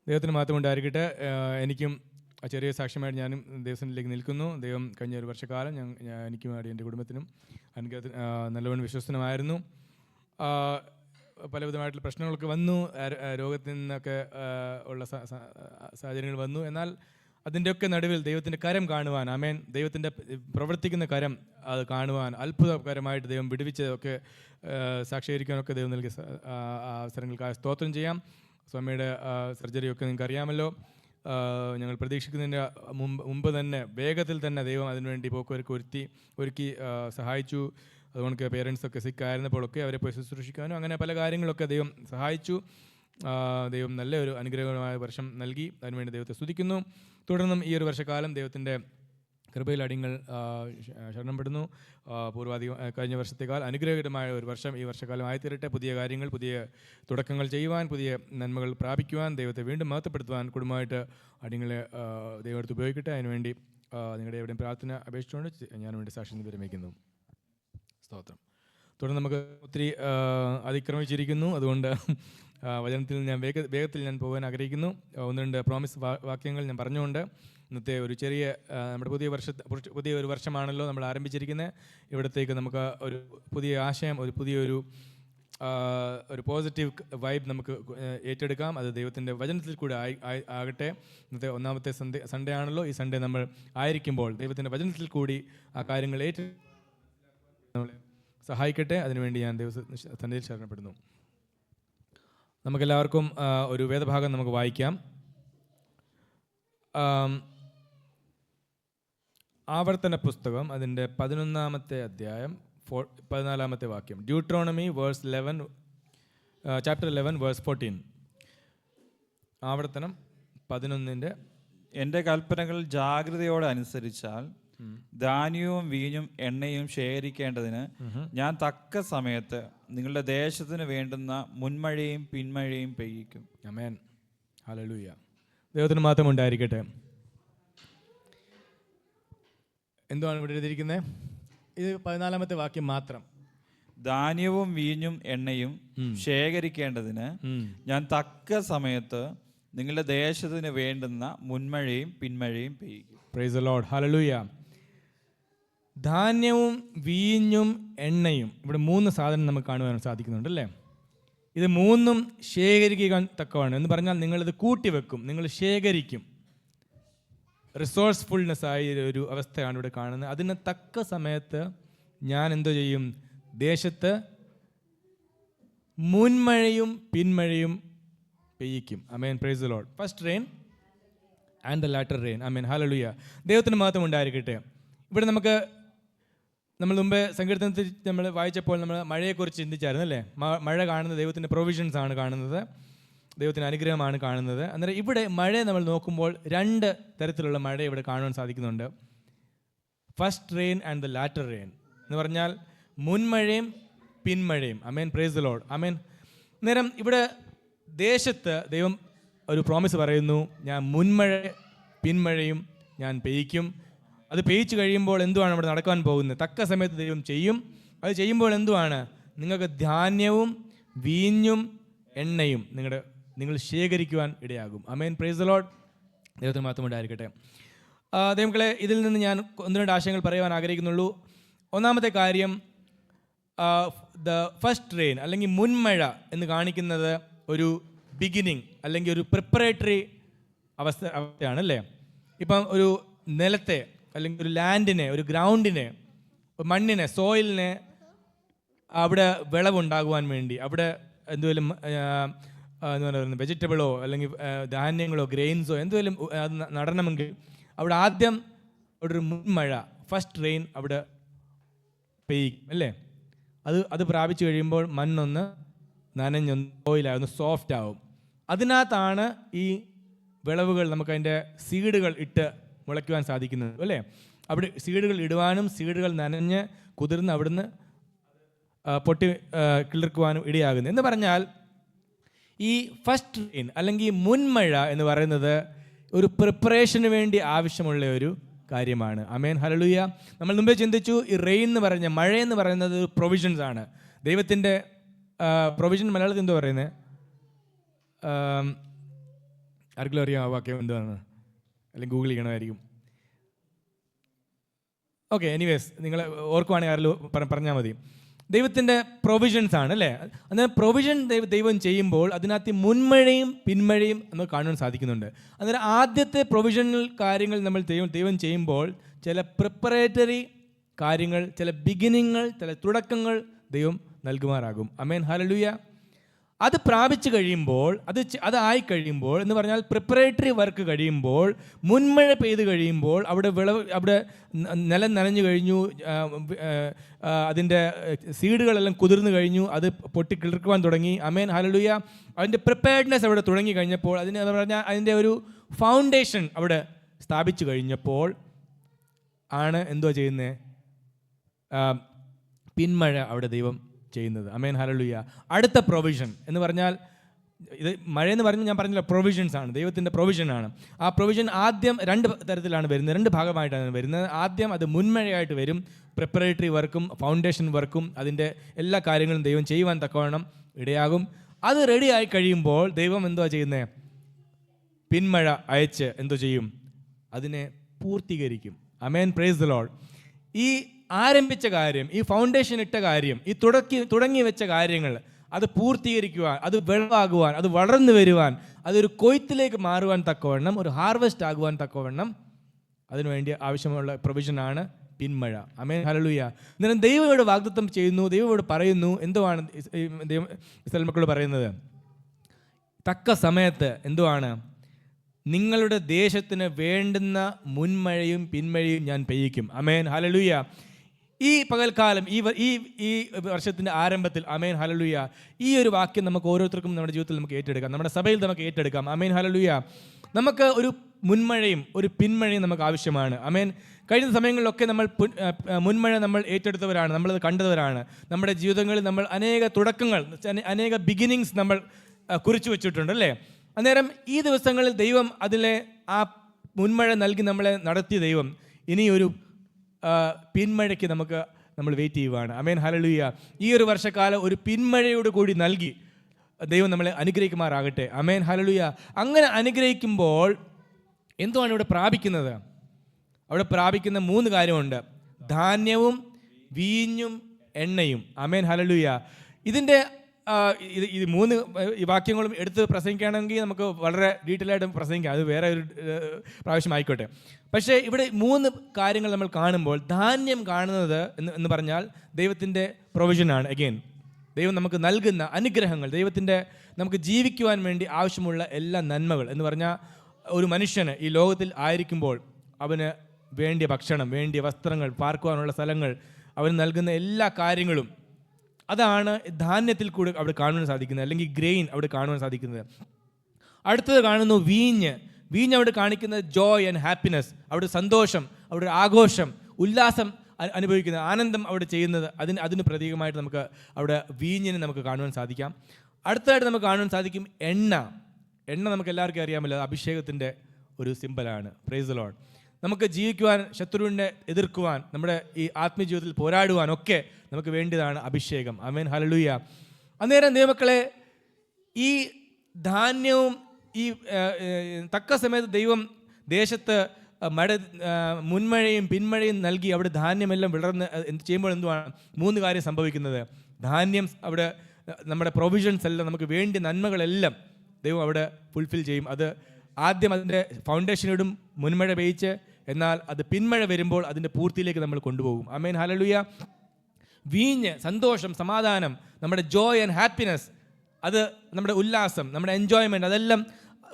ദൈവത്തിന് മഹത്വമുണ്ടായിരിക്കട്ടെ. എനിക്കും ചെറിയ സാക്ഷ്യമായിട്ട് ഞാനും ദൈവത്തിലേക്ക് നിൽക്കുന്നു. ദൈവം കഴിഞ്ഞ ഒരു വർഷക്കാലം എനിക്കും എൻ്റെ കുടുംബത്തിനും അനുഗ്രഹത്തിന് നല്ലവണ്ണം വിശ്വസ്തനുമായിരുന്നു. പലവിധമായിട്ടുള്ള പ്രശ്നങ്ങളൊക്കെ വന്നു, രോഗത്തിൽ നിന്നൊക്കെ ഉള്ള സാഹചര്യങ്ങൾ വന്നു. എന്നാൽ അതിൻ്റെയൊക്കെ നടുവിൽ ദൈവത്തിൻ്റെ കരം കാണുവാൻ, ആമേൻ, ദൈവത്തിൻ്റെ പ്രവർത്തിക്കുന്ന കരം അത് കാണുവാൻ, അത്ഭുതകരമായിട്ട് ദൈവം വിടുവിച്ചതൊക്കെ സാക്ഷീകരിക്കാനൊക്കെ ദൈവം നൽകിയ അവസരങ്ങൾക്കായി സ്തോത്രം ചെയ്യാം. സ്വാമിയുടെ സർജറിയൊക്കെ നിങ്ങൾക്ക് അറിയാമല്ലോ. ഞങ്ങൾ പ്രതീക്ഷിക്കുന്നതിൻ്റെ മുമ്പ് തന്നെ വേഗത്തിൽ തന്നെ ദൈവം അതിനുവേണ്ടി പോക്കുവരക്ക് ഒരുക്കി സഹായിച്ചു. അതുകൊണ്ട് പേരൻസൊക്കെ സിക്കായിരുന്നപ്പോഴൊക്കെ അവരെ പോയി ശുശ്രൂഷിക്കാനും അങ്ങനെ പല കാര്യങ്ങളൊക്കെ ദൈവം സഹായിച്ചു. ദൈവം നല്ലൊരു അനുഗ്രഹമായ വർഷം നൽകി. അതിനുവേണ്ടി ദൈവത്തെ സ്തുതിക്കുന്നു. തുടർന്നും ഈ ഒരു വർഷക്കാലം ദൈവത്തിൻ്റെ കൃപയിൽ അടിയങ്ങൾ ശരണപ്പെടുന്നു. കഴിഞ്ഞ വർഷത്തേക്കാൾ അനുഗ്രഹകരമായ ഒരു വർഷം ഈ വർഷക്കാലം ആയിത്തീരട്ടെ. പുതിയ കാര്യങ്ങൾ, പുതിയ തുടക്കങ്ങൾ ചെയ്യുവാൻ, പുതിയ നന്മകൾ പ്രാപിക്കുവാൻ, ദൈവത്തെ വീണ്ടും മഹത്വപ്പെടുത്തുവാൻ കുടുംബമായിട്ട് അടിയങ്ങളെ ദൈവത്തെ ഉപയോഗിക്കട്ടെ. അതിനുവേണ്ടി നിങ്ങളുടെ എവിടെയും പ്രാർത്ഥന അപേക്ഷിച്ചുകൊണ്ട് ഞാൻ വേണ്ടി സാക്ഷ്യം വിരമിക്കുന്നു. സ്തോത്രം. തുടർന്ന് നമുക്ക് ഒത്തിരി അതിക്രമിച്ചിരിക്കുന്നു. അതുകൊണ്ട് വചനത്തിൽ ഞാൻ വേഗത്തിൽ ഞാൻ പോകാൻ ആഗ്രഹിക്കുന്നു. ഒന്ന് രണ്ട് പ്രോമിസ് വാക്യങ്ങൾ ഞാൻ പറഞ്ഞുകൊണ്ട് ഇന്നത്തെ ഒരു ചെറിയ നമ്മുടെ പുതിയ ഒരു വർഷമാണല്ലോ നമ്മൾ ആരംഭിച്ചിരിക്കുന്നത്. ഇവിടത്തേക്ക് നമുക്ക് ഒരു പുതിയ ആശയം, ഒരു പുതിയൊരു ഒരു പോസിറ്റീവ് വൈബ് നമുക്ക് ഏറ്റെടുക്കാം. അത് ദൈവത്തിൻ്റെ വചനത്തിൽ കൂടെ ആകട്ടെ. ഇന്നത്തെ ഒന്നാമത്തെ സൺഡേ ആണല്ലോ. ഈ സൺഡേ നമ്മൾ ആയിരിക്കുമ്പോൾ ദൈവത്തിൻ്റെ വചനത്തിൽ കൂടി ആ കാര്യങ്ങൾ നമ്മളെ സഹായിക്കട്ടെ. അതിനുവേണ്ടി ഞാൻ ദൈവസന്നിധിയിൽ ശരണപ്പെടുന്നു. നമുക്കെല്ലാവർക്കും ഒരു വേദഭാഗം നമുക്ക് വായിക്കാം. ആവർത്തന പുസ്തകം അതിൻ്റെ 11-ാമത്തെ അധ്യായം 14-ാമത്തെ വാക്യം. Deuteronomy chapter 11 verse 14. ആവർത്തനം 11-ന്റെ എൻ്റെ കൽപ്പനകൾ ജാഗ്രതയോടെ അനുസരിച്ചാൽ ധാന്യവും വീഞ്ഞും എണ്ണയും ശേഖരിക്കേണ്ടതിന് ഞാൻ തക്ക സമയത്ത് നിങ്ങളുടെ ദേശത്തിന് വേണ്ടുന്ന മുൻമഴയും പിന്മഴയും പെയ്യിക്കും. ആമേൻ. ഹല്ലേലൂയ. ദൈവത്തിന് മാത്രം ഉണ്ടായിരിക്കട്ടെ. എന്തുവാണ് ഇവിടെ എഴുതിയിരിക്കുന്നത്? ഇത് 14-ാമത്തെ വാക്യം മാത്രം. ധാന്യവും വീഞ്ഞും എണ്ണയും ശേഖരിക്കേണ്ടതിന് ഞാൻ തക്ക സമയത്ത് നിങ്ങളുടെ ദേശത്തിന് വേണ്ടുന്ന മുൻമഴയും പിന്മഴയും പെയ്യിക്കും. Praise the Lord. ഹല്ലേലൂയ. ധാന്യവും വീഞ്ഞും എണ്ണയും, ഇവിടെ 3 സാധനം നമുക്ക് കാണുവാൻ സാധിക്കുന്നുണ്ട് അല്ലേ? ഇത് 3ഉം ശേഖരിക്കാൻ തക്കമാണ്. എന്ന് പറഞ്ഞാൽ നിങ്ങളിത് കൂട്ടിവെക്കും, നിങ്ങൾ ശേഖരിക്കും. റിസോഴ്സ്ഫുൾനെസ് ആയ ഒരു അവസ്ഥയാണ് ഇവിടെ കാണുന്നത്. അതിന് തക്ക സമയത്ത് ഞാൻ എന്തോ ചെയ്യും? ദേശത്ത് മുൻമഴയും പിന്മഴയും പെയ്യിക്കും. ആമേൻ. Praise the Lord. First rain and the latter rain. ആമേൻ. ഹല്ലേലൂയ. ദൈവത്തിന് മഹത്വം ഉണ്ടായിരിക്കട്ടെ. ഇവിടെ നമ്മൾ മുമ്പേ സങ്കീർത്തനത്തിൽ നമ്മൾ വായിച്ചപ്പോൾ നമ്മൾ മഴയെക്കുറിച്ച് ചിന്തിച്ചായിരുന്നു അല്ലേ? മഴ കാണുന്നത് ദൈവത്തിൻ്റെ പ്രൊവിഷൻസ് ആണ് കാണുന്നത്, ദൈവത്തിൻ്റെ അനുഗ്രഹമാണ് കാണുന്നത്. അന്നേരം ഇവിടെ മഴയെ നമ്മൾ നോക്കുമ്പോൾ 2 തരത്തിലുള്ള മഴ ഇവിടെ കാണുവാൻ സാധിക്കുന്നുണ്ട്. First rain and the latter rain എന്ന് പറഞ്ഞാൽ മുൻമഴയും പിന്മഴയും. ആമേൻ. Praise the Lord. ആമേൻ. അന്നേരം ഇവിടെ ദേശത്ത് ദൈവം ഒരു പ്രോമിസ് പറയുന്നു, ഞാൻ മുൻമഴ പിന്മഴയും ഞാൻ പെയ്യിക്കും. അത് പെയ്ച്ചു കഴിയുമ്പോൾ എന്തുവാണ് ഇവിടെ നടക്കാൻ പോകുന്നത്? തക്ക സമയത്ത് ദൈവം ചെയ്യും. അത് ചെയ്യുമ്പോൾ എന്തുവാണ്? നിങ്ങൾക്ക് ധാന്യവും വീഞ്ഞും എണ്ണയും നിങ്ങൾ ശേഖരിക്കുവാൻ ഇടയാകും. ആമേൻ. Praise the Lord. ദൈവത്തിന് മാത്രം ഉണ്ടായിരിക്കട്ടെ. ദൈവങ്ങളെ, ഇതിൽ നിന്ന് ഞാൻ 1-2 ആശയങ്ങൾ പറയുവാൻ ആഗ്രഹിക്കുന്നുള്ളൂ. ഒന്നാമത്തെ കാര്യം, ദ ഫസ്റ്റ് റെയിൻ അല്ലെങ്കിൽ മുൻമഴ എന്ന് കാണിക്കുന്നത് ഒരു ബിഗിനിങ് അല്ലെങ്കിൽ ഒരു പ്രിപ്പറേറ്ററി അവസ്ഥയാണ് അല്ലേ. ഇപ്പം ഒരു നിലത്തെ അല്ലെങ്കിൽ ഒരു ലാൻഡിനെ, ഒരു ഗ്രൗണ്ടിനെ, മണ്ണിനെ, സോയിലിനെ അവിടെ വിളവുണ്ടാകുവാൻ വേണ്ടി, അവിടെ എന്തെങ്കിലും എന്താ പറയുന്നത് വെജിറ്റബിളോ അല്ലെങ്കിൽ ധാന്യങ്ങളോ ഗ്രെയിൻസോ എന്തെങ്കിലും അത് നടണമെങ്കിൽ അവിടെ ആദ്യം ഒരു മുൻമഴ, ഫസ്റ്റ് റെയിൻ അവിടെ പെയ്യും അല്ലേ. അത് പ്രാപിച്ചു കഴിയുമ്പോൾ മണ്ണൊന്ന് നനഞ്ഞൊന്ന് ഓയിലാകുന്നു, സോഫ്റ്റ് ആവും. അതിനകത്താണ് ഈ വിളവുകൾ, നമുക്കതിൻ്റെ സീഡുകൾ ഇട്ട് മുളയ്ക്കുവാൻ സാധിക്കുന്നത് അല്ലേ. അവിടെ സീഡുകൾ ഇടുവാനും സീഡുകൾ നനഞ്ഞ് കുതിർന്ന് അവിടുന്ന് പൊട്ടി കിളിർക്കുവാനും ഇടയാകുന്നു. എന്ന് പറഞ്ഞാൽ ഈ ഫസ്റ്റ് റെയിൻ അല്ലെങ്കിൽ മുൻമഴ എന്ന് പറയുന്നത് ഒരു പ്രിപ്പറേഷന് വേണ്ടി ആവശ്യമുള്ള ഒരു കാര്യമാണ്. ആമേൻ, ഹല്ലേലൂയ. നമ്മൾ മുമ്പേ ചിന്തിച്ചു, ഈ റെയിൻ എന്ന് പറഞ്ഞ മഴയെന്ന് പറയുന്നത് പ്രൊവിഷൻസ് ആണ്. ദൈവത്തിൻ്റെ പ്രൊവിഷൻ മലയാളത്തിൽ എന്തോ പറയുന്നത്, ആർക്കെങ്കിലും അറിയാം ആ വാക്യം എന്താണ്, അല്ലെങ്കിൽ ഗൂഗിൾ ചെയ്യണമായിരിക്കും. ഓക്കെ, എനിവേസ് നിങ്ങൾ ഓർക്കുവാണെങ്കിൽ ആരെങ്കിലും പറഞ്ഞാൽ മതി. ദൈവത്തിൻ്റെ പ്രൊവിഷൻസ് ആണ് അല്ലേ. അന്നേരം പ്രൊവിഷൻ ദൈവം ചെയ്യുമ്പോൾ അതിനകത്ത് മുൻമഴയും പിന്മഴയും നമുക്ക് കാണുവാൻ സാധിക്കുന്നുണ്ട്. അന്നേരം ആദ്യത്തെ പ്രൊവിഷണൽ കാര്യങ്ങൾ നമ്മൾ ദൈവം ചെയ്യുമ്പോൾ ചില പ്രിപ്പറേറ്ററി കാര്യങ്ങൾ, ചില ബിഗിനിങ്ങൾ, ചില തുടക്കങ്ങൾ ദൈവം നൽകുമാറാകും. ആമേൻ, ഹല്ലേലൂയ. അത് പ്രാപിച്ചു കഴിയുമ്പോൾ, അതായി കഴിയുമ്പോൾ എന്ന് പറഞ്ഞാൽ പ്രിപ്പറേറ്ററി വർക്ക് കഴിയുമ്പോൾ, മുൻമഴ പെയ്ത് കഴിയുമ്പോൾ, അവിടെ നിലം നനഞ്ഞു കഴിഞ്ഞു, അതിൻ്റെ സീഡുകളെല്ലാം കുതിർന്നു കഴിഞ്ഞു, അത് പൊട്ടിക്കിളിർക്കുവാൻ തുടങ്ങി. ആമേൻ, ഹല്ലേലൂയ. അതിൻ്റെ പ്രിപ്പയർഡ്നെസ് അവിടെ തുടങ്ങി കഴിഞ്ഞപ്പോൾ, അതിൻ്റെ ഒരു ഫൗണ്ടേഷൻ അവിടെ സ്ഥാപിച്ചു കഴിഞ്ഞപ്പോൾ ആണ് എന്തോ ചെയ്യുന്നത്, പിന്മഴ അവിടെ ദൈവം ചെയ്യുന്നത്. ആമേൻ, ഹല്ലേലൂയ. അടുത്ത പ്രൊവിഷൻ എന്ന് പറഞ്ഞാൽ, ഇത് മഴയെന്ന് പറഞ്ഞാൽ ഞാൻ പറഞ്ഞില്ല, പ്രൊവിഷൻസ് ആണ്, ദൈവത്തിൻ്റെ പ്രൊവിഷനാണ്. ആ പ്രൊവിഷൻ ആദ്യം 2 തരത്തിലാണ് വരുന്നത്, 2 ഭാഗമായിട്ടാണ് വരുന്നത്. ആദ്യം അത് മുൻമഴയായിട്ട് വരും, പ്രിപ്പറേറ്ററി വർക്കും ഫൗണ്ടേഷൻ വർക്കും അതിൻ്റെ എല്ലാ കാര്യങ്ങളും ദൈവം ചെയ്യുവാൻ തക്കവണ്ണം ഇടയാകും. അത് റെഡി ആയി കഴിയുമ്പോൾ ദൈവം എന്തോ ചെയ്യുന്നത്, പിന്മഴ അയച്ച് എന്തോ ചെയ്യും, അതിനെ പൂർത്തീകരിക്കും. ആമേൻ, പ്രൈസ് ദി ലോർഡ്. ഈ ആരംഭിച്ച കാര്യം, ഈ ഫൗണ്ടേഷൻ ഇട്ട കാര്യം, ഈ തുടങ്ങി വെച്ച കാര്യങ്ങൾ അത് പൂർത്തീകരിക്കുവാൻ, അത് വെള്ളമാകുവാൻ, അത് വളർന്നു വരുവാൻ, അതൊരു കൊയ്ത്തിലേക്ക് മാറുവാൻ തക്കവണ്ണം, ഒരു ഹാർവെസ്റ്റ് ആകുവാൻ തക്കവണ്ണം അതിനുവേണ്ടി ആവശ്യമുള്ള പ്രൊവിഷനാണ് പിന്മഴ. ആമേൻ, ഹല്ലേലൂയ. അന്നേരം ദൈവം ഇവിടെ വാഗ്ദത്തം ചെയ്യുന്നു, ദൈവം ഇവിടെ പറയുന്നു, എന്തുവാണ് ദൈവം ഇസ്രായേൽ മക്കളോട് പറയുന്നത്, തക്ക സമയത്ത് എന്തുവാണ്, നിങ്ങളുടെ ദേശത്തിന് വേണ്ടുന്ന മുൻമഴയും പിന്മഴയും ഞാൻ പെയ്യിക്കും. ആമേൻ, ഹല്ലേലൂയ. ഈ പകൽക്കാലം, ഈ വർഷത്തിൻ്റെ ആരംഭത്തിൽ, ആമേൻ, ഹല്ലേലൂയ, ഈ ഒരു വാക്യം നമുക്ക് ഓരോരുത്തർക്കും നമ്മുടെ ജീവിതത്തിൽ നമുക്ക് ഏറ്റെടുക്കാം, നമ്മുടെ സഭയിൽ നമുക്ക് ഏറ്റെടുക്കാം. ആമേൻ, ഹല്ലേലൂയ. നമുക്ക് ഒരു മുൻമഴയും ഒരു പിന്മഴയും നമുക്ക് ആവശ്യമാണ്. ആമേൻ. കഴിഞ്ഞ സമയങ്ങളിലൊക്കെ നമ്മൾ മുൻമഴ നമ്മൾ ഏറ്റെടുത്തവരാണ്, നമ്മളത് കണ്ടവരാണ്. നമ്മുടെ ജീവിതങ്ങളിൽ നമ്മൾ അനേക തുടക്കങ്ങൾ, അനേക ബിഗിനിങ്സ് നമ്മൾ കുറിച്ചു വെച്ചിട്ടുണ്ട് അല്ലേ. അന്നേരം ഈ ദിവസങ്ങളിൽ ദൈവം അതിലെ ആ മുൻമഴ നൽകി നമ്മളെ നടത്തിയ ദൈവം ഇനിയൊരു പിന്മഴയ്ക്ക് നമ്മൾ വെയിറ്റ് ചെയ്യുവാണ്. ആമേൻ, ഹല്ലേലൂയ. ഈ ഒരു വർഷക്കാലം ഒരു പിന്മഴയോട് കൂടി നൽകി ദൈവം നമ്മളെ അനുഗ്രഹിക്കുമാറാകട്ടെ. ആമേൻ, ഹല്ലേലൂയ. അങ്ങനെ അനുഗ്രഹിക്കുമ്പോൾ എന്തുവാണ് ഇവിടെ പ്രാപിക്കുന്നത്? അവിടെ പ്രാപിക്കുന്ന 3 കാര്യമുണ്ട്: ധാന്യവും വീഞ്ഞും എണ്ണയും. ആമേൻ, ഹല്ലേലൂയ. ഇതിൻ്റെ ഇത് 3 വാക്യങ്ങളും എടുത്ത് പ്രസംഗിക്കുകയാണെങ്കിൽ നമുക്ക് വളരെ ഡീറ്റെയിൽ ആയിട്ട് പ്രസംഗിക്കാം, അത് വേറെ ഒരു പ്രാവശ്യം ആയിക്കോട്ടെ. പക്ഷേ ഇവിടെ 3 കാര്യങ്ങൾ നമ്മൾ കാണുമ്പോൾ, ധാന്യം കാണുന്നത് എന്ന് പറഞ്ഞാൽ ദൈവത്തിൻ്റെ പ്രൊവിഷനാണ്. അഗെയിൻ, ദൈവം നമുക്ക് നൽകുന്ന അനുഗ്രഹങ്ങൾ, ദൈവത്തിൻ്റെ നമുക്ക് ജീവിക്കുവാൻ വേണ്ടി ആവശ്യമുള്ള എല്ലാ നന്മകൾ എന്ന് പറഞ്ഞാൽ, ഒരു മനുഷ്യന് ഈ ലോകത്തിൽ ആയിരിക്കുമ്പോൾ അവന് വേണ്ടിയ ഭക്ഷണം, വേണ്ടിയ വസ്ത്രങ്ങൾ, പാർക്കുവാനുള്ള സ്ഥലങ്ങൾ, അവന് നൽകുന്ന എല്ലാ കാര്യങ്ങളും, അതാണ് ധാന്യത്തിൽ കൂടെ അവിടെ കാണുവാൻ സാധിക്കുന്നത്, അല്ലെങ്കിൽ ഗ്രെയിൻ അവിടെ കാണുവാൻ സാധിക്കുന്നത്. അടുത്തത് കാണുന്നു വീഞ്ഞ്. വീഞ്ഞ് അവിടെ കാണിക്കുന്നത് ജോയ് ആൻഡ് ഹാപ്പിനെസ്, അവിടെ സന്തോഷം, അവിടെ ആഘോഷം, ഉല്ലാസം അനുഭവിക്കുന്നത്, ആനന്ദം അവിടെ ചെയ്യുന്നത്, അതിന് പ്രതീകമായിട്ട് നമുക്ക് അവിടെ വീഞ്ഞിനെ നമുക്ക് കാണുവാൻ സാധിക്കാം. അടുത്തതായിട്ട് നമുക്ക് കാണുവാൻ സാധിക്കും എണ്ണ. എണ്ണ നമുക്ക് എല്ലാവർക്കും അറിയാമല്ലോ, അഭിഷേകത്തിൻ്റെ ഒരു സിമ്പലാണ്. Price the Lord. നമുക്ക് ജീവിക്കുവാൻ, ശത്രുവിനെ എതിർക്കുവാൻ, നമ്മുടെ ഈ ആത്മീയ ജീവിതത്തിൽ പോരാടുവാനൊക്കെ നമുക്ക് വേണ്ടിയതാണ് അഭിഷേകം. ആമേൻ, ഹല്ലേലൂയ. അന്നേരം ദൈവമക്കളെ, ഈ ധാന്യവും ഈ തക്ക സമയത്ത് ദൈവം ദേശത്ത് മുൻമഴയും പിന്മഴയും നൽകി അവിടെ ധാന്യമെല്ലാം വിളർന്ന് ചെയ്യുമ്പോൾ എന്തുവാണ് 3 കാര്യം സംഭവിക്കുന്നത്. ധാന്യം അവിടെ, നമ്മുടെ പ്രൊവിഷൻസ് എല്ലാം, നമുക്ക് വേണ്ടി നന്മകളെല്ലാം ദൈവം അവിടെ ഫുൾഫിൽ ചെയ്യും. അത് ആദ്യം അതിൻ്റെ ഫൗണ്ടേഷനിടും, മുൻമഴ പെയ്ച്ച്, എന്നാൽ അത് പിന്മഴ വരുമ്പോൾ അതിൻ്റെ പൂർത്തിയിലേക്ക് നമ്മൾ കൊണ്ടുപോകും. ആമേൻ, ഹല്ലേലൂയ. വീഞ്ഞ്, സന്തോഷം, സമാധാനം, നമ്മുടെ ജോയ് ആൻഡ് ഹാപ്പിനെസ്, അത് നമ്മുടെ ഉല്ലാസം, നമ്മുടെ എൻജോയ്മെൻറ്റ്, അതെല്ലാം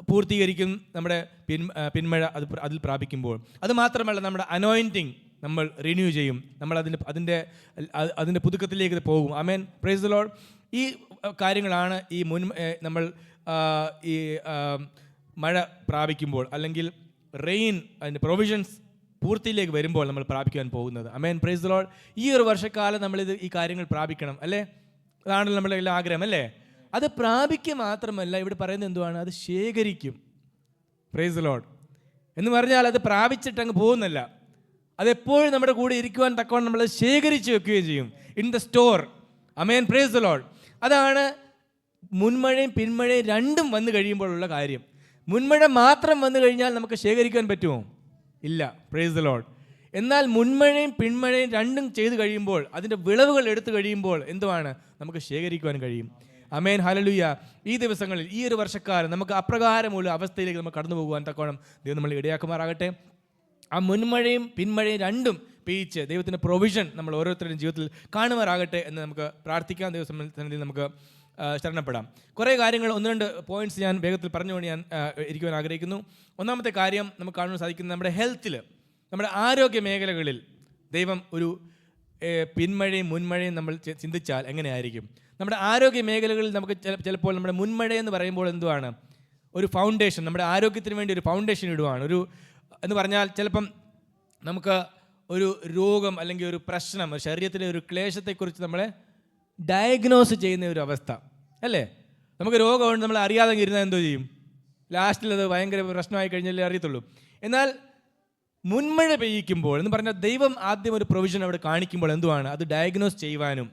പൂർത്തീകരിക്കും നമ്മുടെ പിന്മഴ അതിൽ പ്രാപിക്കുമ്പോൾ. അതുമാത്രമല്ല, നമ്മുടെ അനോയിൻറ്റിങ് നമ്മൾ റിന്യൂ ചെയ്യും, നമ്മൾ അതിൻ്റെ പുതുക്കത്തിലേക്ക് പോകും. ആമേൻ, പ്രൈസ് ദി ലോർഡ്. ഈ കാര്യങ്ങളാണ് നമ്മൾ ഈ മഴ പ്രാപിക്കുമ്പോൾ, അല്ലെങ്കിൽ റെയിൻ, അതിൻ്റെ പ്രൊവിഷൻസ് പൂർത്തിയിലേക്ക് വരുമ്പോൾ നമ്മൾ പ്രാപിക്കാൻ പോകുന്നത്. ആമേൻ, പ്രൈസ് ദി ലോർഡ്. ഈ ഒരു വർഷക്കാലം ഈ കാര്യങ്ങൾ പ്രാപിക്കണം, അല്ലേ? അതാണല്ലോ നമ്മുടെ എല്ലാ ആഗ്രഹം, അല്ലേ? അത് പ്രാപിക്കുക മാത്രമല്ല, ഇവിടെ പറയുന്നത് എന്തുവാണ്? അത് ശേഖരിക്കും. Price the Lord. എന്ന് പറഞ്ഞാൽ അത് പ്രാപിച്ചിട്ട് അങ്ങ് പോകുന്നില്ല, അതെപ്പോഴും നമ്മുടെ കൂടെ ഇരിക്കുവാൻ തക്കവണ്ണം നമ്മൾ ശേഖരിച്ച് വെക്കുകയും ചെയ്യും, in the store. Amen, praise the Lord. അതാണ് മുൻമഴയും പിന്മഴയും രണ്ടും വന്നു കഴിയുമ്പോഴുള്ള കാര്യം. മുൻമഴ മാത്രം വന്നു കഴിഞ്ഞാൽ നമുക്ക് ശേഖരിക്കാൻ പറ്റുമോ? ഇല്ല. Price the Lord. എന്നാൽ മുൻമഴയും പിന്മഴയും രണ്ടും ചെയ്ത് കഴിയുമ്പോൾ, അതിൻ്റെ വിളവുകൾ എടുത്തു കഴിയുമ്പോൾ എന്തുവാണ്? നമുക്ക് ശേഖരിക്കുവാൻ കഴിയും. ആമേൻ, ഹല്ലേലൂയ. ഈ ദിവസങ്ങളിൽ, ഈ ഒരു വർഷക്കാലം നമുക്ക് അപ്രകാരമുള്ള അവസ്ഥയിലേക്ക് നമുക്ക് കടന്നു പോകുവാൻ തക്കോണം ദൈവം നമ്മൾ ഇടയാക്കുമാറാകട്ടെ. ആ മുൻമഴയും പിന്മഴയും രണ്ടും പെയ്ച്ച് ദൈവത്തിൻ്റെ പ്രൊവിഷൻ നമ്മൾ ഓരോരുത്തരുടെയും ജീവിതത്തിൽ കാണുമാറാകട്ടെ എന്ന് നമുക്ക് പ്രാർത്ഥിക്കാം. ദൈവസന്നിധിയിൽ നമുക്ക് ശരണപ്പെടാം. കുറേ കാര്യങ്ങൾ, 1-2 പോയിന്റ്സ് ഞാൻ വേഗത്തിൽ പറഞ്ഞുകൊണ്ട് ഞാൻ ഇരിക്കുവാൻ ആഗ്രഹിക്കുന്നു. ഒന്നാമത്തെ കാര്യം നമുക്ക് കാണാൻ സാധിക്കുന്നത്, നമ്മുടെ ഹെൽത്തിൽ, നമ്മുടെ ആരോഗ്യ മേഖലകളിൽ ദൈവം ഒരു പിന്മഴയും മുൻമഴയും നമ്മൾ ചിന്തിച്ചാൽ എങ്ങനെയായിരിക്കും? നമ്മുടെ ആരോഗ്യ മേഖലകളിൽ നമുക്ക് ചിലപ്പോൾ നമ്മുടെ മുൻമഴയെന്ന് പറയുമ്പോൾ എന്തുവാണ്? ഒരു ഫൗണ്ടേഷൻ, നമ്മുടെ ആരോഗ്യത്തിന് വേണ്ടി ഒരു ഫൗണ്ടേഷൻ ഇടുവാണ്. എന്ന് പറഞ്ഞാൽ ചിലപ്പം നമുക്ക് ഒരു രോഗം അല്ലെങ്കിൽ ഒരു പ്രശ്നം, ശരീരത്തിലെ ഒരു ക്ലേശത്തെക്കുറിച്ച് നമ്മളെ ഡയഗ്നോസ് ചെയ്യുന്ന ഒരു അവസ്ഥ, അല്ലേ? നമുക്ക് രോഗമുണ്ട്, നമ്മൾ അറിയാതെ ഇരുന്നാൽ എന്തോ ചെയ്യും? ലാസ്റ്റിൽ അത് ഭയങ്കര പ്രശ്നമായി കഴിഞ്ഞാലേ അറിയത്തുള്ളൂ. എന്നാൽ മുൻമഴ പെയ്യിക്കുമ്പോൾ എന്ന് പറഞ്ഞാൽ ദൈവം ആദ്യം ഒരു പ്രൊവിഷൻ അവിടെ കാണിക്കുമ്പോൾ എന്തുവാണ്? അത് ഡയഗ്നോസ് ചെയ്യുവാനും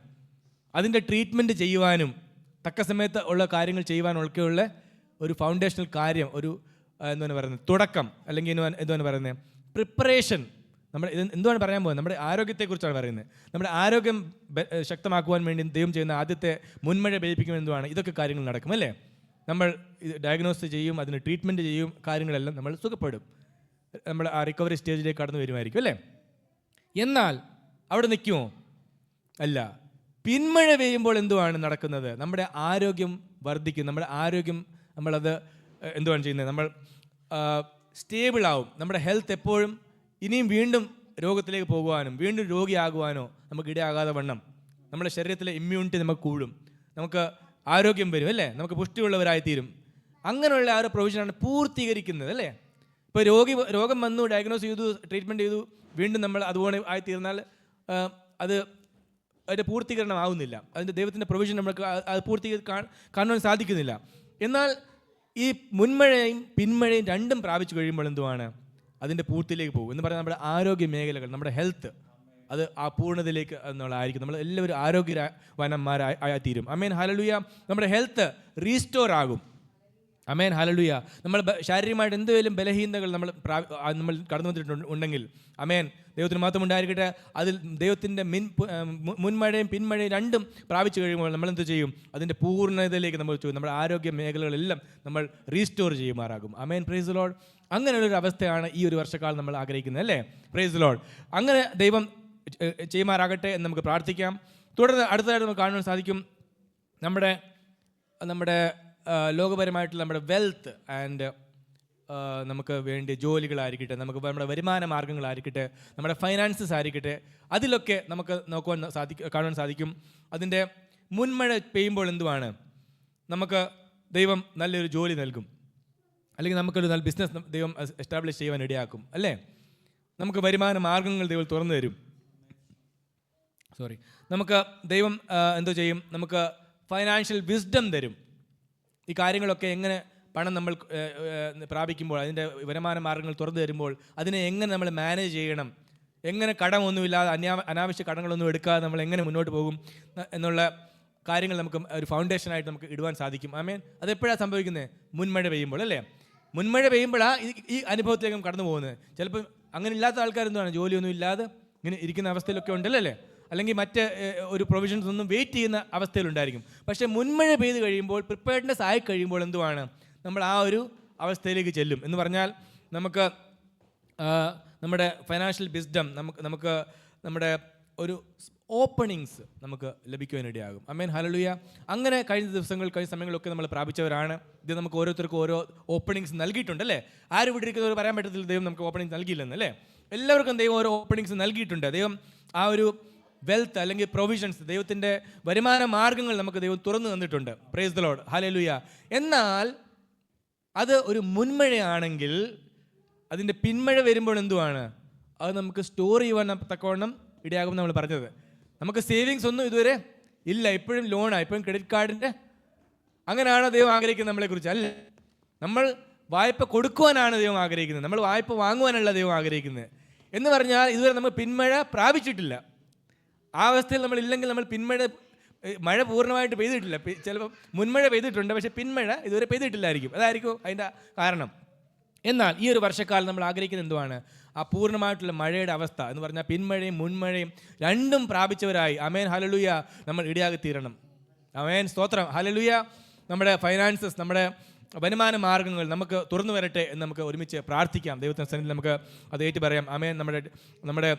അതിൻ്റെ ട്രീറ്റ്മെൻറ്റ് ചെയ്യുവാനും തക്ക സമയത്ത് ഉള്ള കാര്യങ്ങൾ ചെയ്യുവാനൊക്കെയുള്ള ഒരു ഫൗണ്ടേഷണൽ കാര്യം, ഒരു എന്താണ് പറയുന്നത്, തുടക്കം, അല്ലെങ്കിൽ എന്താണ് പറയുന്നത്, പ്രിപ്പറേഷൻ. നമ്മൾ എന്തുവാണ് പറയാൻ പോകുന്നത്? നമ്മുടെ ആരോഗ്യത്തെക്കുറിച്ചാണ് പറയുന്നത്. നമ്മുടെ ആരോഗ്യം ശക്തമാക്കുവാൻ വേണ്ടി ദൈവം ചെയ്യുന്ന ആദ്യത്തെ മുൻമഴ പെയ്യിപ്പിക്കും എന്തുവാണ്? ഇതൊക്കെ കാര്യങ്ങൾ നടക്കും, അല്ലേ? നമ്മൾ ഇത് ഡയഗ്നോസ് ചെയ്യും, അതിന് ട്രീറ്റ്മെൻറ്റ് ചെയ്യും, കാര്യങ്ങളെല്ലാം നമ്മൾ സുഖപ്പെടും, നമ്മൾ ആ റിക്കവറി സ്റ്റേജിലേക്ക് കടന്നു വരുമായിരിക്കും, അല്ലേ? എന്നാൽ അവിടെ നിൽക്കുമോ? അല്ല. പിന്മഴ പെയ്യുമ്പോൾ എന്തുവാണ് നടക്കുന്നത്? നമ്മുടെ ആരോഗ്യം വർദ്ധിക്കും, നമ്മുടെ ആരോഗ്യം നമ്മളത് എന്തുവാണ് ചെയ്യുന്നത്? നമ്മൾ സ്റ്റേബിളാവും. നമ്മുടെ ഹെൽത്ത് എപ്പോഴും ഇനിയും വീണ്ടും രോഗത്തിലേക്ക് പോകുവാനും വീണ്ടും രോഗിയാകുവാനോ നമുക്ക് ഇടയാകാതെ വണ്ണം നമ്മുടെ ശരീരത്തിലെ ഇമ്മ്യൂണിറ്റി നമുക്ക് കൂടും, നമുക്ക് ആരോഗ്യം വരും, അല്ലേ? നമുക്ക് പുഷ്ടിയുള്ളവരായിത്തീരും. അങ്ങനെയുള്ള ആ ഒരു പ്രൊവിഷനാണ് പൂർത്തീകരിക്കുന്നത്, അല്ലേ? ഇപ്പോൾ രോഗം വന്നു, ഡയഗ്നോസ് ചെയ്തു, ട്രീറ്റ്മെൻറ്റ് ചെയ്തു, വീണ്ടും നമ്മൾ അതുപോലെ ആയിത്തീർന്നാൽ അതിൻ്റെ പൂർത്തീകരണം ആവുന്നില്ല. അതിൻ്റെ ദൈവത്തിൻ്റെ പ്രൊവിഷൻ നമുക്ക് അത് കാണുവാൻ സാധിക്കുന്നില്ല. എന്നാൽ ഈ മുൻമഴയും പിന്മഴയും രണ്ടും പ്രാപിച്ചു കഴിയുമ്പോൾ എന്തുവാണ്? അതിൻ്റെ പൂർത്തിയിലേക്ക് പോകും. എന്ന് പറഞ്ഞാൽ നമ്മുടെ ആരോഗ്യ മേഖലകൾ, നമ്മുടെ ഹെൽത്ത്, അത് ആ പൂർണ്ണതയിലേക്ക് എന്നുള്ളതായിരിക്കും. നമ്മൾ എല്ലാവരും ആരോഗ്യവാന്മാരായി തീരും. ആമേൻ, ഹല്ലേലൂയ. നമ്മുടെ ഹെൽത്ത് റീസ്റ്റോർ ആകും. ആമേൻ, ഹല്ലേലൂയ. നമ്മൾ ശാരീരികമായിട്ട് എന്തെങ്കിലും ബലഹീനതകൾ നമ്മൾ കടന്നു വന്നിട്ടുണ്ടെങ്കിൽ, ആമേൻ, ദൈവത്തിന് മാത്രം ഉണ്ടായിരിക്കട്ടെ, അതിൽ ദൈവത്തിൻ്റെ മുൻമഴയും പിന്മഴയും രണ്ടും പ്രാപിച്ചു കഴിയുമ്പോൾ നമ്മൾ എന്ത് ചെയ്യും? അതിൻ്റെ പൂർണ്ണതയിലേക്ക് നമ്മൾ ചെയ്യും. നമ്മുടെ ആരോഗ്യ മേഖലകളെല്ലാം നമ്മൾ റീസ്റ്റോർ ചെയ്യുമാറാകും. ആമേൻ, പ്രൈസ് ദി ലോർഡ്. അങ്ങനെയുള്ളൊരു അവസ്ഥയാണ് ഈ ഒരു വർഷക്കാലം നമ്മൾ ആഗ്രഹിക്കുന്നത്, അല്ലേ? Praise the Lord. അങ്ങനെ ദൈവം ചെയ്യുമാറാകട്ടെ എന്ന് നമുക്ക് പ്രാർത്ഥിക്കാം. തുടർന്ന് അടുത്തതായിട്ട് നമുക്ക് കാണുവാൻ സാധിക്കും, നമ്മുടെ ലോകപരമായിട്ടുള്ള നമ്മുടെ വെൽത്ത് ആൻഡ് നമുക്ക് വേണ്ടി ജോലികളായിരിക്കട്ടെ, നമുക്ക് നമ്മുടെ വരുമാന മാർഗ്ഗങ്ങളായിരിക്കട്ടെ, നമ്മുടെ ഫൈനാൻസസ് ആയിരിക്കട്ടെ, അതിലൊക്കെ നമുക്ക് കാണുവാൻ സാധിക്കും. അതിൻ്റെ മുൻമഴ പെയ്യുമ്പോൾ എന്തുവാണ്? നമുക്ക് ദൈവം നല്ലൊരു ജോലി നൽകും, അല്ലെങ്കിൽ നമുക്കൊരു നല്ല ബിസിനസ് ദൈവം എസ്റ്റാബ്ലിഷ് ചെയ്യുവാൻ ഇടയാക്കും, അല്ലേ? നമുക്ക് വരുമാന മാർഗ്ഗങ്ങൾ ദൈവം തുറന്നു തരും. നമുക്ക് ദൈവം എന്തോ ചെയ്യും? നമുക്ക് ഫൈനാൻഷ്യൽ വിസ്ഡം തരും. ഈ കാര്യങ്ങളൊക്കെ എങ്ങനെ പണം നമ്മൾ പ്രാപിക്കുമ്പോൾ, അതിൻ്റെ വരുമാന മാർഗ്ഗങ്ങൾ തുറന്നു തരുമ്പോൾ അതിനെ എങ്ങനെ നമ്മൾ മാനേജ് ചെയ്യണം, എങ്ങനെ കടമൊന്നുമില്ലാതെ അനാവശ്യ കടങ്ങളൊന്നും എടുക്കാതെ നമ്മൾ എങ്ങനെ മുന്നോട്ട് പോകും എന്നുള്ള കാര്യങ്ങൾ നമുക്ക് ഒരു ഫൗണ്ടേഷനായിട്ട് നമുക്ക് ഇടുവാൻ സാധിക്കും. ആമേൻ. അതെപ്പോഴാണ് സംഭവിക്കുന്നത്? മുൻമഴ പെയ്യുമ്പോൾ, അല്ലേ? മുൻമഴ പെയ്യുമ്പോഴാണ് ഈ അനുഭവത്തിലേക്ക് കടന്നു പോകുന്നത്. ചിലപ്പോൾ അങ്ങനെ ഇല്ലാത്ത ആൾക്കാരെന്താണ് ജോലിയൊന്നും ഇല്ലാതെ ഇങ്ങനെ ഇരിക്കുന്ന അവസ്ഥയിലൊക്കെ ഉണ്ടല്ലേ, അല്ലെങ്കിൽ മറ്റ് ഒരു പ്രൊവിഷൻസ് ഒന്നും വെയിറ്റ് ചെയ്യുന്ന അവസ്ഥയിലുണ്ടായിരിക്കും. പക്ഷേ മുൻമഴ പെയ്ത് കഴിയുമ്പോൾ, പ്രിപ്പയർഡ്നെസ് ആയി കഴിയുമ്പോൾ എന്തുവാണ്, നമ്മൾ ആ ഒരു അവസ്ഥയിലേക്ക് ചെല്ലും. എന്ന് പറഞ്ഞാൽ നമുക്ക് നമ്മുടെ ഫൈനാൻഷ്യൽ വിസ്ഡം, നമുക്ക് നമ്മുടെ ഒരു ഓപ്പണിങ്സ് നമുക്ക് ലഭിക്കുവാനിടയാകും. ആമേൻ, ഹല്ലേലൂയ. അങ്ങനെ കഴിഞ്ഞ സമയങ്ങളിലൊക്കെ നമ്മൾ പ്രാപിച്ചവരാണ്. ഇത് നമുക്ക് ഓരോരുത്തർക്കും ഓരോ ഓപ്പണിങ്സ് നൽകിയിട്ടുണ്ട് അല്ലേ. ആരും ഇവിടെ ഇരിക്കുന്നവർ പറയാൻ പറ്റത്തില്ല ദൈവം നമുക്ക് ഓപ്പണിങ്സ് നൽകിയില്ലെന്ന് അല്ലേ. എല്ലാവർക്കും ദൈവം ഓരോ ഓപ്പണിങ്സ് നൽകിയിട്ടുണ്ട്. ദൈവം ആ ഒരു വെൽത്ത് അല്ലെങ്കിൽ പ്രൊവിഷൻസ്, ദൈവത്തിൻ്റെ വരുമാന മാർഗ്ഗങ്ങൾ നമുക്ക് ദൈവം തുറന്നു തന്നിട്ടുണ്ട്. Price the Lord, hallelujah. എന്നാൽ അത് ഒരു മുൻമഴയാണെങ്കിൽ അതിൻ്റെ പിന്മഴ വരുമ്പോൾ എന്തുവാണ്, അത് നമുക്ക് സ്റ്റോർ ചെയ്യുവാൻ തക്കവണ്ണം ഇടയാകും. നമ്മൾ പറഞ്ഞത് നമുക്ക് സേവിങ്സ് ഒന്നും ഇതുവരെ ഇല്ല, ഇപ്പോഴും ലോണാണ്, ഇപ്പോഴും ക്രെഡിറ്റ് കാർഡിൻ്റെ, അങ്ങനെയാണ് ദൈവം ആഗ്രഹിക്കുന്നത് നമ്മളെക്കുറിച്ച്. അല്ല, നമ്മൾ വായ്പ കൊടുക്കുവാനാണ് ദൈവം ആഗ്രഹിക്കുന്നത്, നമ്മൾ വായ്പ വാങ്ങുവാനല്ല ദൈവം ആഗ്രഹിക്കുന്നത്. എന്ന് പറഞ്ഞാൽ ഇതുവരെ നമ്മൾ പിന്മഴ പ്രാപിച്ചിട്ടില്ല. ആ അവസ്ഥയിൽ നമ്മളില്ലെങ്കിൽ നമ്മൾ മഴ പൂർണ്ണമായിട്ട് പെയ്തിട്ടില്ല. ചിലപ്പോൾ മുൻമഴ പെയ്തിട്ടുണ്ട്, പക്ഷേ പിന്മഴ ഇതുവരെ പെയ്തിട്ടില്ലായിരിക്കും. അതായിരിക്കും അതിൻ്റെ കാരണം. എന്നാൽ ഈ ഒരു വർഷക്കാലം നമ്മൾ ആഗ്രഹിക്കുന്നത് എന്തുവാണ്, ആ പൂർണ്ണമായിട്ടുള്ള മഴയുടെ അവസ്ഥ എന്ന് പറഞ്ഞാൽ പിന്മഴയും മുൻമഴയും രണ്ടും പ്രാപിച്ചവരായി, ആമേൻ ഹല്ലേലൂയ, നമ്മൾ ഇടയാക്കി തീരണം. ആമേൻ, സ്തോത്രം, ഹല്ലേലൂയ. നമ്മുടെ ഫൈനാൻസസ്, നമ്മുടെ വരുമാന മാർഗ്ഗങ്ങൾ നമുക്ക് തുറന്നു വരട്ടെ എന്ന് നമുക്ക് ഒരുമിച്ച് പ്രാർത്ഥിക്കാം. ദൈവത്തിൻ്റെ സന്നിധിയിൽ നമുക്ക് അത് ഏറ്റു പറയാം. ആമേൻ, നമ്മുടെ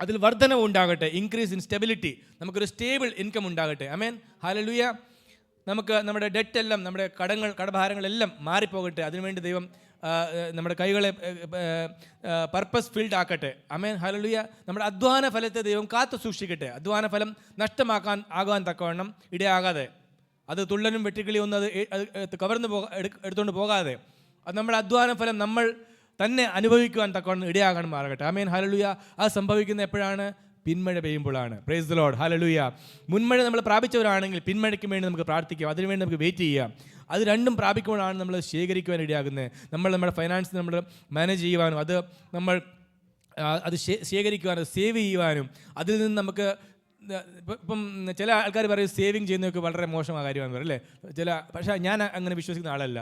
അതിൽ വർധനവ് ഉണ്ടാകട്ടെ, ഇൻക്രീസ് ഇൻ സ്റ്റെബിലിറ്റി, നമുക്കൊരു സ്റ്റേബിൾ ഇൻകം ഉണ്ടാകട്ടെ. ആമേൻ, ഹല്ലേലൂയ. നമുക്ക് നമ്മുടെ ഡെറ്റ് എല്ലാം, നമ്മുടെ കടഭാരങ്ങളെല്ലാം മാറിപ്പോകട്ടെ. അതിനുവേണ്ടി ദൈവം നമ്മുടെ കൈകളെ പർപ്പസ് ഫിൽഡ് ആക്കട്ടെ. ആമേൻ, ഹല്ലേലൂയ. നമ്മുടെ അധ്വാന ഫലത്തെ ദൈവം കാത്തു സൂക്ഷിക്കട്ടെ. അധ്വാന ഫലം ആകാൻ തക്കവണ്ണം ഇടയാകാതെ, അത് തുള്ളനും വെട്ടിക്കിളിയും ഒന്നും അത് കവർന്ന് എടുത്തുകൊണ്ട് പോകാതെ, അത് നമ്മുടെ അധ്വാന ഫലം നമ്മൾ തന്നെ അനുഭവിക്കുവാൻ തക്കവണ്ണം ഇടയാകാൻ മാറട്ടെ. ആമേൻ, ഹല്ലേലൂയ. അത് സംഭവിക്കുന്ന എപ്പോഴാണ്, പിന്മഴ പെയ്യുമ്പോഴാണ്. പ്രൈസ് ദി ലോർഡ്, ഹല്ലേലൂയ. മുൻമഴ നമ്മൾ പ്രാപിച്ചവരാണെങ്കിൽ പിന്മഴയ്ക്ക് വേണ്ടി നമുക്ക് പ്രാർത്ഥിക്കാം, അതിനുവേണ്ടി നമുക്ക് വെയിറ്റ് ചെയ്യാം. അത് രണ്ടും പ്രാപിക്കുമ്പോഴാണ് നമ്മൾ ശേഖരിക്കുവാൻ ഇടയാകുന്നത്. നമ്മുടെ ഫൈനാൻസ് നമ്മൾ മാനേജ് ചെയ്യുവാനും അത് ശേഖരിക്കുവാനും സേവ് ചെയ്യുവാനും അതിൽ നിന്ന് നമുക്ക് ഇപ്പം ചില ആൾക്കാർ പറയും സേവിങ് ചെയ്യുന്നതൊക്കെ വളരെ മോശമായ കാര്യമാണെന്ന് പറയും അല്ലേ. പക്ഷേ ഞാൻ അങ്ങനെ വിശ്വസിക്കുന്ന ആളല്ല.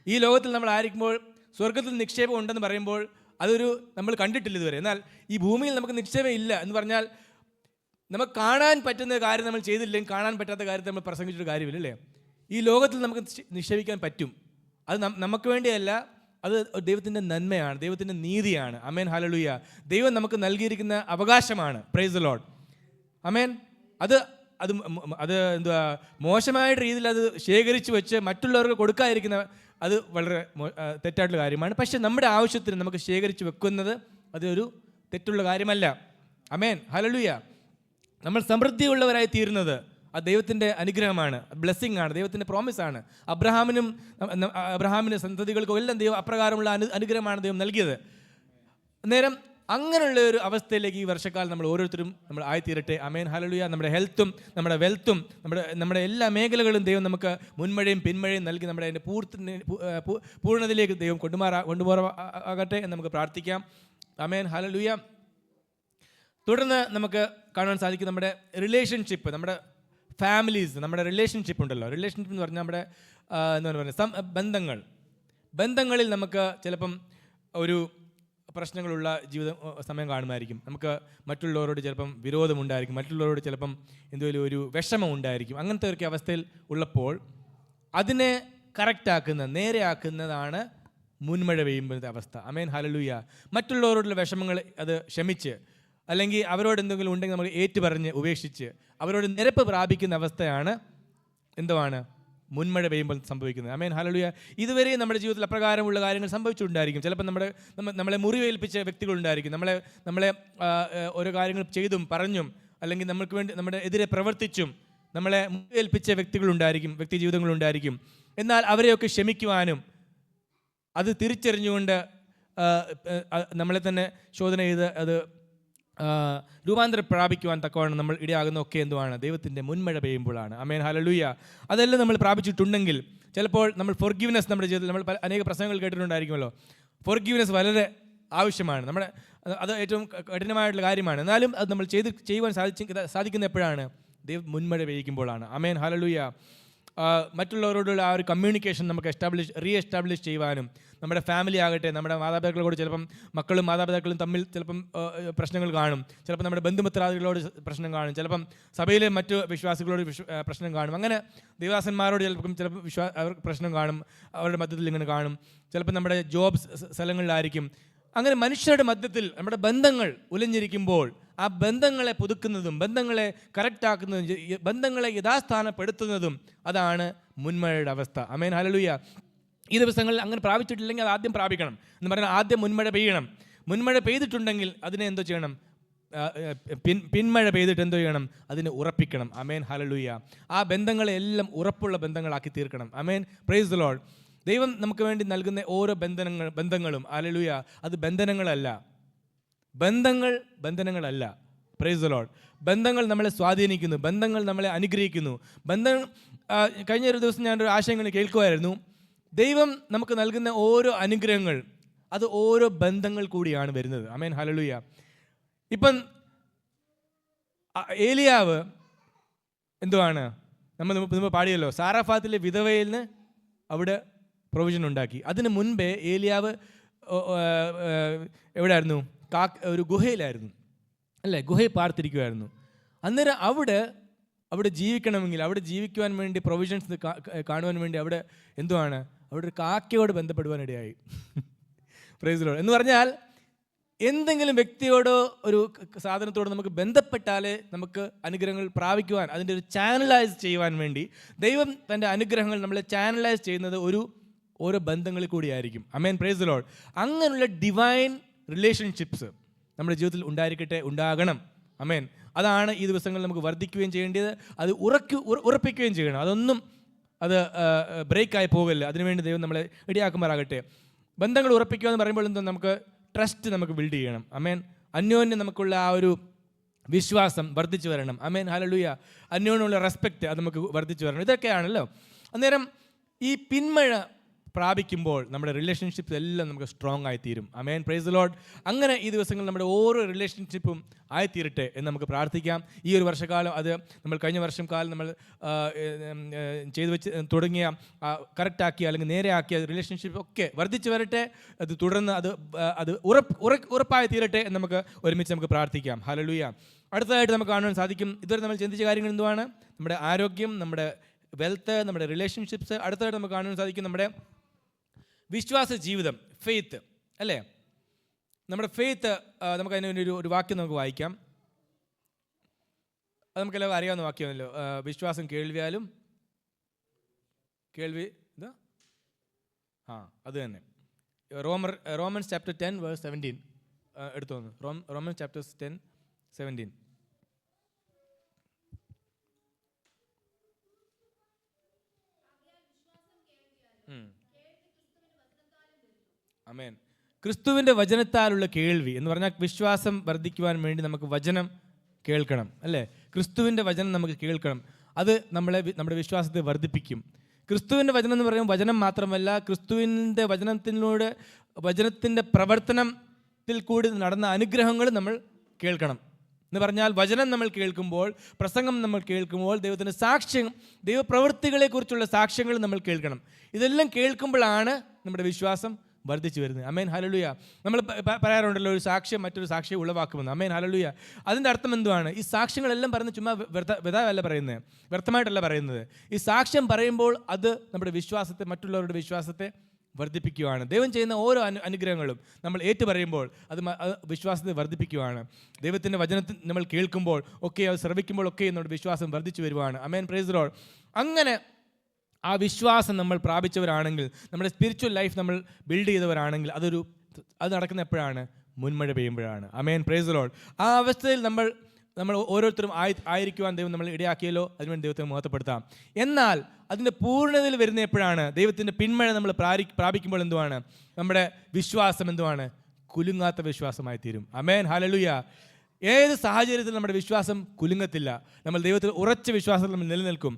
ഈ ലോകത്തിൽ നമ്മൾ ആയിരിക്കുമ്പോൾ സ്വർഗത്തിൽ നിക്ഷേപം ഉണ്ടെന്ന് പറയുമ്പോൾ അതൊരു നമ്മൾ കണ്ടിട്ടില്ല ഇതുവരെ. എന്നാൽ ഈ ഭൂമിയിൽ നമുക്ക് നിക്ഷേപം ഇല്ല എന്ന് പറഞ്ഞാൽ നമുക്ക് കാണാൻ പറ്റുന്ന കാര്യം നമ്മൾ ചെയ്തില്ലെങ്കിൽ കാണാൻ പറ്റാത്ത കാര്യത്തെ നമ്മൾ പ്രസംഗിച്ചിട്ട് കാര്യമില്ല അല്ലേ. ഈ ലോകത്തിൽ നമുക്ക് നിക്ഷേപിക്കാൻ പറ്റും. അത് നമുക്ക് വേണ്ടിയല്ല, അത് ദൈവത്തിൻ്റെ നന്മയാണ്, ദൈവത്തിൻ്റെ നീതിയാണ്. ആമേൻ, ഹല്ലേലൂയ. ദൈവം നമുക്ക് നൽകിയിരിക്കുന്ന അവകാശമാണ്. പ്രൈസ് ദി ലോർഡ്, ആമേൻ. അത് എന്തുവാ, മോശമായ രീതിയിൽ അത് ശേഖരിച്ച് വെച്ച് മറ്റുള്ളവർക്ക് കൊടുക്കാതിരിക്കുന്ന അത് വളരെ തെറ്റായിട്ടുള്ള കാര്യമാണ്. പക്ഷേ നമ്മുടെ ആവശ്യത്തിന് നമുക്ക് ശേഖരിച്ച് വെക്കുന്നത് അതൊരു തെറ്റുള്ള കാര്യമല്ല. ആമേൻ, ഹല്ലേലൂയ. നമ്മൾ സമൃദ്ധിയുള്ളവരായി തീരുന്നത് അത് ദൈവത്തിൻ്റെ അനുഗ്രഹമാണ്, ബ്ലെസ്സിങ് ആണ്, ദൈവത്തിൻ്റെ പ്രോമിസാണ്. അബ്രഹാമിൻ്റെ സന്തതികൾക്കും എല്ലാം ദൈവം അപ്രകാരമുള്ള അനുഗ്രഹമാണ് ദൈവം നൽകിയത്. നേരം അങ്ങനെയുള്ള ഒരു അവസ്ഥയിലേക്ക് ഈ വർഷക്കാലം നമ്മൾ ഓരോരുത്തരും നമ്മൾ ആയിത്തീരട്ടെ. ആമേൻ, ഹല്ലേലൂയ. നമ്മുടെ ഹെൽത്തും നമ്മുടെ വെൽത്തും നമ്മുടെ എല്ലാ മേഖലകളും ദൈവം നമുക്ക് മുൻമഴയും പിന്മഴയും നൽകി നമ്മുടെ അതിൻ്റെ പൂർണ്ണതയിലേക്ക് ദൈവം കൊണ്ടുപോകാകട്ടെ എന്ന് നമുക്ക് പ്രാർത്ഥിക്കാം. ആമേൻ, ഹല്ലേലൂയ. തുടർന്ന് നമുക്ക് കാണാൻ സാധിക്കും നമ്മുടെ റിലേഷൻഷിപ്പ്, നമ്മുടെ ഫാമിലീസ്, നമ്മുടെ റിലേഷൻഷിപ്പ് ഉണ്ടല്ലോ. റിലേഷൻഷിപ്പ് എന്ന് പറഞ്ഞാൽ നമ്മുടെ എന്താണ് പറയുന്നത്, ബന്ധങ്ങളിൽ നമുക്ക് ചിലപ്പം ഒരു പ്രശ്നങ്ങളുള്ള സമയം കാണുമായിരിക്കും. നമുക്ക് മറ്റുള്ളവരോട് ചിലപ്പം വിരോധമുണ്ടായിരിക്കും, മറ്റുള്ളവരോട് ചിലപ്പം എന്തെങ്കിലും ഒരു വിഷമം ഉണ്ടായിരിക്കും. അങ്ങനത്തെ ഒരു അവസ്ഥയിൽ ഉള്ളപ്പോൾ അതിനെ നേരെയാക്കുന്നതാണ് മുൻമഴ പെയ്യുമ്പോഴത്തെ അവസ്ഥ. ആമേൻ, ഹല്ലേലൂയ. മറ്റുള്ളവരോടുള്ള വിഷമങ്ങൾ അത് ക്ഷമിച്ച്, അല്ലെങ്കിൽ അവരോട് എന്തെങ്കിലും ഉണ്ടെങ്കിൽ നമ്മൾ ഏറ്റുപറഞ്ഞ് ഉപേക്ഷിച്ച് അവരോട് നിരപ്പ് പ്രാപിക്കുന്ന അവസ്ഥയാണ് എന്തുവാണ്, മുൻമഴ പെയ്യുമ്പോൾ സംഭവിക്കുന്നത്. ആമേൻ, ഹല്ലേലൂയ. ഇതുവരെ നമ്മുടെ ജീവിതത്തിൽ അപ്രകാരമുള്ള കാര്യങ്ങൾ സംഭവിച്ചുകൊണ്ടായിരിക്കും. ചിലപ്പോൾ നമ്മളെ മുറിവേൽപ്പിച്ച വ്യക്തികളുണ്ടായിരിക്കും, നമ്മളെ ഓരോ കാര്യങ്ങൾ ചെയ്തും പറഞ്ഞും, അല്ലെങ്കിൽ നമുക്ക് വേണ്ടി നമ്മുടെ എതിരെ പ്രവർത്തിച്ചും നമ്മളെ മുറിവേൽപ്പിച്ച വ്യക്തി ജീവിതങ്ങളുണ്ടായിരിക്കും. എന്നാൽ അവരെയൊക്കെ ക്ഷമിക്കുവാനും അത് തിരിച്ചറിഞ്ഞുകൊണ്ട് നമ്മളെ തന്നെ ശോധന ചെയ്ത് അത് രൂപാന്തരം പ്രാപിക്കുവാൻ തക്കവണ്ണം നമ്മൾ ഇടയാകുന്ന ഒക്കെ എന്തുവാണ്, ദൈവത്തിൻ്റെ മുൻമഴ പെയ്യുമ്പോഴാണ്. ആമേൻ, ഹല്ലേലൂയ. അതെല്ലാം നമ്മൾ പ്രാപിച്ചിട്ടുണ്ടെങ്കിൽ ചിലപ്പോൾ നമ്മൾ ഫോർഗിവ്നെസ് നമ്മുടെ ജീവിതത്തിൽ നമ്മൾ അനേക പ്രസംഗങ്ങൾ കേട്ടിട്ടുണ്ടായിരിക്കുമല്ലോ. ഫോർഗിവ്നെസ് വളരെ ആവശ്യമാണ്. അത് ഏറ്റവും കഠിനമായിട്ടുള്ള കാര്യമാണ്. എന്നാലും അത് നമ്മൾ ചെയ്യുവാൻ സാധിക്കുന്ന എപ്പോഴാണ്, ദൈവം മുൻമഴ പെയ്യിക്കുമ്പോഴാണ്. ആമേൻ, ഹല്ലേലൂയ. മറ്റുള്ളവരോടുള്ള ആ ഒരു കമ്മ്യൂണിക്കേഷൻ നമുക്ക് റീഎസ്റ്റാബ്ലിഷ് ചെയ്യുവാനും, നമ്മുടെ ഫാമിലി ആകട്ടെ, നമ്മുടെ മാതാപിതാക്കളോട് ചിലപ്പം മക്കളും മാതാപിതാക്കളും തമ്മിൽ ചിലപ്പം പ്രശ്നങ്ങൾ കാണും, ചിലപ്പം നമ്മുടെ ബന്ധുമിത്രാദികളോട് പ്രശ്നം കാണും, ചിലപ്പം സഭയിലെ മറ്റു വിശ്വാസികളോട് പ്രശ്നം കാണും, അങ്ങനെ ദേവദാസന്മാരോട് ചിലപ്പം അവർക്ക് പ്രശ്നം കാണും, അവരുടെ മധ്യത്തിൽ ഇങ്ങനെ കാണും, ചിലപ്പോൾ നമ്മുടെ ജോബ് സ്ഥലങ്ങളിലായിരിക്കും. അങ്ങനെ മനുഷ്യരുടെ മധ്യത്തിൽ നമ്മുടെ ബന്ധങ്ങൾ ഉലഞ്ഞിരിക്കുമ്പോൾ ആ ബന്ധങ്ങളെ പുതുക്കുന്നതും ബന്ധങ്ങളെ കറക്റ്റാക്കുന്നതും ബന്ധങ്ങളെ യഥാസ്ഥാനപ്പെടുത്തുന്നതും അതാണ് മുൻമഴയുടെ അവസ്ഥ. ആമേൻ, ഹല്ലേലൂയ. ഈ ദിവസങ്ങളിൽ അങ്ങനെ പ്രാപിച്ചിട്ടില്ലെങ്കിൽ അത് ആദ്യം പ്രാപിക്കണം എന്ന് പറഞ്ഞാൽ ആദ്യം മുൻമഴ പെയ്യണം. മുൻമഴ പെയ്തിട്ടുണ്ടെങ്കിൽ അതിനെ എന്തോ ചെയ്യണം? പിന്മഴ പെയ്തിട്ട് എന്തോ ചെയ്യണം? അതിനെ ഉറപ്പിക്കണം. ആമേൻ, ഹല്ലേലൂയ. ആ ബന്ധങ്ങളെല്ലാം ഉറപ്പുള്ള ബന്ധങ്ങളാക്കി തീർക്കണം. ആമേൻ, പ്രൈസ് ദി ലോർഡ്. ദൈവം നമുക്ക് വേണ്ടി നൽകുന്ന ഓരോ ബന്ധങ്ങളും ഹല്ലേലൂയ, അത് ബന്ധനങ്ങളല്ല. Price the Lord. ബന്ധങ്ങൾ നമ്മളെ സ്വാധീനിക്കുന്നു, ബന്ധങ്ങൾ നമ്മളെ അനുഗ്രഹിക്കുന്നു. കഴിഞ്ഞ ഒരു ദിവസം ഞാനൊരു ആശയങ്ങൾ കേൾക്കുമായിരുന്നു. ദൈവം നമുക്ക് നൽകുന്ന ഓരോ അനുഗ്രഹങ്ങൾ അത് ഓരോ ബന്ധങ്ങൾ കൂടിയാണ് വരുന്നത്. ആമേൻ, ഹല്ലേലൂയ. ഇപ്പം ഏലിയാവ് എന്തുവാണ്? നമ്മൾ പാടിയല്ലോ, സാറാഫാത്തിലെ വിധവയിൽ നിന്ന് അവിടെ പ്രൊവിഷൻ ഉണ്ടാക്കി. അതിന് മുൻപേ ഏലിയാവ് എവിടെയായിരുന്നു? ഒരു ഗുഹയിലായിരുന്നു, അല്ലേ? ഗുഹയിൽ പാർത്തിരിക്കുമായിരുന്നു. അന്നേരം അവിടെ ജീവിക്കണമെങ്കിൽ, അവിടെ ജീവിക്കുവാൻ വേണ്ടി പ്രൊവിഷൻസ് കാണുവാൻ വേണ്ടി അവിടെ എന്തുവാണ്? അവിടെ ഒരു കാക്കയോട് ബന്ധപ്പെടുവാനിടയായി. Praise the Lord. എന്ന് പറഞ്ഞാൽ എന്തെങ്കിലും വ്യക്തിയോടോ ഒരു സാധനത്തോട് നമുക്ക് ബന്ധപ്പെട്ടാലേ നമുക്ക് അനുഗ്രഹങ്ങൾ പ്രാപിക്കുവാൻ, അതിൻ്റെ ഒരു ചാനലൈസ് ചെയ്യുവാൻ വേണ്ടി ദൈവം തൻ്റെ അനുഗ്രഹങ്ങൾ നമ്മളെ ചാനലൈസ് ചെയ്യുന്നത് ഓരോ ബന്ധങ്ങളിൽ കൂടിയായിരിക്കും. ആമേൻ, പ്രൈസ് ദി ലോർഡ്. അങ്ങനെയുള്ള ഡിവൈൻ റിലേഷൻഷിപ്സ് നമ്മുടെ ജീവിതത്തിൽ ഉണ്ടാകണം. ആമേൻ. അതാണ് ഈ ദിവസങ്ങളിൽ നമുക്ക് വർദ്ധിക്കുകയും ചെയ്യേണ്ടത്, അത് ഉറപ്പിക്കുകയും ചെയ്യണം. അതൊന്നും ബ്രേക്കായി പോകല്ല. അതിനുവേണ്ടി ദൈവം നമ്മളെ ഇടയാക്കുമാറാകട്ടെ. ബന്ധങ്ങൾ ഉറപ്പിക്കുക എന്ന് പറയുമ്പോൾ എന്തോ നമുക്ക് ട്രസ്റ്റ് നമുക്ക് ബിൽഡ് ചെയ്യണം. ആമേൻ. അന്യോന്യം നമുക്കുള്ള ആ ഒരു വിശ്വാസം വർദ്ധിച്ചു വരണം. ആമേൻ, ഹല്ലേലൂയ. അന്യോന്യമുള്ള റെസ്പെക്റ്റ് അത് നമുക്ക് വർദ്ധിച്ചു വരണം. ഇതൊക്കെയാണല്ലോ. അന്നേരം ഈ പിന്മഴ പ്രാപിക്കുമ്പോൾ നമ്മുടെ റിലേഷൻഷിപ്സ് എല്ലാം നമുക്ക് സ്ട്രോങ് ആയിത്തീരും. ആമേൻ, പ്രൈസ് ദി ലോർഡ്. അങ്ങനെ ഈ ദിവസങ്ങളിൽ നമ്മുടെ ഓരോ റിലേഷൻഷിപ്പും ആയിത്തീരട്ടെ എന്ന് നമുക്ക് പ്രാർത്ഥിക്കാം. ഈ ഒരു വർഷക്കാലം അത് നമ്മൾ കഴിഞ്ഞ വർഷം കാലം നമ്മൾ ചെയ്തു വെച്ച് തുടങ്ങിയ കറക്റ്റാക്കിയ അല്ലെങ്കിൽ നേരെയാക്കിയ റിലേഷൻഷിപ്പ് ഒക്കെ വർദ്ധിച്ചു വരട്ടെ. അത് തുടർന്ന് അത് ഉറപ്പായി തീരട്ടെ എന്ന് നമുക്ക് പ്രാർത്ഥിക്കാം. ഹല്ലേലൂയ. അടുത്തതായിട്ട് നമുക്ക് കാണുവാൻ സാധിക്കും, ഇതുവരെ നമ്മൾ ചിന്തിച്ച കാര്യങ്ങൾ എന്തുവാണ്? നമ്മുടെ ആരോഗ്യം, നമ്മുടെ വെൽത്ത്, നമ്മുടെ റിലേഷൻഷിപ്സ്. അടുത്തതായിട്ട് നമുക്ക് കാണുവാൻ സാധിക്കും നമ്മുടെ വിശ്വാസ ജീവിതം, ഫെയ്ത്ത്, അല്ലേ? നമ്മുടെ ഫെയ്ത്ത്, നമുക്ക് അതിന് ഒരു വാക്യം നമുക്ക് വായിക്കാം. അത് നമുക്കെല്ലാം അറിയാവുന്ന വാക്യമല്ലോ. വിശ്വാസം കേൾവിയാലും അത് തന്നെ. റോമൻസ് ചാപ്റ്റർ 10 വേഴ്സ് 17 എടുത്തു വന്നു. Romance chapter 10:17. ആമേൻ. ക്രിസ്തുവിൻ്റെ വചനത്താലുള്ള കേൾവി എന്ന് പറഞ്ഞാൽ വിശ്വാസം വർദ്ധിക്കുവാൻ വേണ്ടി നമുക്ക് വചനം കേൾക്കണം, അല്ലേ? ക്രിസ്തുവിൻ്റെ വചനം നമുക്ക് കേൾക്കണം. അത് നമ്മുടെ വിശ്വാസത്തെ വർദ്ധിപ്പിക്കും. ക്രിസ്തുവിൻ്റെ വചനം എന്ന് പറയുമ്പോൾ വചനം മാത്രമല്ല, ക്രിസ്തുവിൻ്റെ വചനത്തിൻ്റെ പ്രവർത്തനത്തിൽ കൂടി നടന്ന അനുഗ്രഹങ്ങൾ നമ്മൾ കേൾക്കണം. എന്ന് പറഞ്ഞാൽ വചനം നമ്മൾ കേൾക്കുമ്പോൾ, പ്രസംഗം നമ്മൾ കേൾക്കുമ്പോൾ, ദൈവത്തിൻ്റെ സാക്ഷ്യം, ദൈവപ്രവൃത്തികളെക്കുറിച്ചുള്ള സാക്ഷ്യങ്ങൾ നമ്മൾ കേൾക്കണം. ഇതെല്ലാം കേൾക്കുമ്പോഴാണ് നമ്മുടെ വിശ്വാസം വർദ്ധിച്ചു വരുന്നത്. ആമേൻ, ഹല്ലേലൂയ. നമ്മൾ പറയാറുണ്ടല്ലോ, ഒരു സാക്ഷ്യം മറ്റൊരു സാക്ഷ്യം ഉളവാക്കുമെന്ന്. ആമേൻ, ഹല്ലേലൂയ. അതിൻ്റെ അർത്ഥം എന്തുവാണ്? ഈ സാക്ഷ്യങ്ങളെല്ലാം പറയുന്നത് ചുമ്മാ വ്യർത്ഥമായിട്ടല്ല പറയുന്നത്. ഈ സാക്ഷ്യം പറയുമ്പോൾ അത് നമ്മുടെ വിശ്വാസത്തെ, മറ്റുള്ളവരുടെ വിശ്വാസത്തെ വർദ്ധിപ്പിക്കുകയാണ്. ദൈവം ചെയ്യുന്ന ഓരോ അനുഗ്രഹങ്ങളും നമ്മൾ ഏറ്റുപറയുമ്പോൾ അത് വിശ്വാസത്തെ വർദ്ധിപ്പിക്കുകയാണ്. ദൈവത്തിൻ്റെ വചനത്തിൽ നമ്മൾ കേൾക്കുമ്പോൾ ഒക്കെ, അത് ശ്രവിക്കുമ്പോൾ ഒക്കെ നമ്മുടെ വിശ്വാസം വർദ്ധിച്ചു വരുവാണ്. ആമേൻ, പ്രൈസ് ദി ലോർഡ്. അങ്ങനെ ആ വിശ്വാസം നമ്മൾ പ്രാപിച്ചവരാണെങ്കിൽ, നമ്മുടെ സ്പിരിച്വൽ ലൈഫ് നമ്മൾ ബിൽഡ് ചെയ്തവരാണെങ്കിൽ, അത് നടക്കുന്ന എപ്പോഴാണ്? മുൻമഴ പെയ്യുമ്പോഴാണ്. ആമേൻ, പ്രൈസ് ദി ലോർഡ്. ആ അവസ്ഥയിൽ നമ്മൾ ഓരോരുത്തരും ആയിരിക്കുവാൻ ദൈവം നമ്മൾ ഇടയാക്കിയല്ലോ. അതിനുവേണ്ടി ദൈവത്തെ മഹത്വപ്പെടുത്താം. എന്നാൽ അതിൻ്റെ പൂർണ്ണതയിൽ വരുന്ന എപ്പോഴാണ്? ദൈവത്തിൻ്റെ പിന്മഴ നമ്മൾ പ്രാപിക്കുമ്പോൾ എന്തുവാണ്? നമ്മുടെ വിശ്വാസം എന്തുവാണ്? കുലുങ്ങാത്ത വിശ്വാസമായി തീരും. ആമേൻ, ഹല്ലേലൂയ. ഏത് സാഹചര്യത്തിൽ നമ്മുടെ വിശ്വാസം കുലുങ്ങത്തില്ല. നമ്മൾ ദൈവത്തിൽ ഉറച്ച വിശ്വാസത്തിൽ നമ്മൾ നിലനിൽക്കും.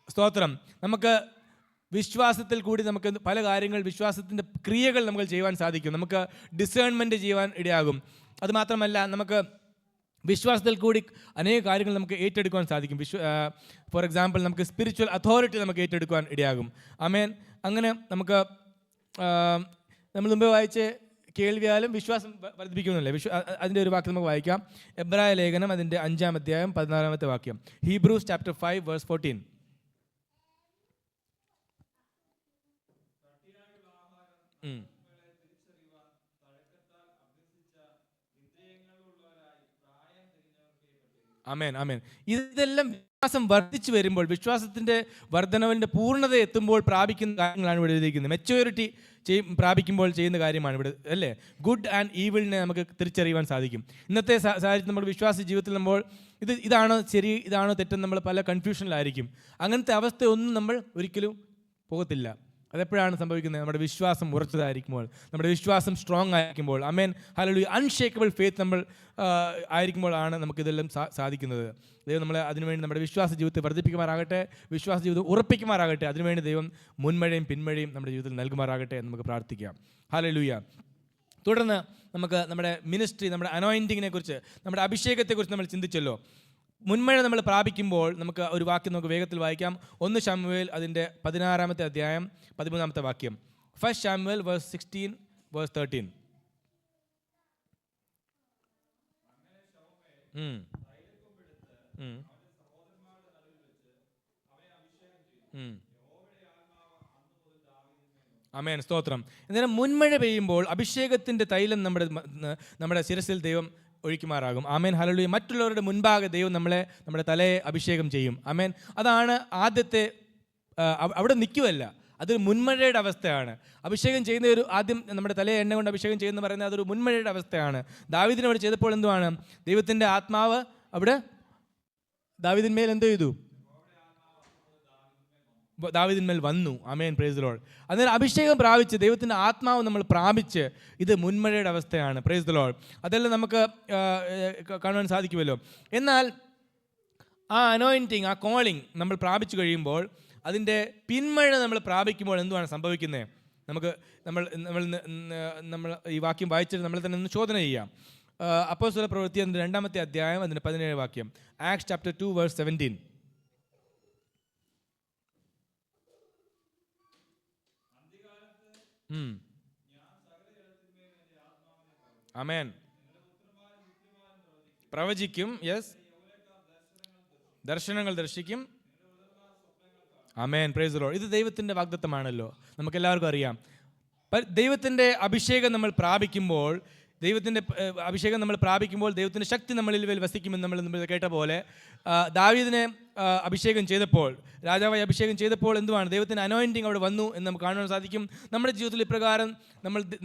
സ്തോത്രം. നമുക്ക് വിശ്വാസത്തിൽ കൂടി നമുക്ക് പല കാര്യങ്ങൾ, വിശ്വാസത്തിൻ്റെ ക്രിയകൾ നമുക്ക് ചെയ്യുവാൻ സാധിക്കും. നമുക്ക് ഡിസേൺമെൻറ്റ് ചെയ്യുവാൻ ഇടയാകും. അതുമാത്രമല്ല, നമുക്ക് വിശ്വാസത്തിൽ കൂടി അനേക കാര്യങ്ങൾ നമുക്ക് ഏറ്റെടുക്കുവാൻ സാധിക്കും. ഫോർ എക്സാമ്പിൾ നമുക്ക് സ്പിരിച്വൽ അതോറിറ്റി നമുക്ക് ഏറ്റെടുക്കുവാൻ ഇടയാകും. ആമേൻ. അങ്ങനെ നമുക്ക് നമ്മൾ മുമ്പേ വായിച്ച് കേൾവിയാലും വിശ്വാസം വർദ്ധിപ്പിക്കുന്നില്ലേ? അതിൻ്റെ ഒരു വാക്യം നമുക്ക് വായിക്കാം. എബ്രായ ലേഖനം അതിൻ്റെ 5-ാം അധ്യായം 14-ാമത്തെ വാക്യം. Hebrews chapter 5 verse 14. ആമേൻ, ആമേൻ. ഇതെല്ലാം വിശ്വാസം വർദ്ധിച്ചു വരുമ്പോൾ, വിശ്വാസത്തിൻ്റെ വർധനവിൻ്റെ പൂർണ്ണത എത്തുമ്പോൾ പ്രാപിക്കുന്ന കാര്യങ്ങളാണ് ഇവിടെ എഴുതിയിരിക്കുന്നത്. മെച്യൂരിറ്റി പ്രാപിക്കുമ്പോൾ ചെയ്യുന്ന കാര്യമാണ് ഇവിടെ, അല്ലേ? ഗുഡ് ആൻഡ് ഈവിളിനെ നമുക്ക് തിരിച്ചറിയുവാൻ സാധിക്കും. ഇന്നത്തെ സാഹചര്യത്തിൽ നമ്മുടെ വിശ്വാസ ജീവിതത്തിൽ നമ്മൾ ഇതാണോ ശരി, ഇതാണോ തെറ്റെന്ന് നമ്മൾ പല കൺഫ്യൂഷനിലായിരിക്കും. അങ്ങനത്തെ അവസ്ഥയൊന്നും നമ്മൾ ഒരിക്കലും പോകത്തില്ല. അതെപ്പോഴാണ് സംഭവിക്കുന്നത്? നമ്മുടെ വിശ്വാസം ഉറച്ചതായിരിക്കുമ്പോൾ, നമ്മുടെ വിശ്വാസം സ്ട്രോങ് ആയിരിക്കുമ്പോൾ. ആമേൻ, ഹല്ലേലൂയ. അൺഷേക്കബിൾ ഫെയ്ത്ത് നമ്മൾ ആയിരിക്കുമ്പോഴാണ് നമുക്കിതെല്ലാം സാധിക്കുന്നത്. ദൈവം നമ്മളെ അതിനുവേണ്ടി നമ്മുടെ വിശ്വാസ ജീവിതത്തെ വർദ്ധിപ്പിക്കുമാറാകട്ടെ, വിശ്വാസ ജീവിതം ഉറപ്പിക്കുമാറാകട്ടെ. അതിനുവേണ്ടി ദൈവം മുൻമഴയും പിന്മഴയും നമ്മുടെ ജീവിതത്തിൽ നൽകുമാറാകട്ടെ എന്ന് നമുക്ക് പ്രാർത്ഥിക്കാം. ഹല്ലേലൂയ. തുടർന്ന് നമുക്ക് നമ്മുടെ മിനിസ്ട്രി, നമ്മുടെ അനോയിൻറ്റിങ്ങിനെ കുറിച്ച്, നമ്മുടെ അഭിഷേകത്തെക്കുറിച്ച് നമ്മൾ ചിന്തിച്ചല്ലോ. മുൻമഴ നമ്മൾ പ്രാപിക്കുമ്പോൾ നമുക്ക് ഒരു വാക്യം നമുക്ക് വേഗത്തിൽ വായിക്കാം. 1 ശമൂവേൽ അതിൻ്റെ 16-ാമത്തെ അധ്യായം 13-ാമത്തെ വാക്യം. 1 ശമൂവേൽ വേഴ്സ് 16 വേഴ്സ് 13. ആമേൻ, സ്തോത്രം. എന്നാലും മുൻമഴ പെയ്യുമ്പോൾ അഭിഷേകത്തിൻ്റെ തൈലം നമ്മുടെ ശിരസിൽ ദൈവം ഒഴിക്കുമാറാകും. ആമേൻ, ഹല്ലേലൂയ. മറ്റുള്ളവരുടെ മുൻപാകെ ദൈവം നമ്മുടെ തലയെ അഭിഷേകം ചെയ്യും. ആമേൻ. അതാണ് ആദ്യത്തെ, അവിടെ നിൽക്കുമല്ല, അതൊരു മുൻമഴയുടെ അവസ്ഥയാണ്. അഭിഷേകം ചെയ്യുന്ന ആദ്യം നമ്മുടെ തലയെ എണ്ണ കൊണ്ട് അഭിഷേകം ചെയ്യുന്ന പറയുന്നത് അതൊരു മുൻമഴയുടെ അവസ്ഥയാണ്. ദാവീദിന് അവിടെ ചെയ്തപ്പോൾ എന്തുവാണ്? ദൈവത്തിൻ്റെ ആത്മാവ് അവിടെ ദാവീദിന്മേൽ എന്ത് ചെയ്തു? ദാവീദിന്മേൽ വന്നു. ആമേൻ, പ്രൈസ് ദി ലോർഡ്. അന്നേരം അഭിഷേകം പ്രാപിച്ച് ദൈവത്തിൻ്റെ ആത്മാവ് നമ്മൾ പ്രാപിച്ച് ഇത് മുൻമഴയുടെ അവസ്ഥയാണ്. Price the Lord. അതെല്ലാം നമുക്ക് കാണുവാൻ സാധിക്കുമല്ലോ. എന്നാൽ ആ അനോയിൻറ്റിങ്, ആ കോളിംഗ് നമ്മൾ പ്രാപിച്ചു കഴിയുമ്പോൾ അതിൻ്റെ പിന്മഴ നമ്മൾ പ്രാപിക്കുമ്പോൾ എന്തുവാണ് സംഭവിക്കുന്നത്? നമ്മൾ ഈ വാക്യം വായിച്ചിട്ട് നമ്മൾ തന്നെ ഒന്ന് ചോദന ചെയ്യാം. അപ്പോസ്തല പ്രവൃത്തി അതിൻ്റെ 2-ാമത്തെ അധ്യായം അതിൻ്റെ 17 വാക്യം. Acts chapter 2 verse 17. ആമേൻ. പ്രവചിക്കും. യെസ്, ദർശനങ്ങൾ ദർശിക്കും. ആമേൻ, പ്രൈസ് ദി ലോർഡ്. ഇത് ദൈവത്തിൻ്റെ വാഗ്ദത്തമാണല്ലോ, നമുക്കെല്ലാവർക്കും അറിയാം. ദൈവത്തിൻ്റെ അഭിഷേകം നമ്മൾ പ്രാപിക്കുമ്പോൾ, ദൈവത്തിൻ്റെ ശക്തി നമ്മളിൽ വസിക്കുമെന്ന് നമ്മൾ കേട്ട പോലെ, ദാവീദിനെ അഭിഷേകം ചെയ്തപ്പോൾ, രാജാവായി അഭിഷേകം ചെയ്തപ്പോൾ എന്തുവാണ്? ദൈവത്തിൻ്റെ അനോയിൻറ്റിങ് അവിടെ വന്നു എന്ന് നമുക്ക് കാണാൻ സാധിക്കും. നമ്മുടെ ജീവിതത്തിൽ ഇപ്രകാരം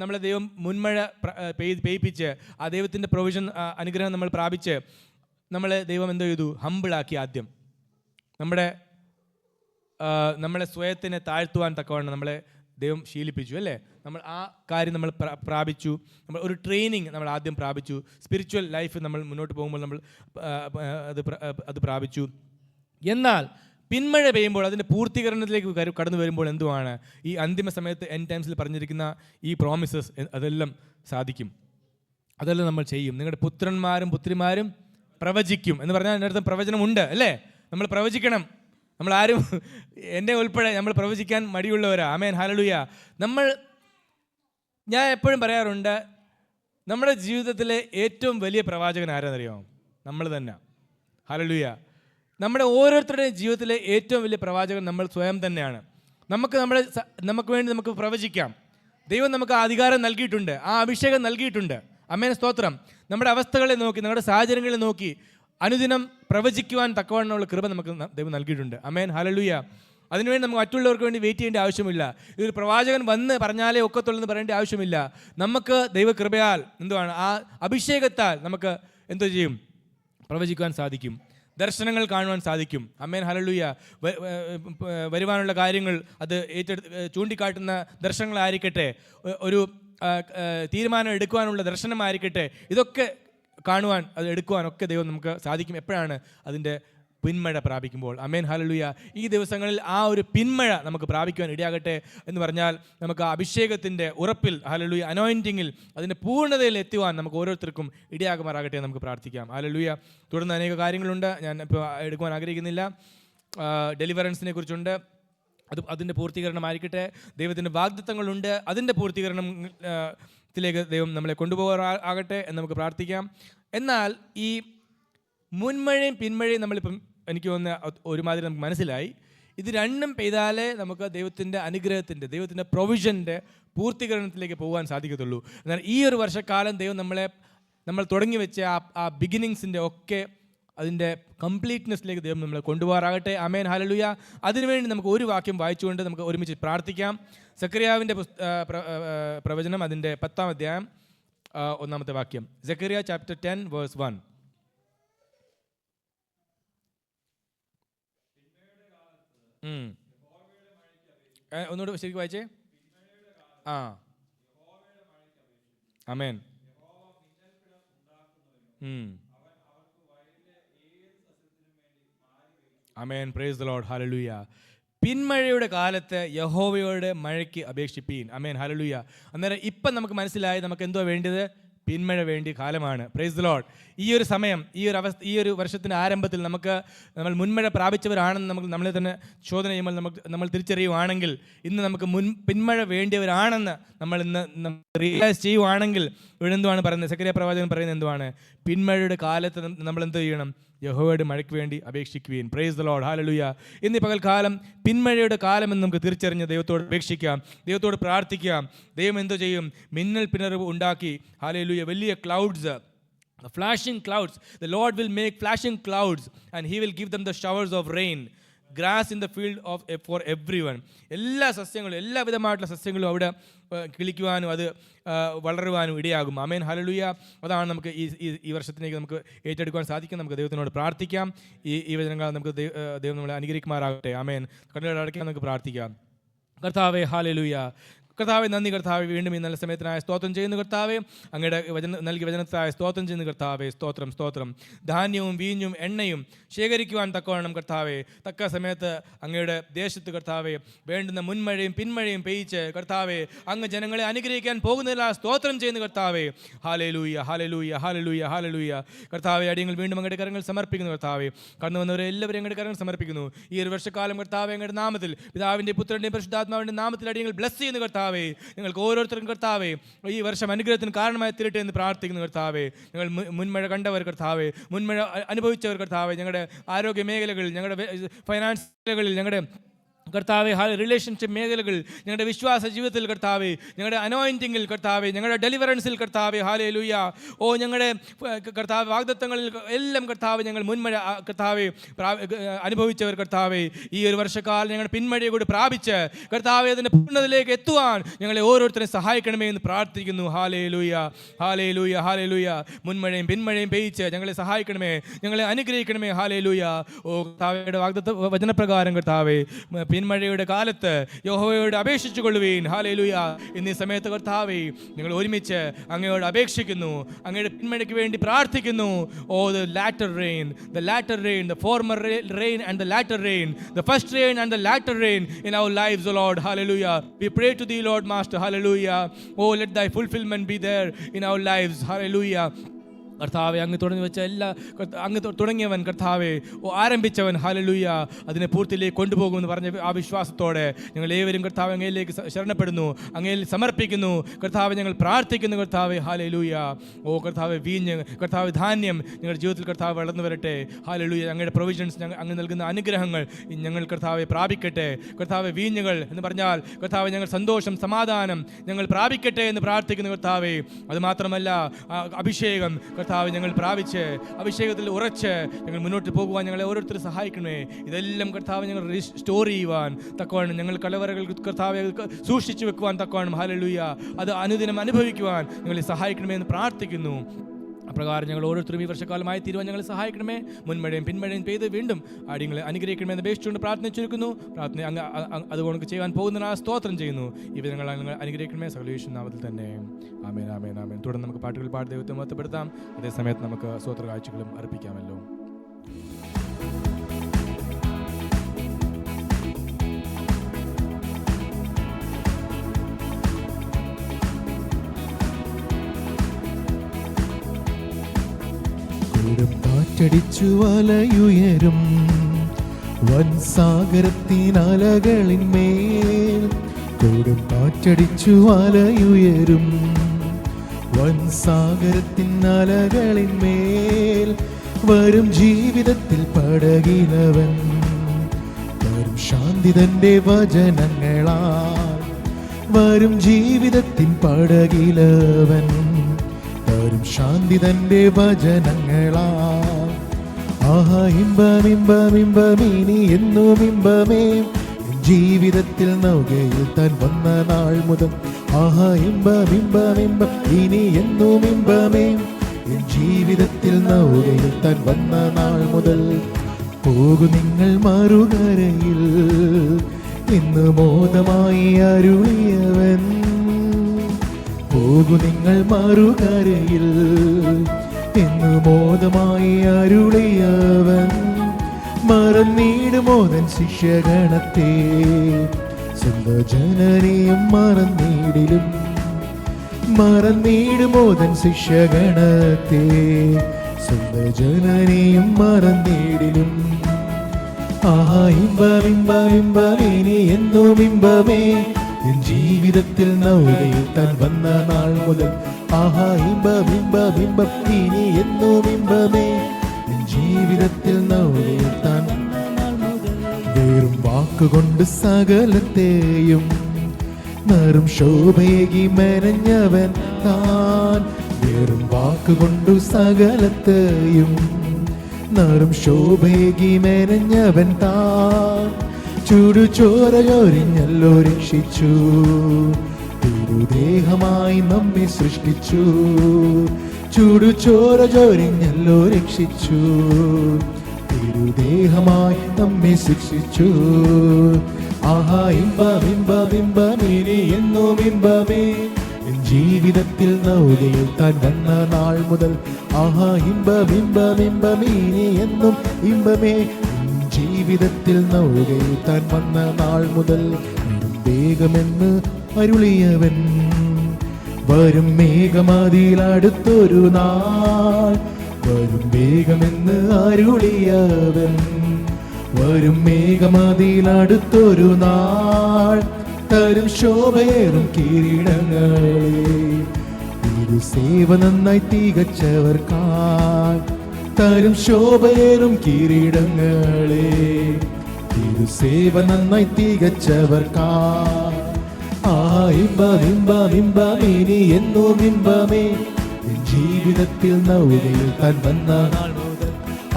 നമ്മളെ ദൈവം മുൻമഴ പെയ്യിപ്പിച്ച് ആ ദൈവത്തിൻ്റെ പ്രൊവിഷൻ, അനുഗ്രഹം നമ്മൾ പ്രാപിച്ച് നമ്മളെ ദൈവം എന്തോ ചെയ്തു? ഹമ്പിളാക്കി. ആദ്യം നമ്മളെ സ്വയത്തിനെ താഴ്ത്തുവാൻ തക്കവണ്ണം നമ്മളെ ദൈവം ശീലിപ്പിച്ചു, അല്ലേ? നമ്മൾ ആ കാര്യം നമ്മൾ പ്രാപിച്ചു. നമ്മൾ ഒരു ട്രെയിനിങ് നമ്മൾ ആദ്യം പ്രാപിച്ചു. സ്പിരിച്വൽ ലൈഫ് നമ്മൾ മുന്നോട്ട് പോകുമ്പോൾ നമ്മൾ അത് പ്രാപിച്ചു. എന്നാൽ പിന്മഴ പെയ്യുമ്പോൾ അതിൻ്റെ പൂർത്തീകരണത്തിലേക്ക് കടന്നു വരുമ്പോൾ എന്തുവാണ്? ഈ അന്തിമ സമയത്ത് എൻഡ് ടൈംസിൽ പറഞ്ഞിരിക്കുന്ന ഈ പ്രോമിസസ് അതെല്ലാം സാധിക്കും, അതെല്ലാം നമ്മൾ ചെയ്യും. നിങ്ങളുടെ പുത്രന്മാരും പുത്രിമാരും പ്രവചിക്കും എന്ന് പറഞ്ഞാൽ അതിൻ്റെ അർത്ഥം പ്രവചനമുണ്ട്, അല്ലേ? നമ്മൾ പ്രവചിക്കണം. നമ്മളാരും, എൻ്റെ ഉൾപ്പെടെ, നമ്മൾ പ്രവചിക്കാൻ മടിയുള്ളവരാ. ആമേൻ, ഹല്ലേലൂയ. ഞാൻ എപ്പോഴും പറയാറുണ്ട്, നമ്മുടെ ജീവിതത്തിലെ ഏറ്റവും വലിയ പ്രവാചകൻ ആരാന്നറിയാമോ? നമ്മൾ തന്നെ. ഹല്ലേലൂയ. നമ്മുടെ ഓരോരുത്തരുടെയും ജീവിതത്തിലെ ഏറ്റവും വലിയ പ്രവാചകൻ നമ്മൾ സ്വയം തന്നെയാണ്. നമുക്ക് വേണ്ടി നമുക്ക് പ്രവചിക്കാം. ദൈവം നമുക്ക് ആ അധികാരം നൽകിയിട്ടുണ്ട്, ആ അഭിഷേകം നൽകിയിട്ടുണ്ട്. ആമേൻ, സ്തോത്രം. നമ്മുടെ അവസ്ഥകളെ നോക്കി, നമ്മുടെ സാഹചര്യങ്ങളെ നോക്കി അനുദിനം പ്രവചിക്കുവാൻ തക്കവണ്ണമുള്ള കൃപ നമുക്ക് ദൈവം നൽകിയിട്ടുണ്ട്. ആമേൻ, ഹല്ലേലൂയ. അതിനുവേണ്ടി നമുക്ക് മറ്റുള്ളവർക്ക് വേണ്ടി വെയിറ്റ് ചെയ്യേണ്ട ആവശ്യമില്ല. ഇതൊരു പ്രവാചകൻ വന്ന് പറഞ്ഞാലേ ഒക്കത്തുള്ളൂ പറയേണ്ട ആവശ്യമില്ല. നമുക്ക് ദൈവകൃപയാൽ എന്തുവാണ്? ആ അഭിഷേകത്താൽ നമുക്ക് എന്തോ ചെയ്യും? പ്രവചിക്കുവാൻ സാധിക്കും, ദർശനങ്ങൾ കാണുവാൻ സാധിക്കും. ആമേൻ, ഹല്ലേലൂയ. വരുവാനുള്ള കാര്യങ്ങൾ അത് ചൂണ്ടിക്കാട്ടുന്ന ദർശനങ്ങളായിരിക്കട്ടെ, ഒരു തീരുമാനം എടുക്കുവാനുള്ള ദർശനമായിരിക്കട്ടെ, ഇതൊക്കെ കാണുവാൻ, അത് എടുക്കുവാനൊക്കെ ദൈവം നമുക്ക് സാധിക്കും. എപ്പോഴാണ് അതിൻ്റെ പിന്മഴ പ്രാപിക്കുമ്പോൾ. ആമേൻ, ഹല്ലേലൂയ. ഈ ദിവസങ്ങളിൽ ആ ഒരു പിന്മഴ നമുക്ക് പ്രാപിക്കുവാൻ ഇടയാകട്ടെ എന്ന് പറഞ്ഞാൽ നമുക്ക് ആ അഭിഷേകത്തിൻ്റെ ഉറപ്പിൽ, ഹല്ലേലൂയ, അനോയിൻറ്റിങ്ങിൽ അതിൻ്റെ പൂർണ്ണതയിൽ എത്തുവാൻ നമുക്ക് ഓരോരുത്തർക്കും ഇടയാകുമാറാകട്ടെ നമുക്ക് പ്രാർത്ഥിക്കാം. ഹല്ലേലൂയ. തുടർന്ന് അനേക കാര്യങ്ങളുണ്ട്, ഞാൻ ഇപ്പോൾ എടുക്കുവാൻ ആഗ്രഹിക്കുന്നില്ല. ഡെലിവറൻസിനെ കുറിച്ചുണ്ട്, അതിൻ്റെ പൂർത്തീകരണമായിരിക്കട്ടെ. ദൈവത്തിൻ്റെ വാഗ്ദത്തങ്ങളുണ്ട്, അതിൻ്റെ പൂർത്തീകരണത്തിലേക്ക് ദൈവം നമ്മളെ കൊണ്ടുപോകാറാകട്ടെ എന്ന് നമുക്ക് പ്രാർത്ഥിക്കാം. എന്നാൽ ഈ മുൻമഴയും പിന്മഴയും നമ്മളിപ്പം എനിക്ക് തോന്നുന്ന ഒരുമാതിരി നമുക്ക് മനസ്സിലായി. ഇത് രണ്ടും പെയ്താലേ നമുക്ക് ദൈവത്തിൻ്റെ അനുഗ്രഹത്തിൻ്റെ, ദൈവത്തിൻ്റെ പ്രൊവിഷൻ്റെ പൂർത്തീകരണത്തിലേക്ക് പോകാൻ സാധിക്കത്തുള്ളൂ. എന്നാൽ ഈ ഒരു വർഷക്കാലം ദൈവം നമ്മൾ തുടങ്ങി വെച്ച ആ ബിഗിനിങ്സിൻ്റെ ഒക്കെ അതിൻ്റെ കംപ്ലീറ്റ്നെസ്സിലേക്ക് ദൈവം നമ്മളെ കൊണ്ടുപോകാറാകട്ടെ. ആമേൻ, ഹല്ലേലൂയ. അതിനുവേണ്ടി നമുക്ക് ഒരു വാക്യം വായിച്ചുകൊണ്ട് നമുക്ക് ഒരുമിച്ച് പ്രാർത്ഥിക്കാം. സക്കറിയാവിൻ്റെ പ്രവചനം അതിൻ്റെ 10-ാം അധ്യായം 1-ാമത്തെ വാക്യം. Zechariah chapter 10 verse 1. ഒന്നുകൂടെ ശരിക്കും വായിച്ചേ. ആമേൻ. ആമേൻ, പ്രൈസ് ദി ലോർഡ്, ഹല്ലേലൂയ. പിന്മഴയുടെ കാലത്ത് യഹോവയോട് മഴയ്ക്ക് അപേക്ഷിപ്പീൻ. ആമേൻ, ഹല്ലേലൂയ. അന്നേരം ഇപ്പം നമുക്ക് മനസ്സിലായി നമുക്ക് എന്തോ വേണ്ടത്, പിന്മഴ വേണ്ടിയ കാലമാണ്. Price the Lord. ഈ ഒരു സമയം, ഈ ഒരു വർഷത്തിൻ്റെ ആരംഭത്തിൽ നമ്മൾ മുൻമഴ പ്രാപിച്ചവരാണെന്ന് നമ്മളെ തന്നെ ശോധന ചെയ്യുമ്പോൾ നമ്മൾ തിരിച്ചറിയുവാണെങ്കിൽ, ഇന്ന് നമുക്ക് പിന്മഴ വേണ്ടിയവരാണെന്ന് നമ്മൾ ഇന്ന് റിയലൈസ് ചെയ്യുവാണെങ്കിൽ, ഇവിടെ എന്തുവാണ് പറയുന്നത്? സക്കറിയ പ്രവാചകൻ പറയുന്നത് എന്തുവാണ്? പിന്മഴയുടെ കാലത്ത് നമ്മൾ എന്ത് ചെയ്യണം? യഹോവയുടെ മഴയ്ക്ക് വേണ്ടി അപേക്ഷിക്കുകയും. പ്രൈസ് ദി ലോർഡ്, ഹല്ലേലൂയ. ഇന്ന് പകൽക്കാലം പിന്മഴയുടെ കാലമെന്ന് നമുക്ക് തിരിച്ചറിഞ്ഞ് ദൈവത്തോട് അപേക്ഷിക്കാം, ദൈവത്തോട് പ്രാർത്ഥിക്കാം. ദൈവം എന്തോ ചെയ്യും? മിന്നൽ പിണർവ് ഉണ്ടാക്കി, ഹല്ലേലൂയ, വലിയ clouds, flashing clouds. The Lord will make flashing clouds and he will give them the showers of rain. Grass in the field for everyone. എല്ലാ സസ്യങ്ങളും, എല്ലാ വിധമായിട്ടുള്ള സസ്യങ്ങളും അവിടെ കിളിക്കുവാനും അത് വളരുവാനും ഇടയാകും. ആമേൻ, ഹല്ലേലൂയ. അതാണ് നമുക്ക് ഈ വർഷത്തിലേക്ക് നമുക്ക് ഏറ്റെടുക്കുവാൻ സാധിക്കും. നമുക്ക് ദൈവത്തിനോട് പ്രാർത്ഥിക്കാം. ഈ വചനങ്ങൾ നമുക്ക് ദൈവം നമ്മളെ അനുഗ്രഹിക്കുമാറാകട്ടെ. ആമേൻ. കണ്ണുകൾ അടയ്ക്കാൻ നമുക്ക് പ്രാർത്ഥിക്കാം. കർത്താവേ, ഹല്ലേലൂയ. കർത്താവെ, നന്ദി കർത്താവെ. വീണ്ടും ഈ നല്ല സമയത്തിനായ സ്തോത്രം ചെയ്യുന്നു കർത്താവെ. അങ്ങയുടെ നൽകിയ വചനത്തിനായ സ്തോത്രം ചെയ്യുന്നു കർത്താവെ. സ്തോത്രം, സ്തോത്രം. ധാന്യവും വീഞ്ഞും എണ്ണയും ശേഖരിക്കുവാൻ തക്കവണ്ണം കർത്താവെ, തക്ക സമയത്ത് അങ്ങയുടെ ദേശത്ത് കർത്താവെ വേണ്ടുന്ന മുൻമഴയും പിന്മഴയും പെയ്യിച്ച് കർത്താവെ അങ്ങ് ജനങ്ങളെ അനുഗ്രഹിക്കാൻ പോകുന്നില്ല. സ്തോത്രം ചെയ്യുന്നു കർത്താവെ. ഹല്ലേലൂയ, ഹല്ലേലൂയ, ഹല്ലേലൂയ, ഹല്ലേലൂയ. കർത്താവെ, അടിയങ്ങൾ വീണ്ടും അങ്ങയുടെ കരങ്ങൾ സമർപ്പിക്കുന്നു കർത്താവെ. കടന്നു വന്നവരെ എല്ലാവരും അങ്ങയുടെ കരങ്ങൾ സമർപ്പിക്കുന്നു. ഈ ഒരു വർഷക്കാലം കർത്താവെ അങ്ങയുടെ നാമത്തിൽ, പിതാവിൻ്റെ പുത്രൻ്റെയും പരിശുദ്ധാത്മാവിൻ്റെ നാമത്തിൽ അടിയങ്ങൾ ബ്ലസ് ചെയ്യുന്നു കർത്താവെ. ഞങ്ങൾക്ക് ഓരോരുത്തർക്കും കർത്താവെ ഈ വർഷം അനുഗ്രഹത്തിന് കാരണമായി തീരട്ടെ എന്ന് പ്രാർത്ഥിക്കുന്നു കർത്താവെ. ഞങ്ങൾ മുൻമഴ കണ്ടവർ കർത്താവെ, മുൻമഴ അനുഭവിച്ചവർ കർത്താവെ, ഞങ്ങളുടെ ആരോഗ്യ മേഖലകളിൽ, ഞങ്ങളുടെ ഫൈനാൻസ് മേഖലകളിൽ, ഞങ്ങളുടെ കർത്താവെ റിലേഷൻഷിപ്പ് മേഖലകൾ, ഞങ്ങളുടെ വിശ്വാസ ജീവിതത്തിൽ കർത്താവെ, ഞങ്ങളുടെ അനോയിൻറ്റിങ്ങിൽ കർത്താവെ, ഞങ്ങളുടെ ഡെലിവറൻസിൽ കർത്താവെ, ഹല്ലേലൂയ. ഞങ്ങളുടെ കർത്താവ് വാഗ്ദത്തങ്ങളിൽ എല്ലാം കർത്താവ് ഞങ്ങൾ മുൻമഴ കർത്താവെ അനുഭവിച്ചവർ കർത്താവെ, ഈ ഒരു വർഷക്കാലം ഞങ്ങളുടെ പിന്മഴയെ കൂടി പ്രാപിച്ച് കർത്താവെ അതിൻ്റെ പൂർണ്ണതയിലേക്ക് എത്തുവാൻ ഞങ്ങളെ ഓരോരുത്തരെയും സഹായിക്കണമേ എന്ന് പ്രാർത്ഥിക്കുന്നു. ഹല്ലേലൂയ, ഹല്ലേലൂയ, ഹല്ലേലൂയ. മുൻമഴയും പിന്മഴയും പെയ്യിച്ച് ഞങ്ങളെ സഹായിക്കണമേ, ഞങ്ങളെ അനുഗ്രഹിക്കണമേ. ഹല്ലേലൂയ. കർത്താവയുടെ വാഗ്ദത്ത വചനപ്രകാരം കർത്താവെ പിന്മഴയുടെ കാലത്ത് യഹോവയോട് അപേക്ഷിച്ചു കൊള്ളുവീൻ. ഹല്ലേലൂയ. ഇന്നീ സമയത്ത് കർത്താവേ ഞങ്ങൾ ഒരുമിച്ച് അങ്ങയോട് അപേക്ഷിക്കുന്നു, അങ്ങയുടെ പിന്മഴയ്ക്ക് വേണ്ടി പ്രാർത്ഥിക്കുന്നു. the latter rain, the former rain and the latter rain, the first rain and the latter rain in our lives, O Lord. Hallelujah. We pray to thee, Lord Master. Hallelujah. Let thy fulfillment be there in our lives. Hallelujah. കർത്താവെ, അങ്ങ് അങ്ങ് തുടങ്ങിയവൻ കർത്താവെ, ആരംഭിച്ചവൻ, hallelujah, അതിനെ പൂർത്തിയിലേക്ക് കൊണ്ടുപോകുമെന്ന് പറഞ്ഞ ആ വിശ്വാസത്തോടെ ഞങ്ങൾ ഏവരും കർത്താവ് അങ്ങയിലേക്ക് ശരണപ്പെടുന്നു, അങ്ങയിൽ സമർപ്പിക്കുന്നു കർത്താവെ. ഞങ്ങൾ പ്രാർത്ഥിക്കുന്നു കർത്താവെ. ഹല്ലേലൂയ. കർത്താവെ, വീഞ്ഞ്, കർത്താവ് ധാന്യം ഞങ്ങളുടെ ജീവിതത്തിൽ കർത്താവ് വളർന്നു വരട്ടെ. ഹല്ലേലൂയ. ഞങ്ങളുടെ പ്രൊവിഷൻസ്, അങ്ങ് നൽകുന്ന അനുഗ്രഹങ്ങൾ ഞങ്ങൾ കർത്താവെ പ്രാപിക്കട്ടെ. കർത്താവെ, വീഞ്ഞുകൾ എന്ന് പറഞ്ഞാൽ കർത്താവെ ഞങ്ങൾ സന്തോഷം, സമാധാനം ഞങ്ങൾ പ്രാപിക്കട്ടെ എന്ന് പ്രാർത്ഥിക്കുന്നു കർത്താവെ. അതുമാത്രമല്ല അഭിഷേകം കർത്താവ് ഞങ്ങൾ പ്രാപിച്ച് അഭിഷേകത്തിൽ ഉറച്ച് ഞങ്ങൾ മുന്നോട്ട് പോകുവാൻ ഞങ്ങളെ ഓരോരുത്തരും സഹായിക്കണമേ. ഇതെല്ലാം കർത്താവ് ഞങ്ങൾ സ്റ്റോർ ചെയ്യുവാൻ തക്കവണ്ണം, ഞങ്ങൾ കലവറകൾ കർത്താവെ സൂക്ഷിച്ചു വെക്കുവാൻ തക്കവണ്ണം, ഹല്ലേലൂയ, അത് അനുദിനം അനുഭവിക്കുവാൻ ഞങ്ങളെ സഹായിക്കണമേ എന്ന് പ്രാർത്ഥിക്കുന്നു. അപ്രകാരം ഞങ്ങൾ ഓരോരുത്തരും ഈ വർഷക്കാലമായി തീരുവാൻ ഞങ്ങളെ സഹായിക്കണമേ. മുൻമഴയും പിന്മഴയും പെയ്ത് വീണ്ടും അടിയങ്ങളെ അനുഗ്രഹിക്കണമെന്ന് അപേക്ഷിച്ചുകൊണ്ട് പ്രാർത്ഥിച്ചിരിക്കുന്നു. അതുകൊണ്ട് ചെയ്യാൻ പോകുന്ന സ്തോത്രം ചെയ്യുന്നു. ഇവ ഞങ്ങൾ അനുഗ്രഹിക്കണമേ സകലേശു നാമത്തിൽ തന്നെ. ആമേൻ, ആമേൻ, ആമേൻ. തുടർന്ന് നമുക്ക് പാട്ടുകൾ പാടി ദൈവത്തെ മഹത്വപ്പെടുത്താം. അതേസമയത്ത് നമുക്ക് സ്തോത്ര കാഴ്ചകളും അർപ്പിക്കാമല്ലോ. കൂടും കാറ്റടിച്ചു വലയുയരും വൻ സാഗരത്തിനലകളിന്മേൽ. കൂടും കാറ്റടിച്ചു വലയുയരും വൻ സാഗരത്തിനലകളിന്മേൽ. വരും ജീവിതത്തിൽ പടകിലവൻ വരും ശാന്തി തന്റെ വചനങ്ങളാൽ. വരും ജീവിതത്തിൻ പടകിലവൻ വരും ശാന്തി തന്റെ വചനങ്ങളാൽ. ആഹാ ഇമ്പം ഇമ്പം ഇമ്പം ഇനി എന്നും ഇമ്പമേ ജീവിതത്തിൽ നൗകയിൽ താൻ വന്ന നാൾ മുതൽ. ആഹാ ഇമ്പം ഇമ്പം ഇമ്പം ഇനി എന്നും ഇമ്പമേ ജീവിതത്തിൽ നൗകയിൽ താൻ വന്ന നാൾ മുതൽ. പോകു നിങ്ങൾ മറുകരയിൽ ഇന്ന് മോദമായി അരുളിയവൻ. പോകു നിങ്ങൾ മറുകരയിൽ ഇന്ന് മോദമായി അരുളിയവൻ. മറന്നിടുമോദൻ ശിഷ്യഗണത്തെ സ്വന്തം ജനനെയും മറന്നിടിലും. മറന്നിടുമോദൻ ശിഷ്യഗണത്തെ സ്വന്തം ജനനെയും മറന്നിടിലും. ആഹാ ഇമ്പം ഇമ്പം ഇമ്പം ഇനി എന്നും ഇമ്പമേ ജീവിതത്തിൽ നൗകയിൽ താൻ വന്ന നാൾ മുതൽ. ആഹാ ഇമ്പം ഇമ്പം ഇമ്പം ഇനി എന്നും ഇമ്പമേ ജീവിതത്തിൽ നൗകയിൽ താൻ വന്ന നാൾ മുതൽ. വെറും വാക്കുകൊണ്ട് സകലത്തെയും നറും ശോഭയേകി മെനഞ്ഞവൻ താൻ. വെറും വാക്കുകൊണ്ടു സകലത്തെയും നറും ശോഭയേകി മെനഞ്ഞവൻ താൻ. ചുടുചോരയൊരിഞ്ഞല്ലോ രക്ഷിച്ചു തിരുദേഹമായി നമ്മെ സൃഷ്ടിച്ചു. ചുടുചോര ചൊരിഞ്ഞല്ലോ രക്ഷിച്ചു തിരുദേഹമായി നമ്മെ ശിക്ഷിച്ചു. ആഹാ ഇമ്പം ഇമ്പം ഇമ്പം ഇനി എന്നും ഇമ്പമേ ജീവിതത്തിൽ നൗകയിൽ താൻ വന്ന നാൾ മുതൽ. ആഹാ ഇമ്പം ഇമ്പം ഇമ്പം ഇനി എന്നും ഇമ്പമേ ജീവിതത്തിൽ നൗകയിൽ താൻ വന്ന നാൾ മുതൽ. വേഗമെന്ന് അരുളിയവൻ വരും മേഘമതിൽ അടുത്തൊരു നാൾ. വരും വേഗമെന്ന് അരുളിയവൻ വരും മേഘമതിൽ അടുത്തൊരു നാൾ. തരും ശോഭയേറും കിരീടങ്ങളെ തിരുസേവ നന്നായി തികച്ചവർക്കായി. തരും ശോഭയേറും കിരീടങ്ങളെ തിരുസേവ നന്നായി തികച്ചവർക്കായി. ആ ഇമ്പം ഇമ്പം ഇമ്പം ഇനി എന്നും ഇമ്പമേ ജീവിതത്തിൽ നൗകയിൽ താൻ വന്ന നാൾ മുതൽ.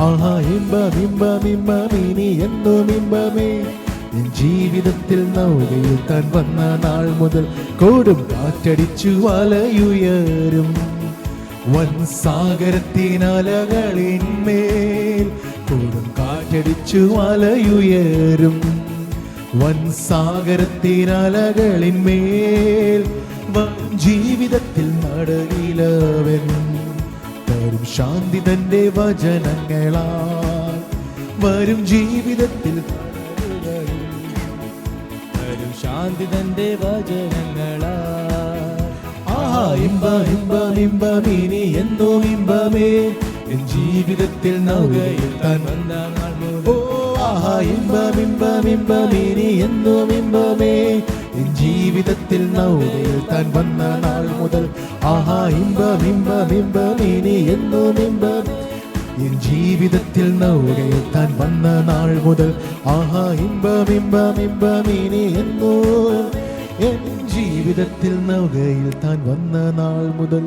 ആഹാ ഇമ്പം ഇമ്പം ഇമ്പം ഇനി എന്നും ഇമ്പമേ ജീവിതത്തിൽ നൗകയിൽ താൻ വന്ന നാൾ മുതൽ. കൊടും കാറ്റടിച്ചു വലയുയരും വൻ സാഗരത്തിനലകളിന്മേൽ. കൊടും കാറ്റടിച്ചു വലയുയരും വൻ സാഗരത്തിനലകളിന്മേൽ. ജീവിതത്തിൽ നടയിലവൻ വരും ശാന്തി തന്റെ വചനങ്ങളാൽ. വരും ജീവിതത്തിൽ വരും ശാന്തി തന്റെ വചനങ്ങളാൽ. ആഹാ ഇമ്പം ഇമ്പം ഇമ്പം ഇനി എന്നും ഇമ്പമേ ജീവിതത്തിൽ നൗകയിൽ താൻ വന്ന നാൾ മുതൽ. ആഹാ ഇമ്പം ഇമ്പം ഇമ്പം ഇനി എന്നും ഇമ്പമേ ജീവിതത്തിൽ നൗകയിൽ താൻ വന്ന നാൾ മുതൽ. ആഹാ ഇമ്പം ഇമ്പം ഇമ്പം ഇനി എന്നും ഇമ്പം ജീവിതത്തിൽ നൗകയിൽ താൻ വന്ന നാൾ മുതൽ. ആഹാ ഇമ്പം ഇമ്പം ഇമ്പം ഇനി എന്നും ജീവിതത്തിൽ നൗകയിൽ താൻ വന്ന നാൾ മുതൽ.